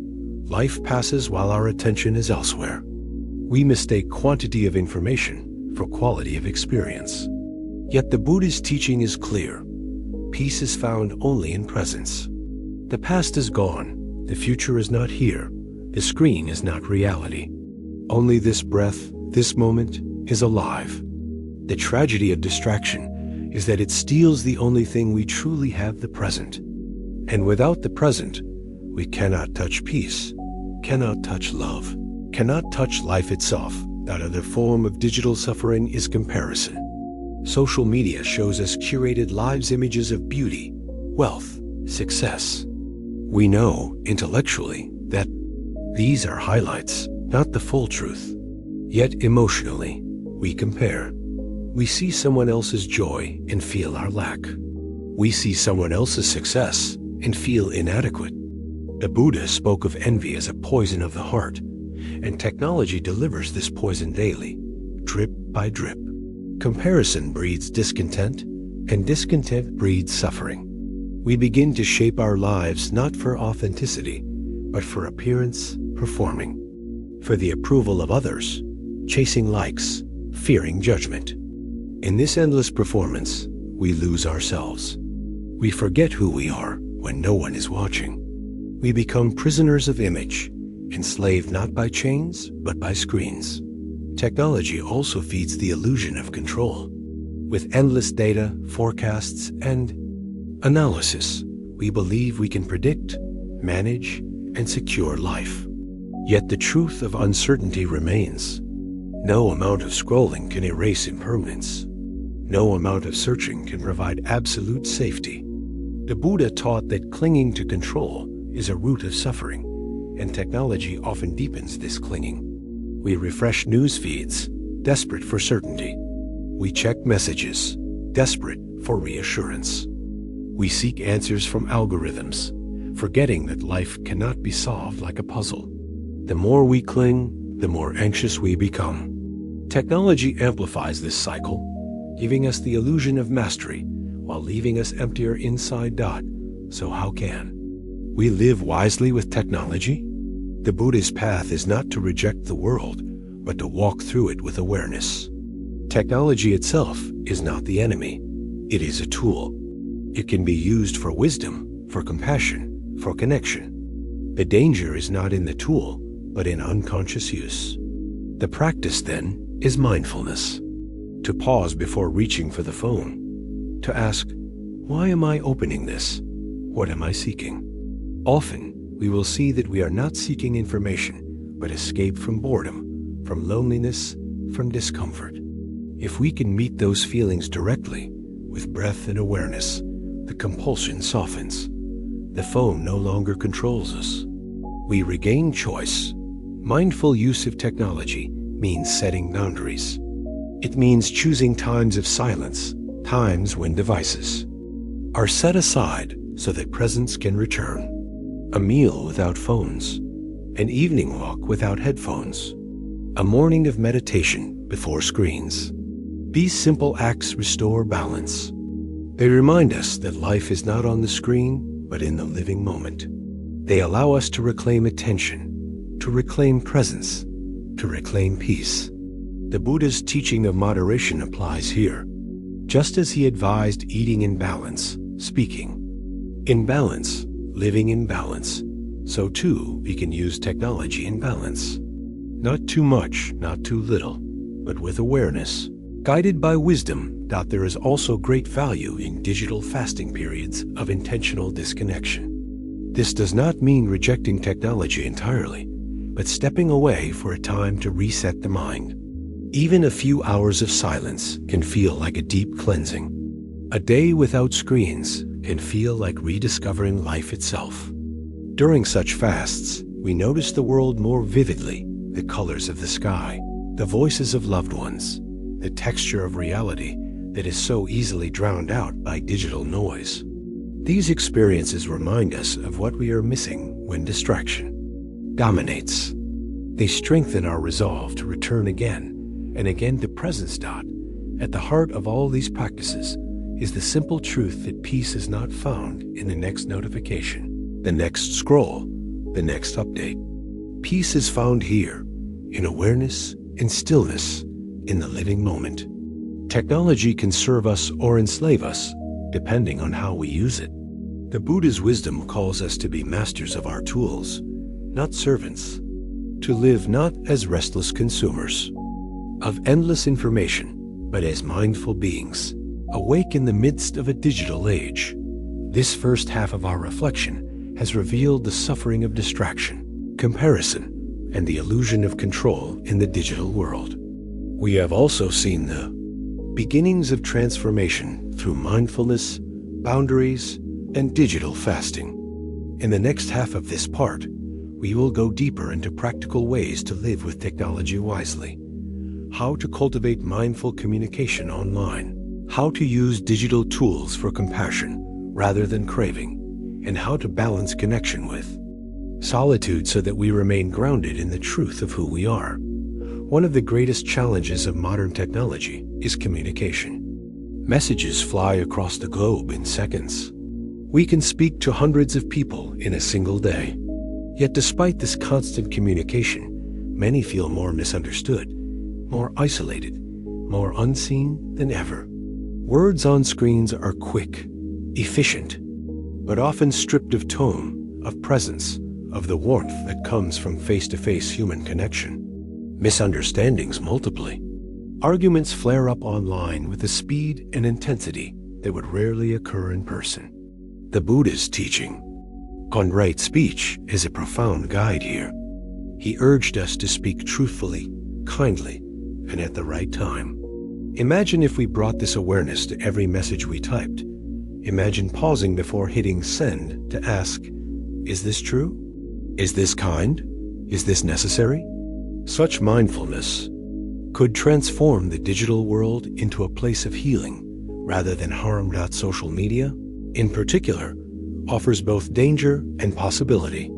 Life passes while our attention is elsewhere. We mistake quantity of information for quality of experience. Yet the Buddha's teaching is clear. Peace is found only in presence. The past is gone. The future is not here. The screen is not reality. Only this breath, this moment, is alive. The tragedy of distraction is that it steals the only thing we truly have, the present. And without the present, we cannot touch peace, cannot touch love, cannot touch life itself. That other form of digital suffering is comparison. Social media shows us curated lives, images of beauty, wealth, success. We know intellectually that these are highlights, not the full truth. Yet emotionally, we compare. We see someone else's joy and feel our lack. We see someone else's success and feel inadequate. The Buddha spoke of envy as a poison of the heart, and technology delivers this poison daily, drip by drip. Comparison breeds discontent, and discontent breeds suffering. We begin to shape our lives not for authenticity, but for appearance, performing, for the approval of others, chasing likes, fearing judgment. In this endless performance, we lose ourselves. We forget who we are when no one is watching. We become prisoners of image, enslaved not by chains, but by screens. Technology also feeds the illusion of control. With endless data, forecasts, and analysis, we believe we can predict, manage, and secure life. Yet the truth of uncertainty remains. No amount of scrolling can erase impermanence. No amount of searching can provide absolute safety. The Buddha taught that clinging to control is a root of suffering, and technology often deepens this clinging. We refresh news feeds, desperate for certainty. We check messages, desperate for reassurance. We seek answers from algorithms, forgetting that life cannot be solved like a puzzle. The more we cling, the more anxious we become. Technology amplifies this cycle, giving us the illusion of mastery while leaving us emptier inside. So how can we live wisely with technology? The Buddha's path is not to reject the world, but to walk through it with awareness. Technology itself is not the enemy. It is a tool. It can be used for wisdom, for compassion, for connection. The danger is not in the tool, but in unconscious use. The practice, then, is mindfulness. To pause before reaching for the phone. To ask, why am I opening this? What am I seeking? Often, we will see that we are not seeking information, but escape from boredom, from loneliness, from discomfort. If we can meet those feelings directly, with breath and awareness, the compulsion softens. The phone no longer controls us. We regain choice. Mindful use of technology means setting boundaries. It means choosing times of silence, times when devices are set aside so that presence can return. A meal without phones, an evening walk without headphones, a morning of meditation before screens. These simple acts restore balance. They remind us that life is not on the screen, but in the living moment. They allow us to reclaim attention, to reclaim presence, to reclaim peace. The Buddha's teaching of moderation applies here. Just as he advised eating in balance, speaking in balance, living in balance, so too we can use technology in balance. Not too much, not too little, but with awareness. Guided by wisdom, there is also great value in digital fasting periods of intentional disconnection. This does not mean rejecting technology entirely, but stepping away for a time to reset the mind. Even a few hours of silence can feel like a deep cleansing. A day without screens can feel like rediscovering life itself. During such fasts, we notice the world more vividly, the colors of the sky, the voices of loved ones, the texture of reality that is so easily drowned out by digital noise. These experiences remind us of what we are missing when distraction dominates. They strengthen our resolve to return again and again to presence. At the heart of all these practices is the simple truth that peace is not found in the next notification, the next scroll, the next update. Peace is found here, in awareness, in stillness, in the living moment. Technology can serve us or enslave us, depending on how we use it. The Buddha's wisdom calls us to be masters of our tools, not servants, to live not as restless consumers of endless information, but as mindful beings, awake in the midst of a digital age, This first half of our reflection has revealed the suffering of distraction, comparison, and the illusion of control in the digital world. We have also seen the beginnings of transformation through mindfulness, boundaries, and digital fasting. In the next half of this part, we will go deeper into practical ways to live with technology wisely, how to cultivate mindful communication online, how to use digital tools for compassion rather than craving, and how to balance connection with solitude so that we remain grounded in the truth of who we are. One of the greatest challenges of modern technology is communication. Messages fly across the globe in seconds. We can speak to hundreds of people in a single day. Yet despite this constant communication, many feel more misunderstood, more isolated, more unseen than ever. Words on screens are quick, efficient, but often stripped of tone, of presence, of the warmth that comes from face-to-face human connection. Misunderstandings multiply. Arguments flare up online with a speed and intensity that would rarely occur in person. The Buddha's teaching on right speech is a profound guide here. He urged us to speak truthfully, kindly, and at the right time. Imagine if we brought this awareness to every message we typed. Imagine pausing before hitting send to ask, is this true? Is this kind? Is this necessary? Such mindfulness could transform the digital world into a place of healing rather than harm. Social media, in particular, offers both danger and possibility.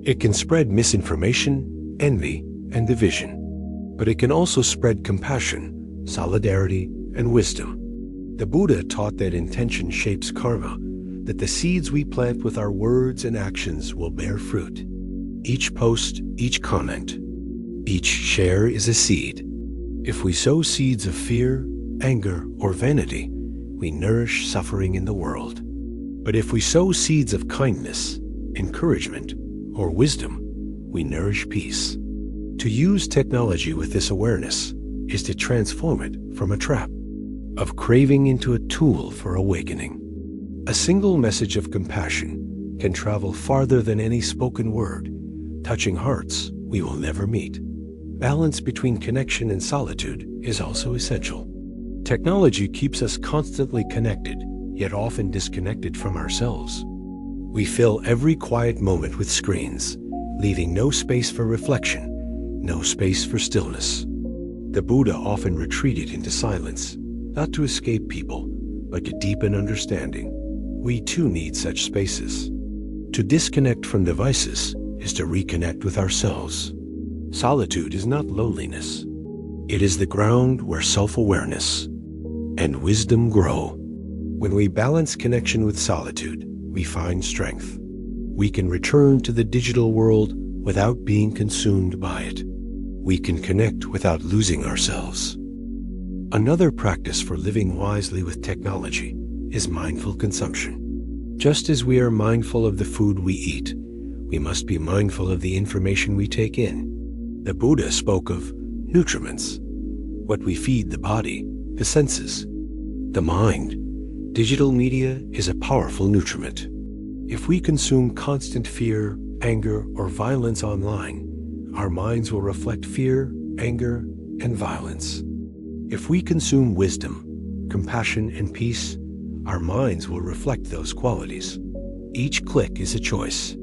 It can spread misinformation, envy, and division, but it can also spread compassion, solidarity, and wisdom. The Buddha taught that intention shapes karma, that the seeds we plant with our words and actions will bear fruit. Each post, each comment, each share is a seed. If we sow seeds of fear, anger, or vanity, we nourish suffering in the world. But if we sow seeds of kindness, encouragement, or wisdom, we nourish peace. To use technology with this awareness is to transform it from a trap of craving into a tool for awakening. A single message of compassion can travel farther than any spoken word, touching hearts we will never meet. Balance between connection and solitude is also essential. Technology keeps us constantly connected, yet often disconnected from ourselves. We fill every quiet moment with screens, leaving no space for reflection, no space for stillness. The Buddha often retreated into silence, not to escape people, but to deepen understanding. We too need such spaces. To disconnect from devices is to reconnect with ourselves. Solitude is not loneliness. It is the ground where self-awareness and wisdom grow. When we balance connection with solitude, we find strength. We can return to the digital world without being consumed by it. We can connect without losing ourselves. Another practice for living wisely with technology is mindful consumption. Just as we are mindful of the food we eat, we must be mindful of the information we take in. The Buddha spoke of nutriments, what we feed the body, the senses, the mind. Digital media is a powerful nutriment. If we consume constant fear, anger, or violence online, our minds will reflect fear, anger, and violence. If we consume wisdom, compassion, and peace, our minds will reflect those qualities. Each click is a choice.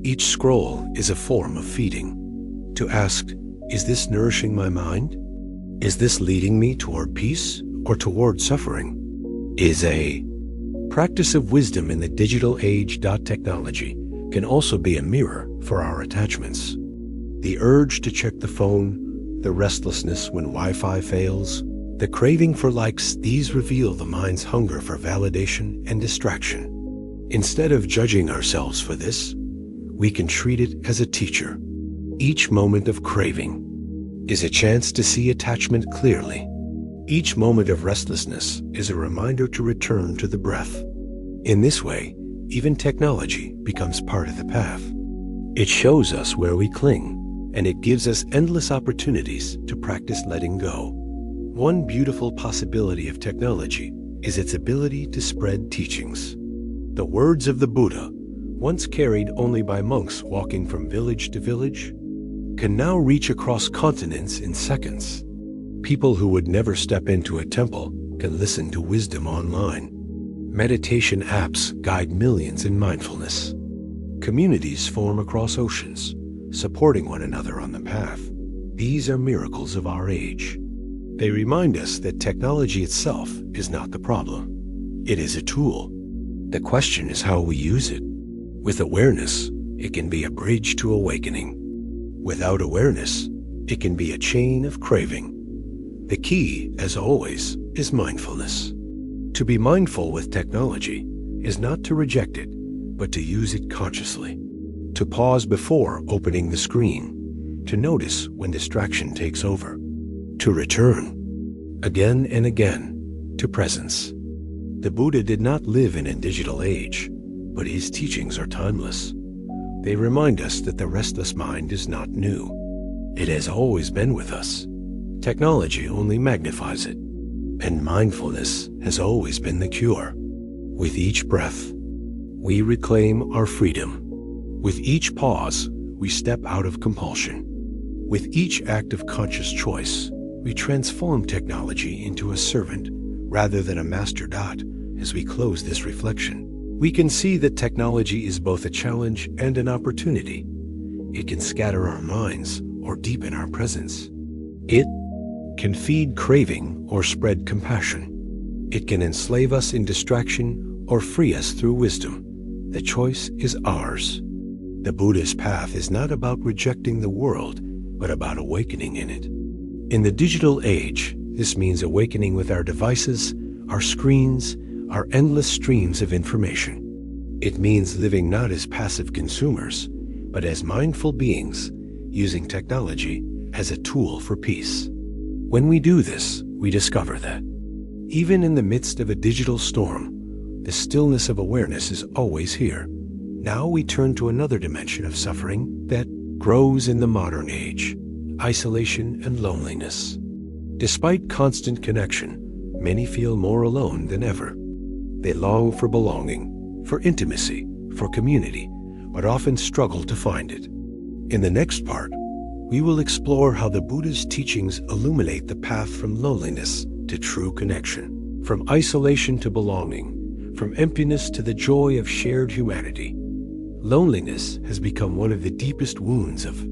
Each scroll is a form of feeding. To ask, is this nourishing my mind? Is this leading me toward peace or toward suffering? Is a practice of wisdom in the digital age. Technology can also be a mirror for our attachments. The urge to check the phone, the restlessness when Wi-Fi fails, the craving for likes, these reveal the mind's hunger for validation and distraction. Instead of judging ourselves for this, we can treat it as a teacher. Each moment of craving is a chance to see attachment clearly. Each moment of restlessness is a reminder to return to the breath. In this way, even technology becomes part of the path. It shows us where we cling, and it gives us endless opportunities to practice letting go. One beautiful possibility of technology is its ability to spread teachings. The words of the Buddha, once carried only by monks walking from village to village, can now reach across continents in seconds. People who would never step into a temple can listen to wisdom online. Meditation apps guide millions in mindfulness. Communities form across oceans, supporting one another on the path. These are miracles of our age. They remind us that technology itself is not the problem. It is a tool. The question is how we use it. With awareness, it can be a bridge to awakening. Without awareness, it can be a chain of craving. The key, as always, is mindfulness. To be mindful with technology is not to reject it, but to use it consciously. To pause before opening the screen, to notice when distraction takes over, to return, again and again, to presence. The Buddha did not live in a digital age, but his teachings are timeless. They remind us that the restless mind is not new. It has always been with us. Technology only magnifies it. And mindfulness has always been the cure. With each breath, we reclaim our freedom. With each pause, we step out of compulsion. With each act of conscious choice, we transform technology into a servant rather than a master. As we close this reflection, we can see that technology is both a challenge and an opportunity. It can scatter our minds or deepen our presence. It can feed craving or spread compassion. It can enslave us in distraction or free us through wisdom. The choice is ours. The Buddhist path is not about rejecting the world, but about awakening in it. In the digital age, this means awakening with our devices, our screens, our endless streams of information. It means living not as passive consumers, but as mindful beings, using technology as a tool for peace. When we do this, we discover that, even in the midst of a digital storm, the stillness of awareness is always here. Now we turn to another dimension of suffering that grows in the modern age: isolation and loneliness. Despite constant connection, many feel more alone than ever. They long for belonging, for intimacy, for community, but often struggle to find it. In the next part, we will explore how the Buddha's teachings illuminate the path from loneliness to true connection, from isolation to belonging, from emptiness to the joy of shared humanity. Loneliness has become one of the deepest wounds of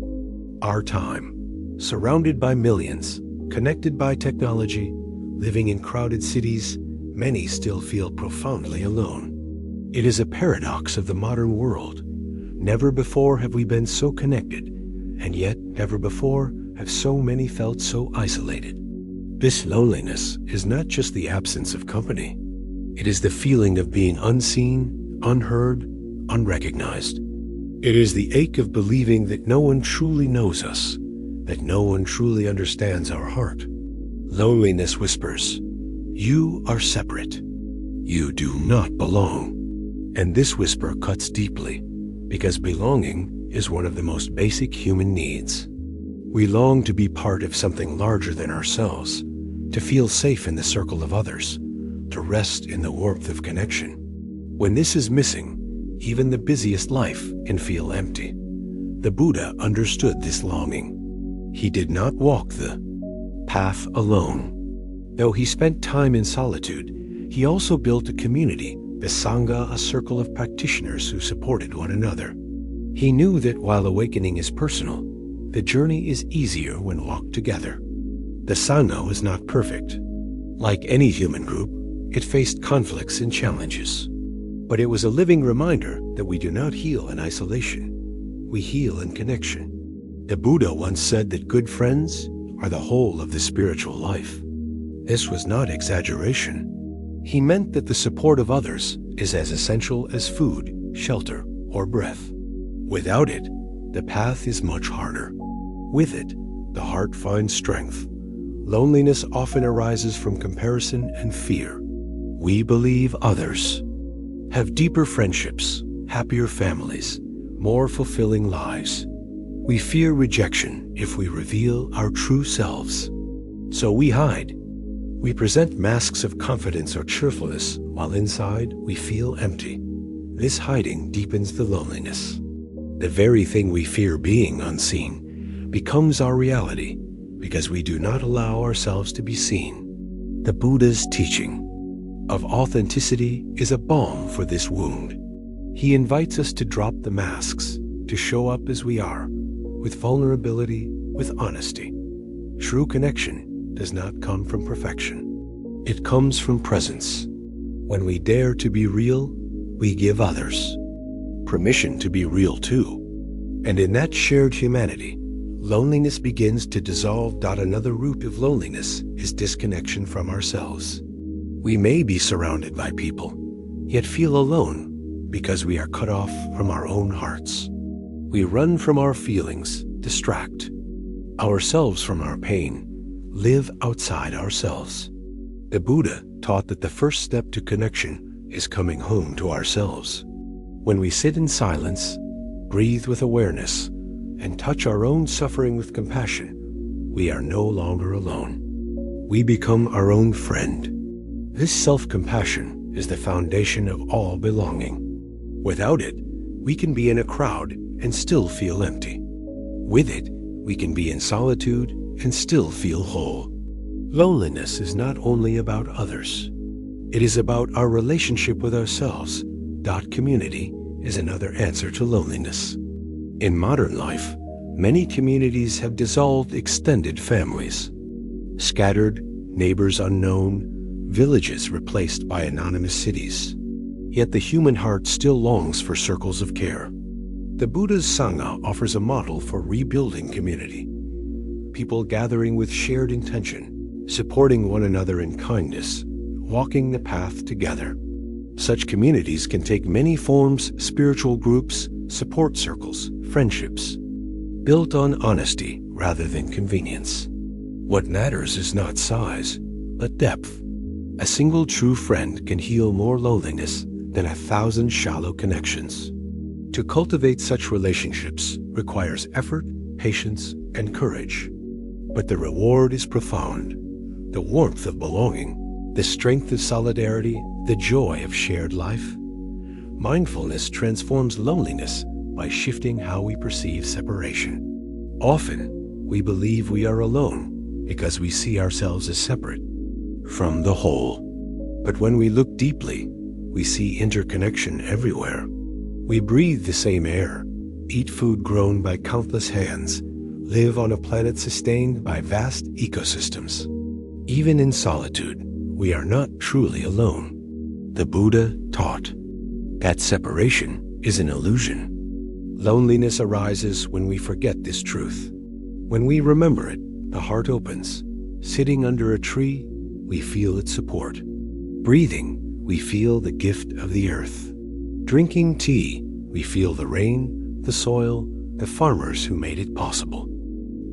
our time. Surrounded by millions, connected by technology, living in crowded cities, many still feel profoundly alone. It is a paradox of the modern world. Never before have we been so connected, and yet never before have so many felt so isolated. This loneliness is not just the absence of company. It is the feeling of being unseen, unheard, unrecognized. It is the ache of believing that no one truly knows us, that no one truly understands our heart. Loneliness whispers, "You are separate. You do not belong." And this whisper cuts deeply, because belonging is one of the most basic human needs. We long to be part of something larger than ourselves, to feel safe in the circle of others, to rest in the warmth of connection. When this is missing, even the busiest life can feel empty. The Buddha understood this longing. He did not walk the path alone. Though he spent time in solitude, he also built a community, the Sangha, a circle of practitioners who supported one another. He knew that while awakening is personal, the journey is easier when walked together. The Sangha was not perfect. Like any human group, it faced conflicts and challenges. But it was a living reminder that we do not heal in isolation. We heal in connection. The Buddha once said that good friends are the whole of the spiritual life. This was not exaggeration. He meant that the support of others is as essential as food, shelter, or breath. Without it, the path is much harder. With it, the heart finds strength. Loneliness often arises from comparison and fear. We believe others have deeper friendships, happier families, more fulfilling lives. We fear rejection if we reveal our true selves. So we hide. We present masks of confidence or cheerfulness while inside we feel empty. This hiding deepens the loneliness. The very thing we fear being unseen becomes our reality because we do not allow ourselves to be seen. The Buddha's teaching of authenticity is a balm for this wound. He invites us to drop the masks, to show up as we are, with vulnerability, with honesty. True connection does not come from perfection. It comes from presence. When we dare to be real, we give others permission to be real too. And in that shared humanity, loneliness begins to dissolve. Another root of loneliness is disconnection from ourselves. We may be surrounded by people, yet feel alone because we are cut off from our own hearts. We run from our feelings, distract ourselves from our pain, live outside ourselves. The Buddha taught that the first step to connection is coming home to ourselves. When we sit in silence, breathe with awareness, and touch our own suffering with compassion, we are no longer alone. We become our own friend. This self-compassion is the foundation of all belonging. Without it, we can be in a crowd and still feel empty. With it, we can be in solitude and still feel whole. Loneliness is not only about others. It is about our relationship with ourselves. Community is another answer to loneliness. In modern life, many communities have dissolved. Extended families scattered, neighbors unknown, villages replaced by anonymous cities. Yet the human heart still longs for circles of care. The Buddha's Sangha offers a model for rebuilding community. People gathering with shared intention, supporting one another in kindness, walking the path together. Such communities can take many forms: spiritual groups, support circles, friendships, built on honesty rather than convenience. What matters is not size, but depth. A single true friend can heal more loneliness than 1,000 shallow connections. To cultivate such relationships requires effort, patience, and courage. But the reward is profound. The warmth of belonging, the strength of solidarity, the joy of shared life. Mindfulness transforms loneliness by shifting how we perceive separation. Often, we believe we are alone because we see ourselves as separate from the whole. But when we look deeply, we see interconnection everywhere. We breathe the same air, eat food grown by countless hands, live on a planet sustained by vast ecosystems. Even in solitude, we are not truly alone. The Buddha taught that separation is an illusion. Loneliness arises when we forget this truth. When we remember it, the heart opens. Sitting under a tree, we feel its support. Breathing, we feel the gift of the earth. Drinking tea, we feel the rain, the soil, the farmers who made it possible.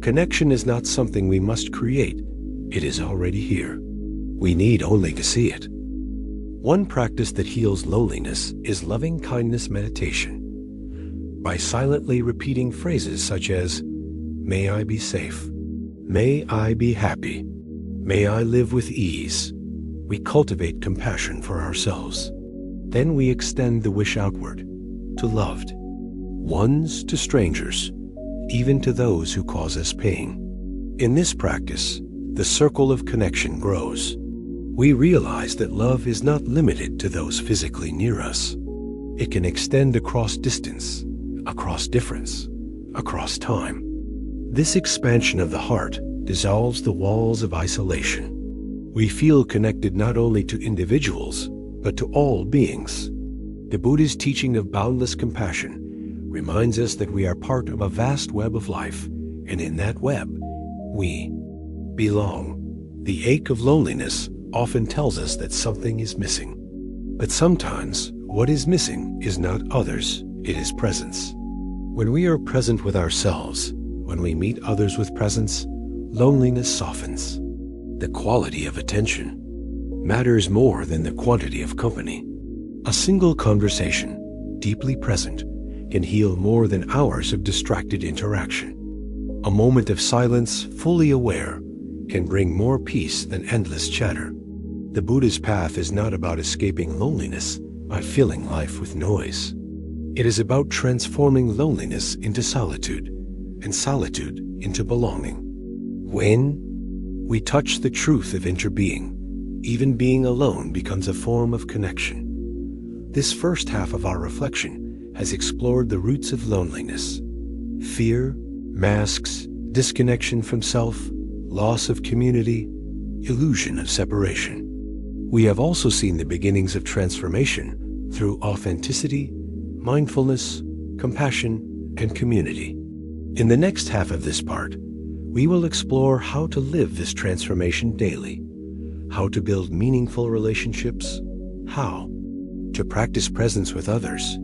Connection is not something we must create. It is already here. We need only to see it. One practice that heals loneliness is loving kindness meditation. By silently repeating phrases such as, "May I be safe," "May I be happy," "May I live with ease," we cultivate compassion for ourselves. Then we extend the wish outward, to loved ones, to strangers, even to those who cause us pain. In this practice, the circle of connection grows. We realize that love is not limited to those physically near us. It can extend across distance, across difference, across time. This expansion of the heart dissolves the walls of isolation. We feel connected not only to individuals, but to all beings. The Buddha's teaching of boundless compassion reminds us that we are part of a vast web of life, and in that web, we belong. The ache of loneliness often tells us that something is missing. But sometimes, what is missing is not others, it is presence. When we are present with ourselves, when we meet others with presence, loneliness softens. The quality of attention matters more than the quantity of company. A single conversation, deeply present, can heal more than hours of distracted interaction. A moment of silence, fully aware, can bring more peace than endless chatter. The Buddha's path is not about escaping loneliness, by filling life with noise. It is about transforming loneliness into solitude and solitude into belonging. When we touch the truth of interbeing, even being alone becomes a form of connection. This first half of our reflection has explored the roots of loneliness: fear, masks, disconnection from self, loss of community, illusion of separation. We have also seen the beginnings of transformation through authenticity, mindfulness, compassion, and community. In the next half of this part, we will explore how to live this transformation daily, how to build meaningful relationships, how to practice presence with others,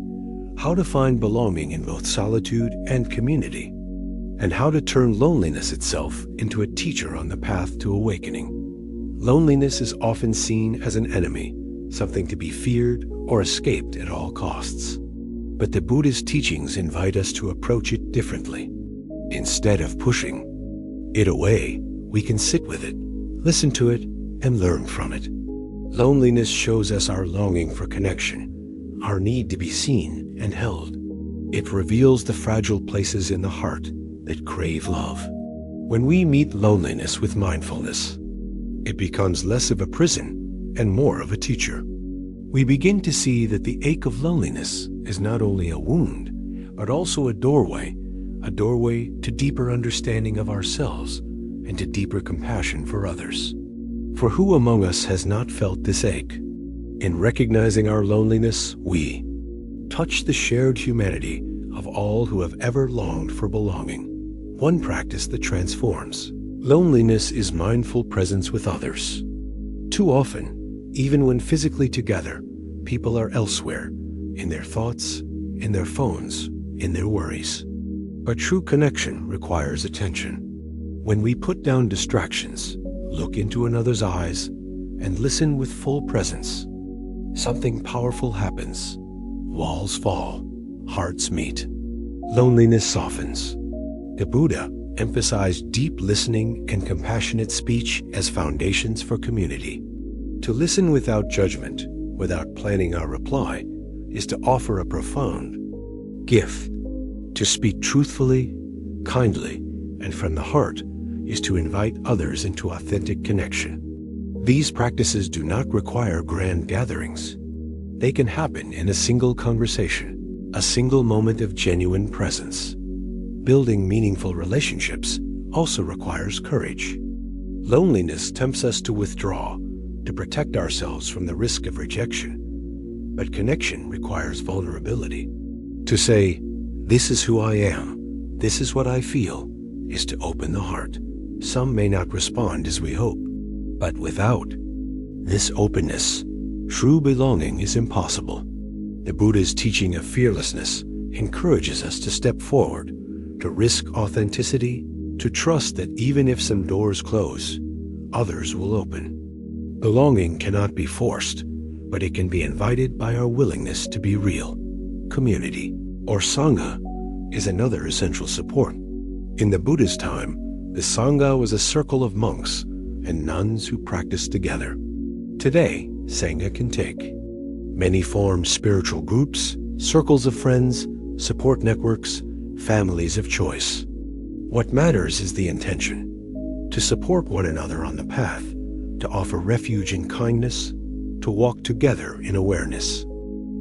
how to find belonging in both solitude and community, and how to turn loneliness itself into a teacher on the path to awakening. Loneliness is often seen as an enemy, something to be feared or escaped at all costs. But the Buddhist teachings invite us to approach it differently. Instead of pushing it away, we can sit with it, listen to it, and learn from it. Loneliness shows us our longing for connection, our need to be seen and held. It reveals the fragile places in the heart that crave love. When we meet loneliness with mindfulness, it becomes less of a prison and more of a teacher. We begin to see that the ache of loneliness is not only a wound, but also a doorway to deeper understanding of ourselves and to deeper compassion for others. For who among us has not felt this ache? In recognizing our loneliness, we touch the shared humanity of all who have ever longed for belonging. One practice that transforms. Loneliness is mindful presence with others. Too often, even when physically together, people are elsewhere, in their thoughts, in their phones, in their worries. But true connection requires attention. When we put down distractions, look into another's eyes, and listen with full presence, something powerful happens. Walls fall, hearts meet. Loneliness softens. The Buddha emphasized deep listening and compassionate speech as foundations for community. To listen without judgment, without planning our reply, is to offer a profound gift. To speak truthfully, kindly, and from the heart is to invite others into authentic connection. These practices do not require grand gatherings. They can happen in a single conversation, a single moment of genuine presence. Building meaningful relationships also requires courage. Loneliness tempts us to withdraw, to protect ourselves from the risk of rejection. But connection requires vulnerability. To say, "This is who I am, this is what I feel," is to open the heart. Some may not respond as we hope, but without this openness, true belonging is impossible. The Buddha's teaching of fearlessness encourages us to step forward, to risk authenticity, to trust that even if some doors close, others will open. Belonging cannot be forced, but it can be invited by our willingness to be real. Community, or Sangha, is another essential support. In the Buddha's time, the Sangha was a circle of monks and nuns who practiced together. Today, Sangha can take many forms: spiritual groups, circles of friends, support networks, families of choice. What matters is the intention: to support one another on the path, to offer refuge in kindness, to walk together in awareness.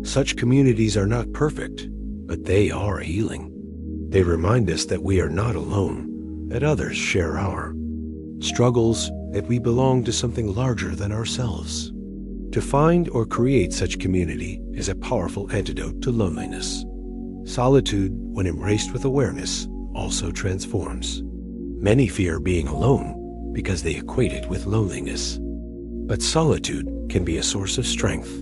Such communities are not perfect, but they are healing. They remind us that we are not alone, that others share our struggles, that we belong to something larger than ourselves. To find or create such community is a powerful antidote to loneliness. Solitude, when embraced with awareness, also transforms. Many fear being alone because they equate it with loneliness. But solitude can be a source of strength.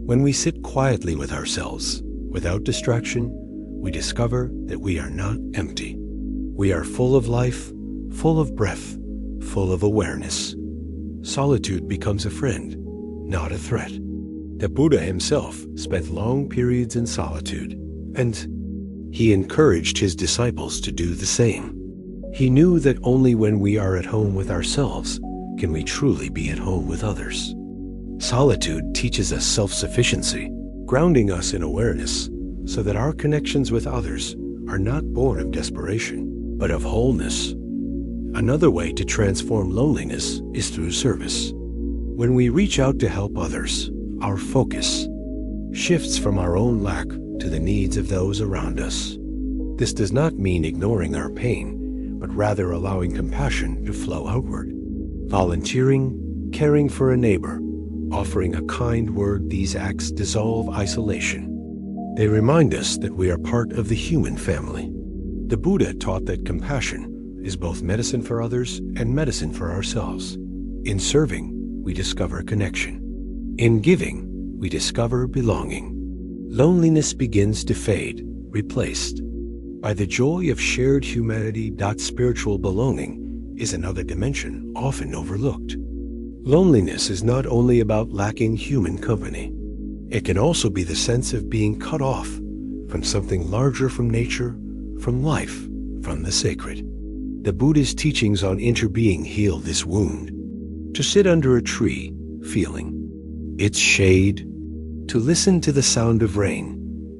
When we sit quietly with ourselves, without distraction, we discover that we are not empty. We are full of life, full of breath, full of awareness. Solitude becomes a friend, not a threat. The Buddha himself spent long periods in solitude, and he encouraged his disciples to do the same. He knew that only when we are at home with ourselves can we truly be at home with others. Solitude teaches us self-sufficiency. grounding us in awareness so that our connections with others are not born of desperation, but of wholeness. Another way to transform loneliness is through service. When we reach out to help others, our focus shifts from our own lack to the needs of those around us. This does not mean ignoring our pain, but rather allowing compassion to flow outward. Volunteering, caring for a neighbor, offering a kind word, these acts dissolve isolation. They remind us that we are part of the human family. The Buddha taught that compassion is both medicine for others and medicine for ourselves. In serving, we discover connection. In giving, we discover belonging. Loneliness begins to fade, replaced by the joy of shared humanity. Spiritual belonging is another dimension often overlooked. Loneliness is not only about lacking human company. It can also be the sense of being cut off from something larger, from nature, from life, from the sacred. The Buddhist teachings on interbeing heal this wound. To sit under a tree, feeling its shade, to listen to the sound of rain,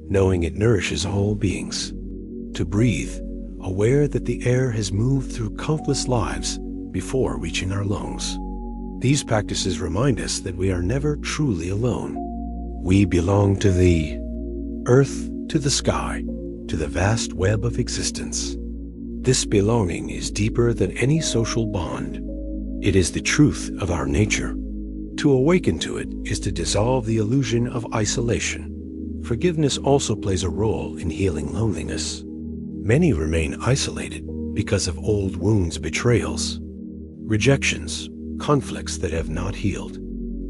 knowing it nourishes all beings, to breathe, aware that the air has moved through countless lives before reaching our lungs. These practices remind us that we are never truly alone. We belong to the earth, to the sky, to the vast web of existence. This belonging is deeper than any social bond. It is the truth of our nature. To awaken to it is to dissolve the illusion of isolation. Forgiveness also plays a role in healing loneliness. Many remain isolated because of old wounds, betrayals, rejections, conflicts that have not healed.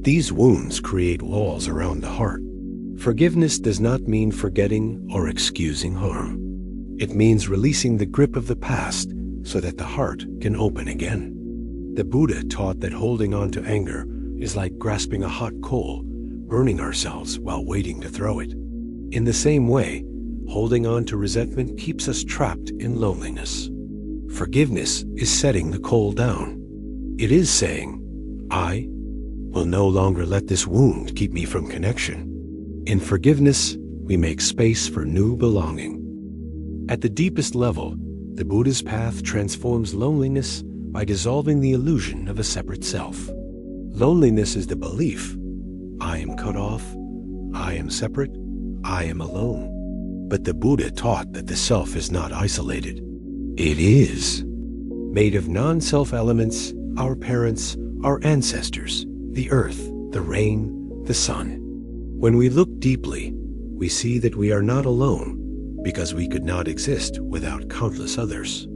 These wounds create walls around the heart. Forgiveness does not mean forgetting or excusing harm. It means releasing the grip of the past so that the heart can open again. The Buddha taught that holding on to anger is like grasping a hot coal, burning ourselves while waiting to throw it. In the same way, holding on to resentment keeps us trapped in loneliness. Forgiveness is setting the coal down. It is saying, I will no longer let this wound keep me from connection. In forgiveness, we make space for new belonging. At the deepest level, the Buddha's path transforms loneliness by dissolving the illusion of a separate self. Loneliness is the belief, I am cut off, I am separate, I am alone. But the Buddha taught that the self is not isolated. It is made of non-self elements, our parents, our ancestors, the earth, the rain, the sun. When we look deeply, we see that we are not alone because we could not exist without countless others.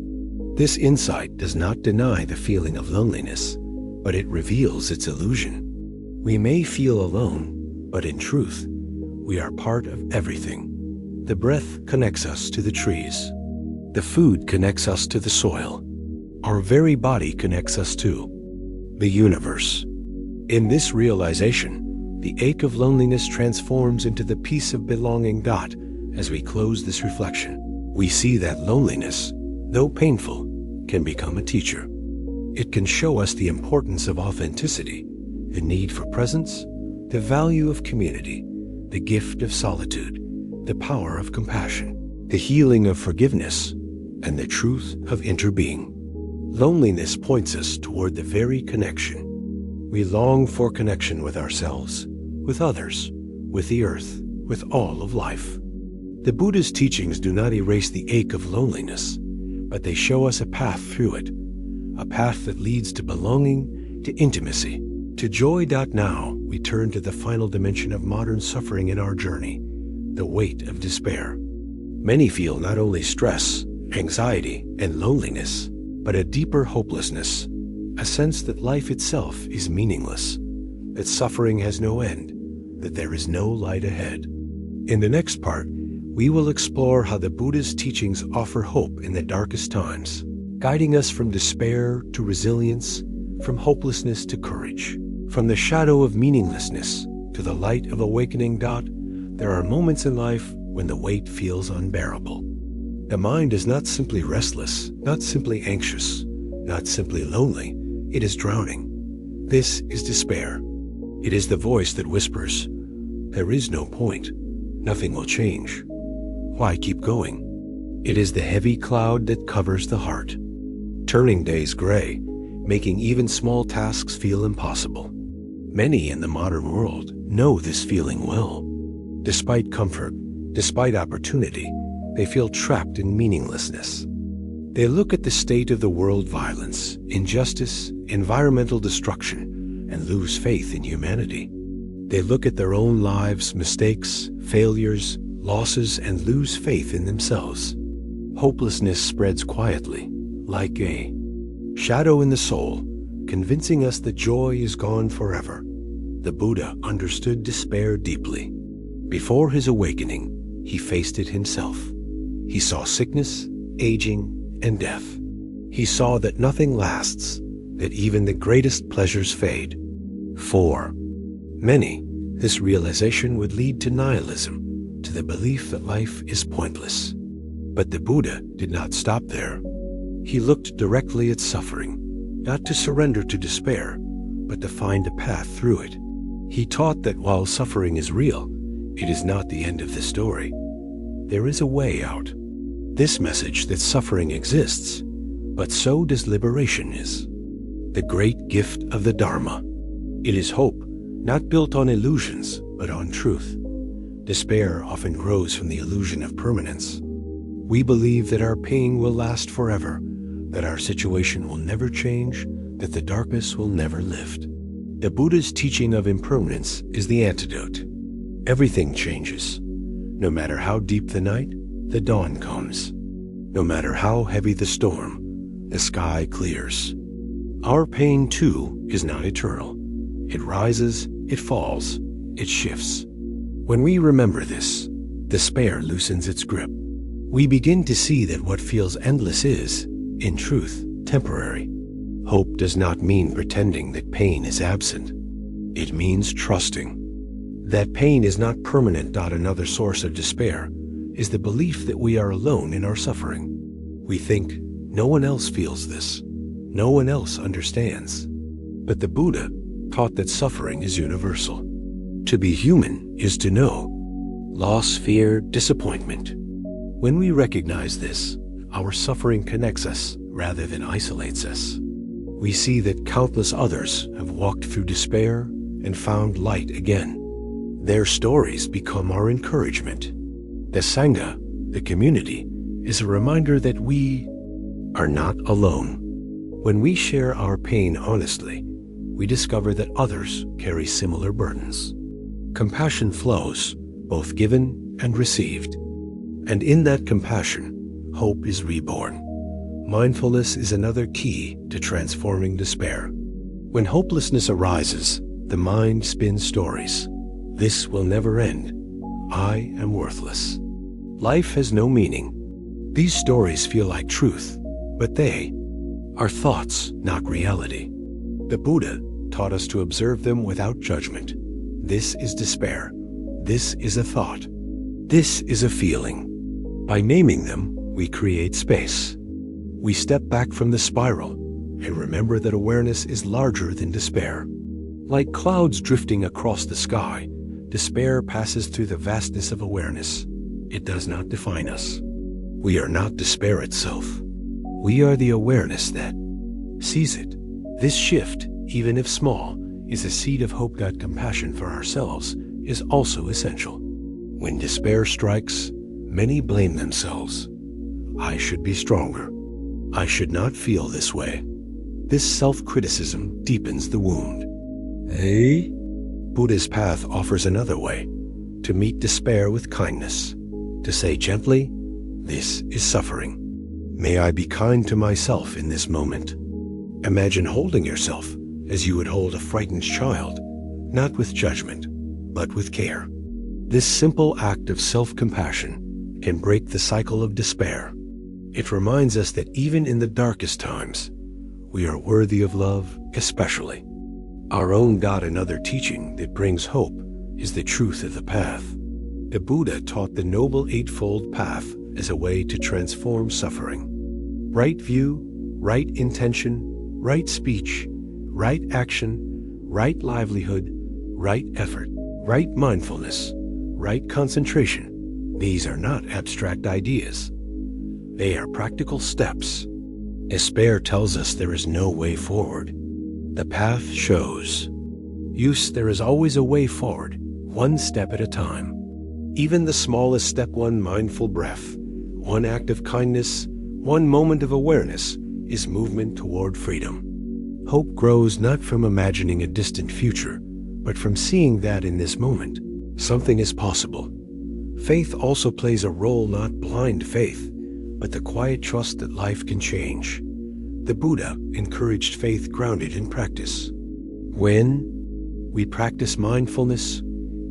This insight does not deny the feeling of loneliness, but it reveals its illusion. We may feel alone, but in truth, we are part of everything. The breath connects us to the trees. The food connects us to the soil. Our very body connects us to the universe. In this realization, the ache of loneliness transforms into the peace of belonging. As we close this reflection, we see that loneliness, though painful, can become a teacher. It can show us the importance of authenticity, the need for presence, the value of community, the gift of solitude, the power of compassion, the healing of forgiveness, and the truth of interbeing. Loneliness points us toward the very connection. We long for connection with ourselves, with others, with the earth, with all of life. The Buddha's teachings do not erase the ache of loneliness, but they show us a path through it, a path that leads to belonging, to intimacy, to joy. Now, we turn to the final dimension of modern suffering in our journey, the weight of despair. Many feel not only stress, anxiety, and loneliness, but a deeper hopelessness, a sense that life itself is meaningless, that suffering has no end, that there is no light ahead. In the next part, we will explore how the Buddha's teachings offer hope in the darkest times, guiding us from despair to resilience, from hopelessness to courage, from the shadow of meaninglessness to the light of awakening. There are moments in life when the weight feels unbearable. The mind is not simply restless, not simply anxious, not simply lonely, it is drowning. This is despair. It is the voice that whispers, There is no point. Nothing will change. Why keep going? It is the heavy cloud that covers the heart, turning days gray, making even small tasks feel impossible. Many in the modern world know this feeling well. Despite comfort, despite opportunity, they feel trapped in meaninglessness. They look at the state of the world: violence, injustice, environmental destruction, and lose faith in humanity. They look at their own lives, mistakes, failures, losses, and lose faith in themselves. Hopelessness spreads quietly, like a shadow in the soul, convincing us that joy is gone forever. The Buddha understood despair deeply. Before his awakening, he faced it himself. He saw sickness, aging, and death. He saw that nothing lasts, that even the greatest pleasures fade. For many, this realization would lead to nihilism, to the belief that life is pointless. But the Buddha did not stop there. He looked directly at suffering, not to surrender to despair, but to find a path through it. He taught that while suffering is real, it is not the end of the story. There is a way out. This message that suffering exists, but so does liberation is. The great gift of the Dharma. It is hope, not built on illusions, but on truth. Despair often grows from the illusion of permanence. We believe that our pain will last forever, that our situation will never change, that the darkness will never lift. The Buddha's teaching of impermanence is the antidote. Everything changes. No matter how deep the night, the dawn comes. No matter how heavy the storm, the sky clears. Our pain, too, is not eternal. It rises, it falls, it shifts. When we remember this, despair loosens its grip. We begin to see that what feels endless is, in truth, temporary. Hope does not mean pretending that pain is absent. It means trusting. That pain is not permanent. Another source of despair is the belief that we are alone in our suffering. We think, no one else feels this. No one else understands. But the Buddha taught that suffering is universal. To be human is to know loss, fear, disappointment. When we recognize this, our suffering connects us rather than isolates us. We see that countless others have walked through despair and found light again. Their stories become our encouragement. The Sangha, the community, is a reminder that we are not alone. When we share our pain honestly, we discover that others carry similar burdens. Compassion flows, both given and received. And in that compassion, hope is reborn. Mindfulness is another key to transforming despair. When hopelessness arises, the mind spins stories. This will never end. I am worthless. Life has no meaning. These stories feel like truth, but they are thoughts, not reality. The Buddha taught us to observe them without judgment. This is despair. This is a thought. This is a feeling. By naming them, we create space. We step back from the spiral and remember that awareness is larger than despair. Like clouds drifting across the sky, despair passes through the vastness of awareness. It does not define us. We are not despair itself. We are the awareness that sees it. This shift, even if small, is a seed of hope. Compassion for ourselves is also essential. When despair strikes, many blame themselves. I should be stronger. I should not feel this way. This self-criticism deepens the wound. Buddha's path offers another way, to meet despair with kindness, to say gently, this is suffering. May I be kind to myself in this moment. Imagine holding yourself as you would hold a frightened child, not with judgment, but with care. This simple act of self-compassion can break the cycle of despair. It reminds us that even in the darkest times, we are worthy of love, especially. Our own God. Another teaching that brings hope is the truth of the path. The Buddha taught the Noble Eightfold Path as a way to transform suffering. Right view, right intention, right speech, right action, right livelihood, right effort, Right mindfulness, right concentration, these are not abstract ideas. They are practical steps. Despair tells us there is no way forward. The path shows. There is always a way forward, one step at a time. Even the smallest step, one mindful breath, one act of kindness, one moment of awareness, is movement toward freedom. Hope grows not from imagining a distant future, but from seeing that in this moment, something is possible. Faith also plays a role, not blind faith, but the quiet trust that life can change. The Buddha encouraged faith grounded in practice. When we practice mindfulness,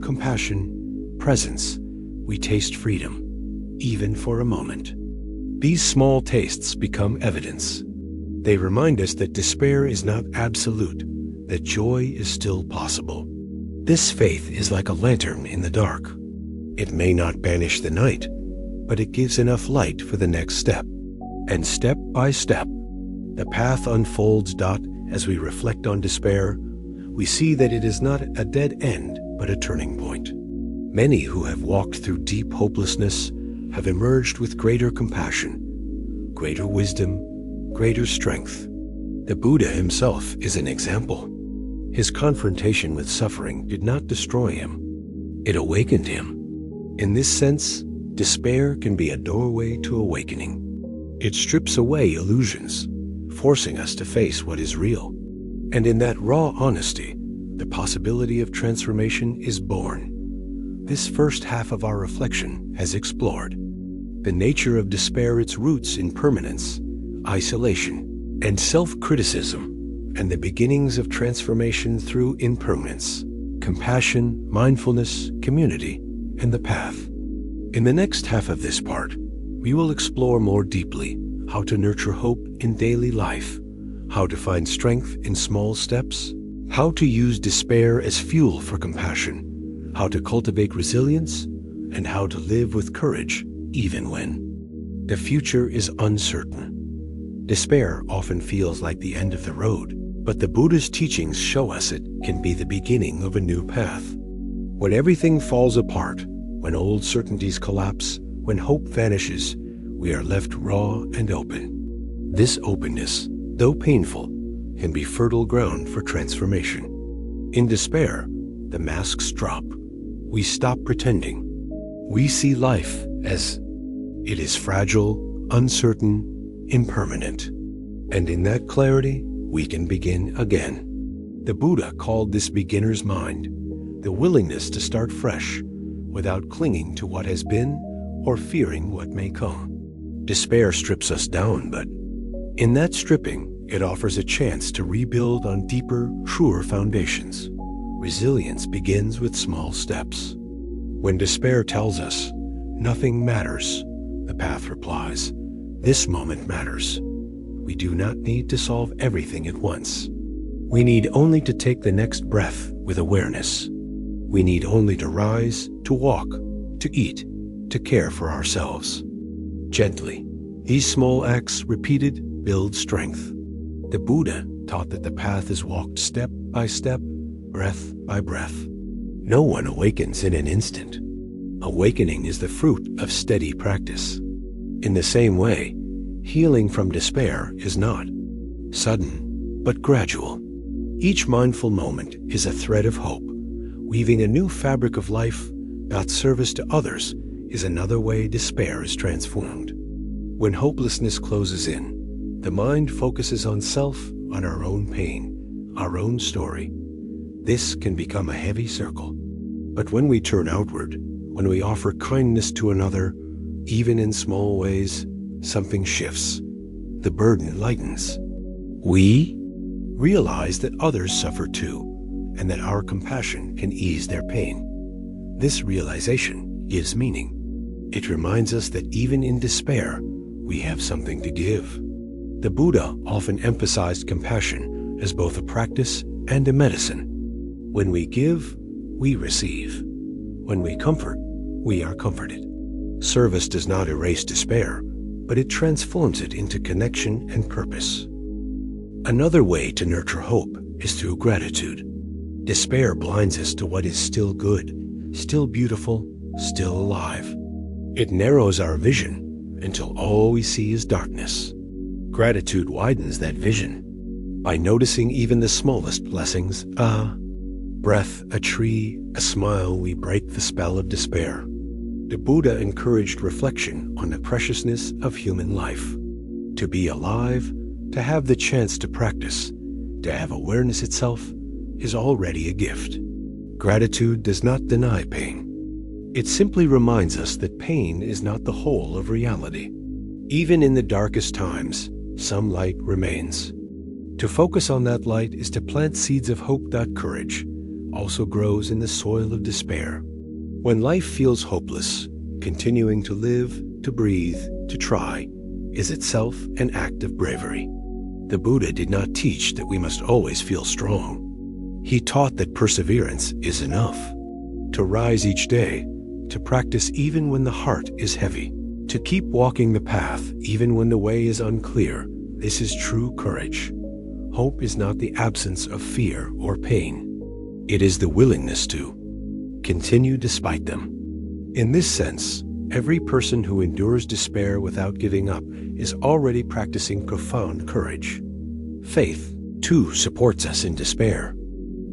compassion, presence, we taste freedom, even for a moment. These small tastes become evidence. They remind us that despair is not absolute, that joy is still possible. This faith is like a lantern in the dark. It may not banish the night, but it gives enough light for the next step. And step by step, the path unfolds. As we reflect on despair, we see that it is not a dead end, but a turning point. Many who have walked through deep hopelessness have emerged with greater compassion, greater wisdom, greater strength. The Buddha himself is an example. His confrontation with suffering did not destroy him. It awakened him. In this sense, despair can be a doorway to awakening. It strips away illusions, forcing us to face what is real. And in that raw honesty, the possibility of transformation is born. This first half of our reflection has explored the nature of despair, its roots in permanence, isolation, and self-criticism, and the beginnings of transformation through impermanence, compassion, mindfulness, community, and the path. In the next half of this part, we will explore more deeply how to nurture hope in daily life, how to find strength in small steps, how to use despair as fuel for compassion, how to cultivate resilience, and how to live with courage even when the future is uncertain. Despair often feels like the end of the road, but the Buddha's teachings show us it can be the beginning of a new path. When everything falls apart, when old certainties collapse, when hope vanishes, we are left raw and open. This openness, though painful, can be fertile ground for transformation. In despair, the masks drop. We stop pretending. We see life as it is fragile, uncertain, impermanent. And in that clarity, we can begin again. The Buddha called this beginner's mind, the willingness to start fresh without clinging to what has been or fearing what may come. Despair strips us down, but in that stripping, it offers a chance to rebuild on deeper, truer foundations. Resilience begins with small steps. When despair tells us, "Nothing matters," the path replies, "This moment matters." We do not need to solve everything at once. We need only to take the next breath with awareness. We need only to rise, to walk, to eat, to care for ourselves. Gently, these small acts repeated build strength. The Buddha taught that the path is walked step by step, breath by breath. No one awakens in an instant. Awakening is the fruit of steady practice. In the same way, healing from despair is not sudden, but gradual. Each mindful moment is a thread of hope, weaving a new fabric of life. That service to others is another way despair is transformed. When hopelessness closes in, the mind focuses on self, on our own pain, our own story. This can become a heavy circle. But when we turn outward, when we offer kindness to another, even in small ways, something shifts. The burden lightens. We realize that others suffer too, and that our compassion can ease their pain. This realization gives meaning. It reminds us that even in despair, we have something to give. The Buddha often emphasized compassion as both a practice and a medicine. When we give, we receive. When we comfort, we are comforted. Service does not erase despair, but it transforms it into connection and purpose. Another way to nurture hope is through gratitude. Despair blinds us to what is still good, still beautiful, still alive. It narrows our vision until all we see is darkness. Gratitude widens that vision. By noticing even the smallest blessings, a breath, a tree, a smile, we break the spell of despair. The Buddha encouraged reflection on the preciousness of human life. To be alive, to have the chance to practice, to have awareness itself, is already a gift. Gratitude does not deny pain. It simply reminds us that pain is not the whole of reality. Even in the darkest times, some light remains. To focus on that light is to plant seeds of hope. That courage also grows in the soil of despair. When life feels hopeless, continuing to live, to breathe, to try, is itself an act of bravery. The Buddha did not teach that we must always feel strong. He taught that perseverance is enough. To rise each day, to practice even when the heart is heavy, to keep walking the path even when the way is unclear, this is true courage. Hope is not the absence of fear or pain. It is the willingness to continue despite them. In this sense, every person who endures despair without giving up is already practicing profound courage. Faith, too, supports us in despair.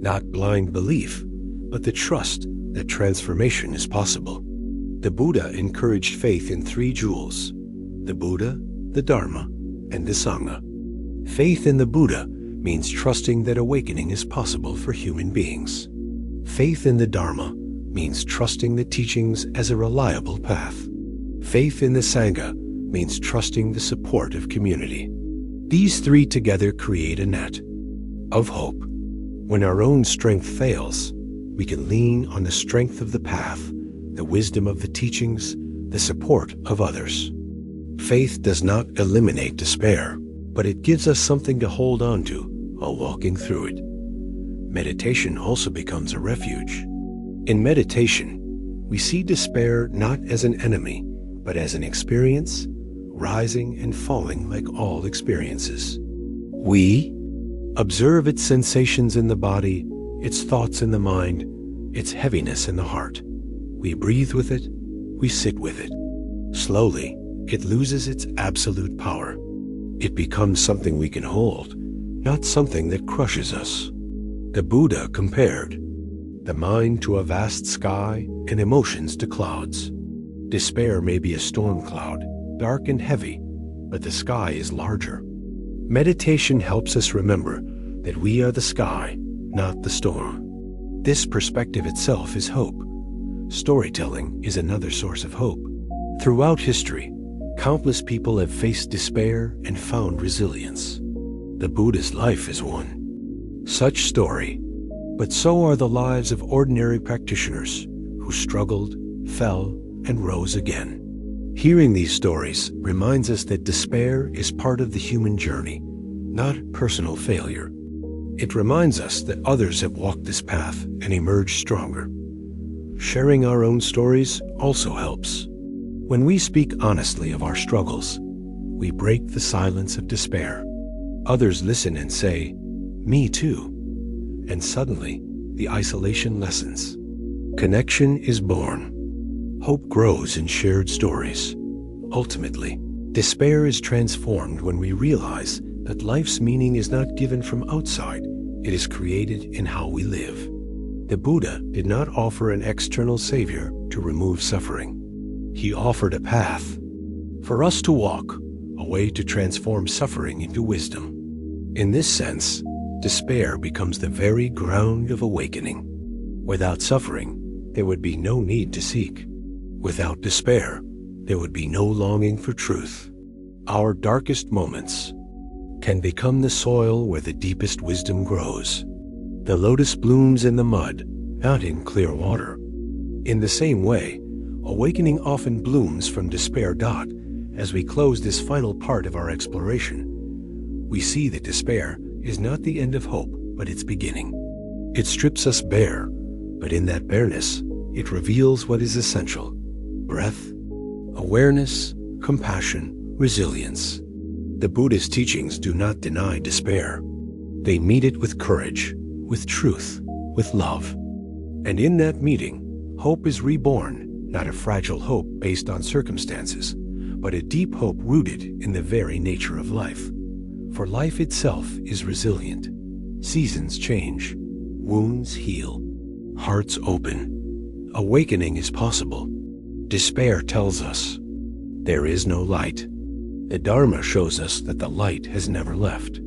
Not blind belief, but the trust that transformation is possible. The Buddha encouraged faith in three jewels: the Buddha, the Dharma, and the Sangha. Faith in the Buddha means trusting that awakening is possible for human beings. Faith in the Dharma means trusting the teachings as a reliable path. Faith in the Sangha means trusting the support of community. These three together create a net of hope. When our own strength fails, we can lean on the strength of the path, the wisdom of the teachings, the support of others. Faith does not eliminate despair, but it gives us something to hold on to while walking through it. Meditation also becomes a refuge. In meditation, we see despair not as an enemy, but as an experience, rising and falling like all experiences. We observe its sensations in the body, its thoughts in the mind, its heaviness in the heart. We breathe with it, we sit with it. Slowly, it loses its absolute power. It becomes something we can hold, not something that crushes us. The Buddha compared the mind to a vast sky and emotions to clouds. Despair may be a storm cloud, dark and heavy, but the sky is larger. Meditation helps us remember that we are the sky, not the storm. This perspective itself is hope. Storytelling is another source of hope. Throughout history, countless people have faced despair and found resilience. The Buddha's life is one such story, but so are the lives of ordinary practitioners who struggled, fell, and rose again. Hearing these stories reminds us that despair is part of the human journey, not personal failure. It reminds us that others have walked this path and emerged stronger. Sharing our own stories also helps. When we speak honestly of our struggles, we break the silence of despair. Others listen and say, "Me too." And suddenly, the isolation lessens. Connection is born. Hope grows in shared stories. Ultimately, despair is transformed when we realize that life's meaning is not given from outside, it is created in how we live. The Buddha did not offer an external savior to remove suffering. He offered a path for us to walk, a way to transform suffering into wisdom. In this sense, despair becomes the very ground of awakening. Without suffering, there would be no need to seek. Without despair, there would be no longing for truth. Our darkest moments can become the soil where the deepest wisdom grows. The lotus blooms in the mud, not in clear water. In the same way, awakening often blooms from despair. As we close this final part of our exploration, we see that despair is not the end of hope, but its beginning. It strips us bare, but in that bareness, it reveals what is essential: breath, awareness, compassion, resilience. The Buddha's teachings do not deny despair. They meet it with courage, with truth, with love. And in that meeting, hope is reborn, not a fragile hope based on circumstances, but a deep hope rooted in the very nature of life. For life itself is resilient. Seasons change, wounds heal, hearts open. Awakening is possible. Despair tells us there is no light. The Dharma shows us that the light has never left.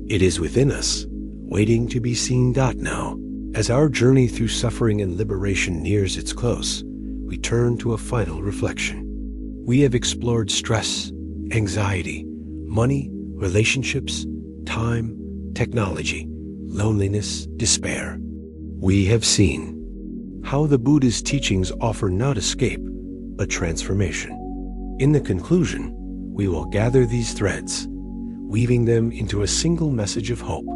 It is within us, waiting to be seen. Now, as our journey through suffering and liberation nears its close, we turn to a final reflection. We have explored stress, anxiety, money, relationships, time, technology, loneliness, despair. We have seen how the Buddha's teachings offer not escape, but transformation. In the conclusion, we will gather these threads, weaving them into a single message of hope,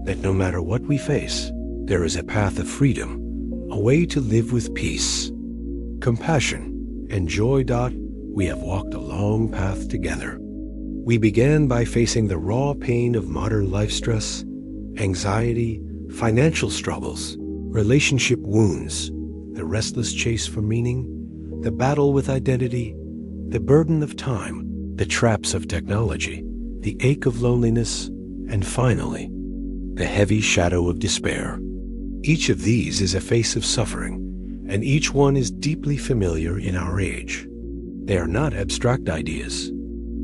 that no matter what we face, there is a path of freedom, a way to live with peace, compassion, and joy. We have walked a long path together. We began by facing the raw pain of modern life stress, anxiety, financial struggles, relationship wounds, the restless chase for meaning, the battle with identity, the burden of time, the traps of technology, the ache of loneliness, and finally, the heavy shadow of despair. Each of these is a face of suffering, and each one is deeply familiar in our age. They are not abstract ideas.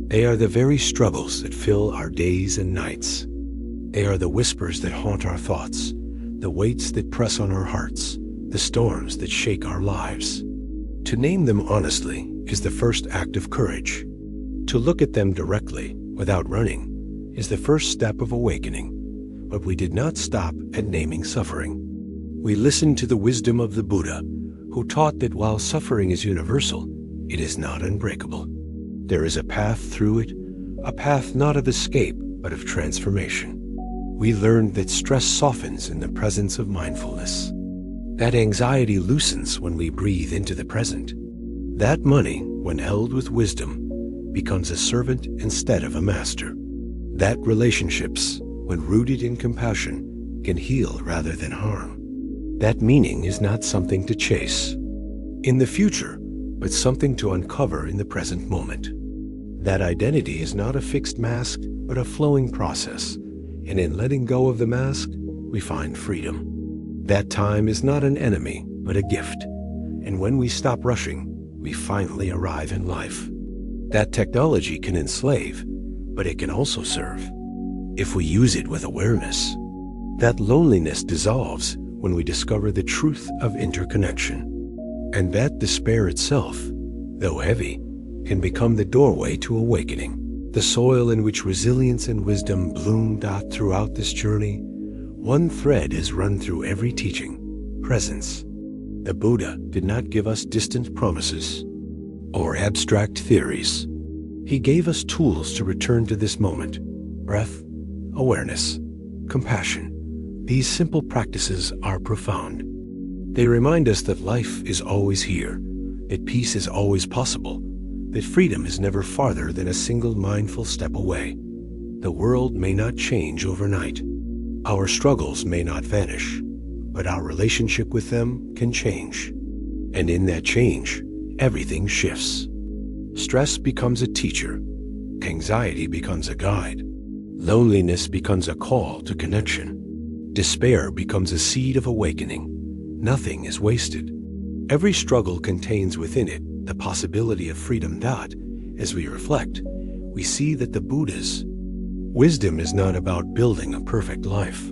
They are the very struggles that fill our days and nights. They are the whispers that haunt our thoughts, the weights that press on our hearts, the storms that shake our lives. To name them honestly is the first act of courage. To look at them directly, without running, is the first step of awakening. But we did not stop at naming suffering. We listened to the wisdom of the Buddha, who taught that while suffering is universal, it is not unbreakable. There is a path through it, a path not of escape, but of transformation. We learned that stress softens in the presence of mindfulness, that anxiety loosens when we breathe into the present, that money, when held with wisdom, becomes a servant instead of a master, that relationships, when rooted in compassion, can heal rather than harm, that meaning is not something to chase in the future, but something to uncover in the present moment. That identity is not a fixed mask, but a flowing process, and in letting go of the mask, we find freedom. That time is not an enemy, but a gift, and when we stop rushing, we finally arrive in life. That technology can enslave, but it can also serve, if we use it with awareness. That loneliness dissolves when we discover the truth of interconnection, and that despair itself, though heavy, can become the doorway to awakening, the soil in which resilience and wisdom bloom. Throughout this journey, one thread has run through every teaching: presence. The Buddha did not give us distant promises or abstract theories. He gave us tools to return to this moment: breath, awareness, compassion. These simple practices are profound. They remind us that life is always here, that peace is always possible, that freedom is never farther than a single mindful step away. The world may not change overnight. Our struggles may not vanish, but our relationship with them can change. And in that change, everything shifts. Stress becomes a teacher. Anxiety becomes a guide. Loneliness becomes a call to connection. Despair becomes a seed of awakening. Nothing is wasted. Every struggle contains within it the possibility of freedom. As we reflect, we see that the Buddha's wisdom is not about building a perfect life.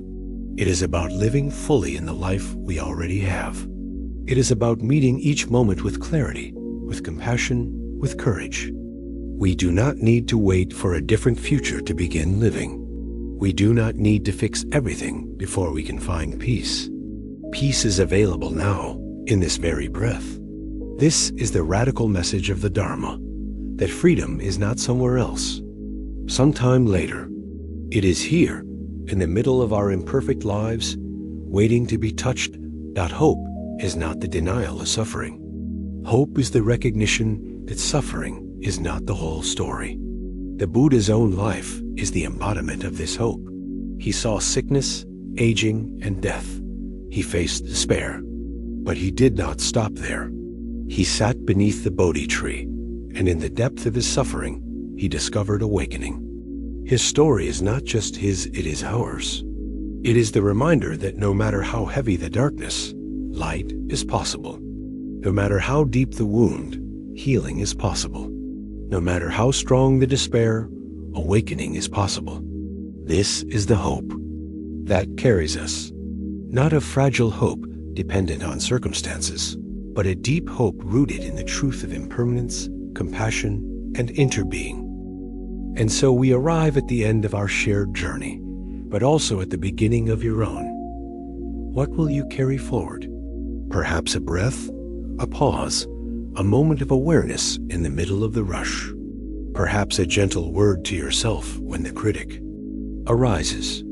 It is about living fully in the life we already have. It is about meeting each moment with clarity, with compassion, with courage. We do not need to wait for a different future to begin living. We do not need to fix everything before we can find peace. Peace is available now, in this very breath. This is the radical message of the Dharma, that freedom is not somewhere else, sometime later. It is here, in the middle of our imperfect lives, waiting to be touched. Hope is not the denial of suffering. Hope is the recognition that suffering is not the whole story. The Buddha's own life is the embodiment of this hope. He saw sickness, aging, and death, He faced despair, but he did not stop there. He sat beneath the Bodhi tree, and in the depth of his suffering, he discovered awakening. His story is not just his, it is ours. It is the reminder that no matter how heavy the darkness, light is possible. No matter how deep the wound, healing is possible. No matter how strong the despair, awakening is possible. This is the hope that carries us. Not a fragile hope dependent on circumstances, but a deep hope rooted in the truth of impermanence, compassion, and interbeing. And so we arrive at the end of our shared journey, but also at the beginning of your own. What will you carry forward? Perhaps a breath, a pause, a moment of awareness in the middle of the rush. Perhaps a gentle word to yourself when the critic arises.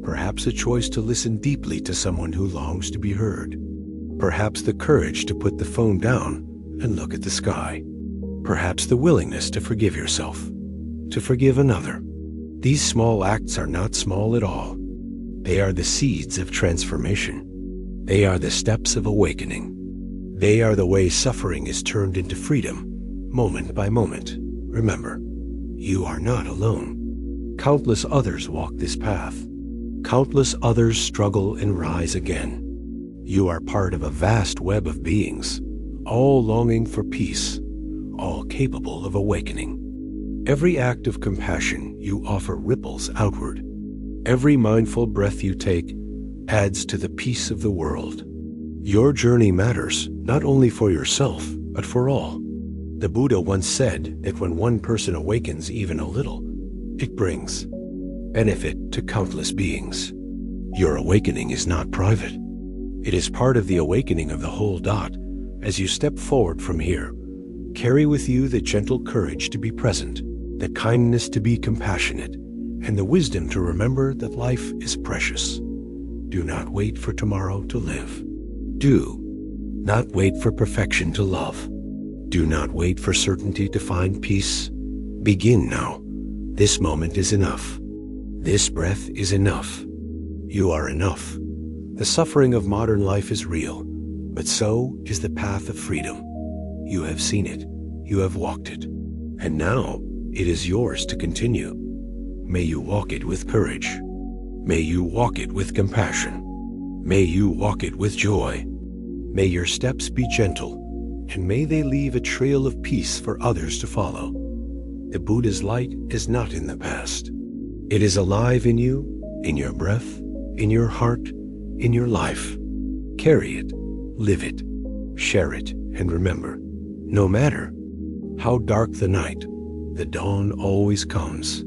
Perhaps a choice to listen deeply to someone who longs to be heard. Perhaps the courage to put the phone down and look at the sky. Perhaps the willingness to forgive yourself, to forgive another. These small acts are not small at all. They are the seeds of transformation. They are the steps of awakening. They are the way suffering is turned into freedom, moment by moment. Remember, you are not alone. Countless others walk this path. Countless others struggle and rise again. You are part of a vast web of beings, all longing for peace, all capable of awakening. Every act of compassion you offer ripples outward. Every mindful breath you take adds to the peace of the world. Your journey matters not only for yourself, but for all. The Buddha once said that when one person awakens even a little, it brings benefit to countless beings. Your awakening is not private. It is part of the awakening of the whole dot. As you step forward from here, carry with you the gentle courage to be present, the kindness to be compassionate, and the wisdom to remember that life is precious. Do not wait for tomorrow to live. Do not wait for perfection to love. Do not wait for certainty to find peace. Begin now. This moment is enough. This breath is enough. You are enough. The suffering of modern life is real, but so is the path of freedom. You have seen it. You have walked it. And now it is yours to continue. May you walk it with courage. May you walk it with compassion. May you walk it with joy. May your steps be gentle, and may they leave a trail of peace for others to follow. The Buddha's light is not in the past. It is alive in you, in your breath, in your heart, in your life. Carry it, live it, share it, and remember, no matter how dark the night, the dawn always comes.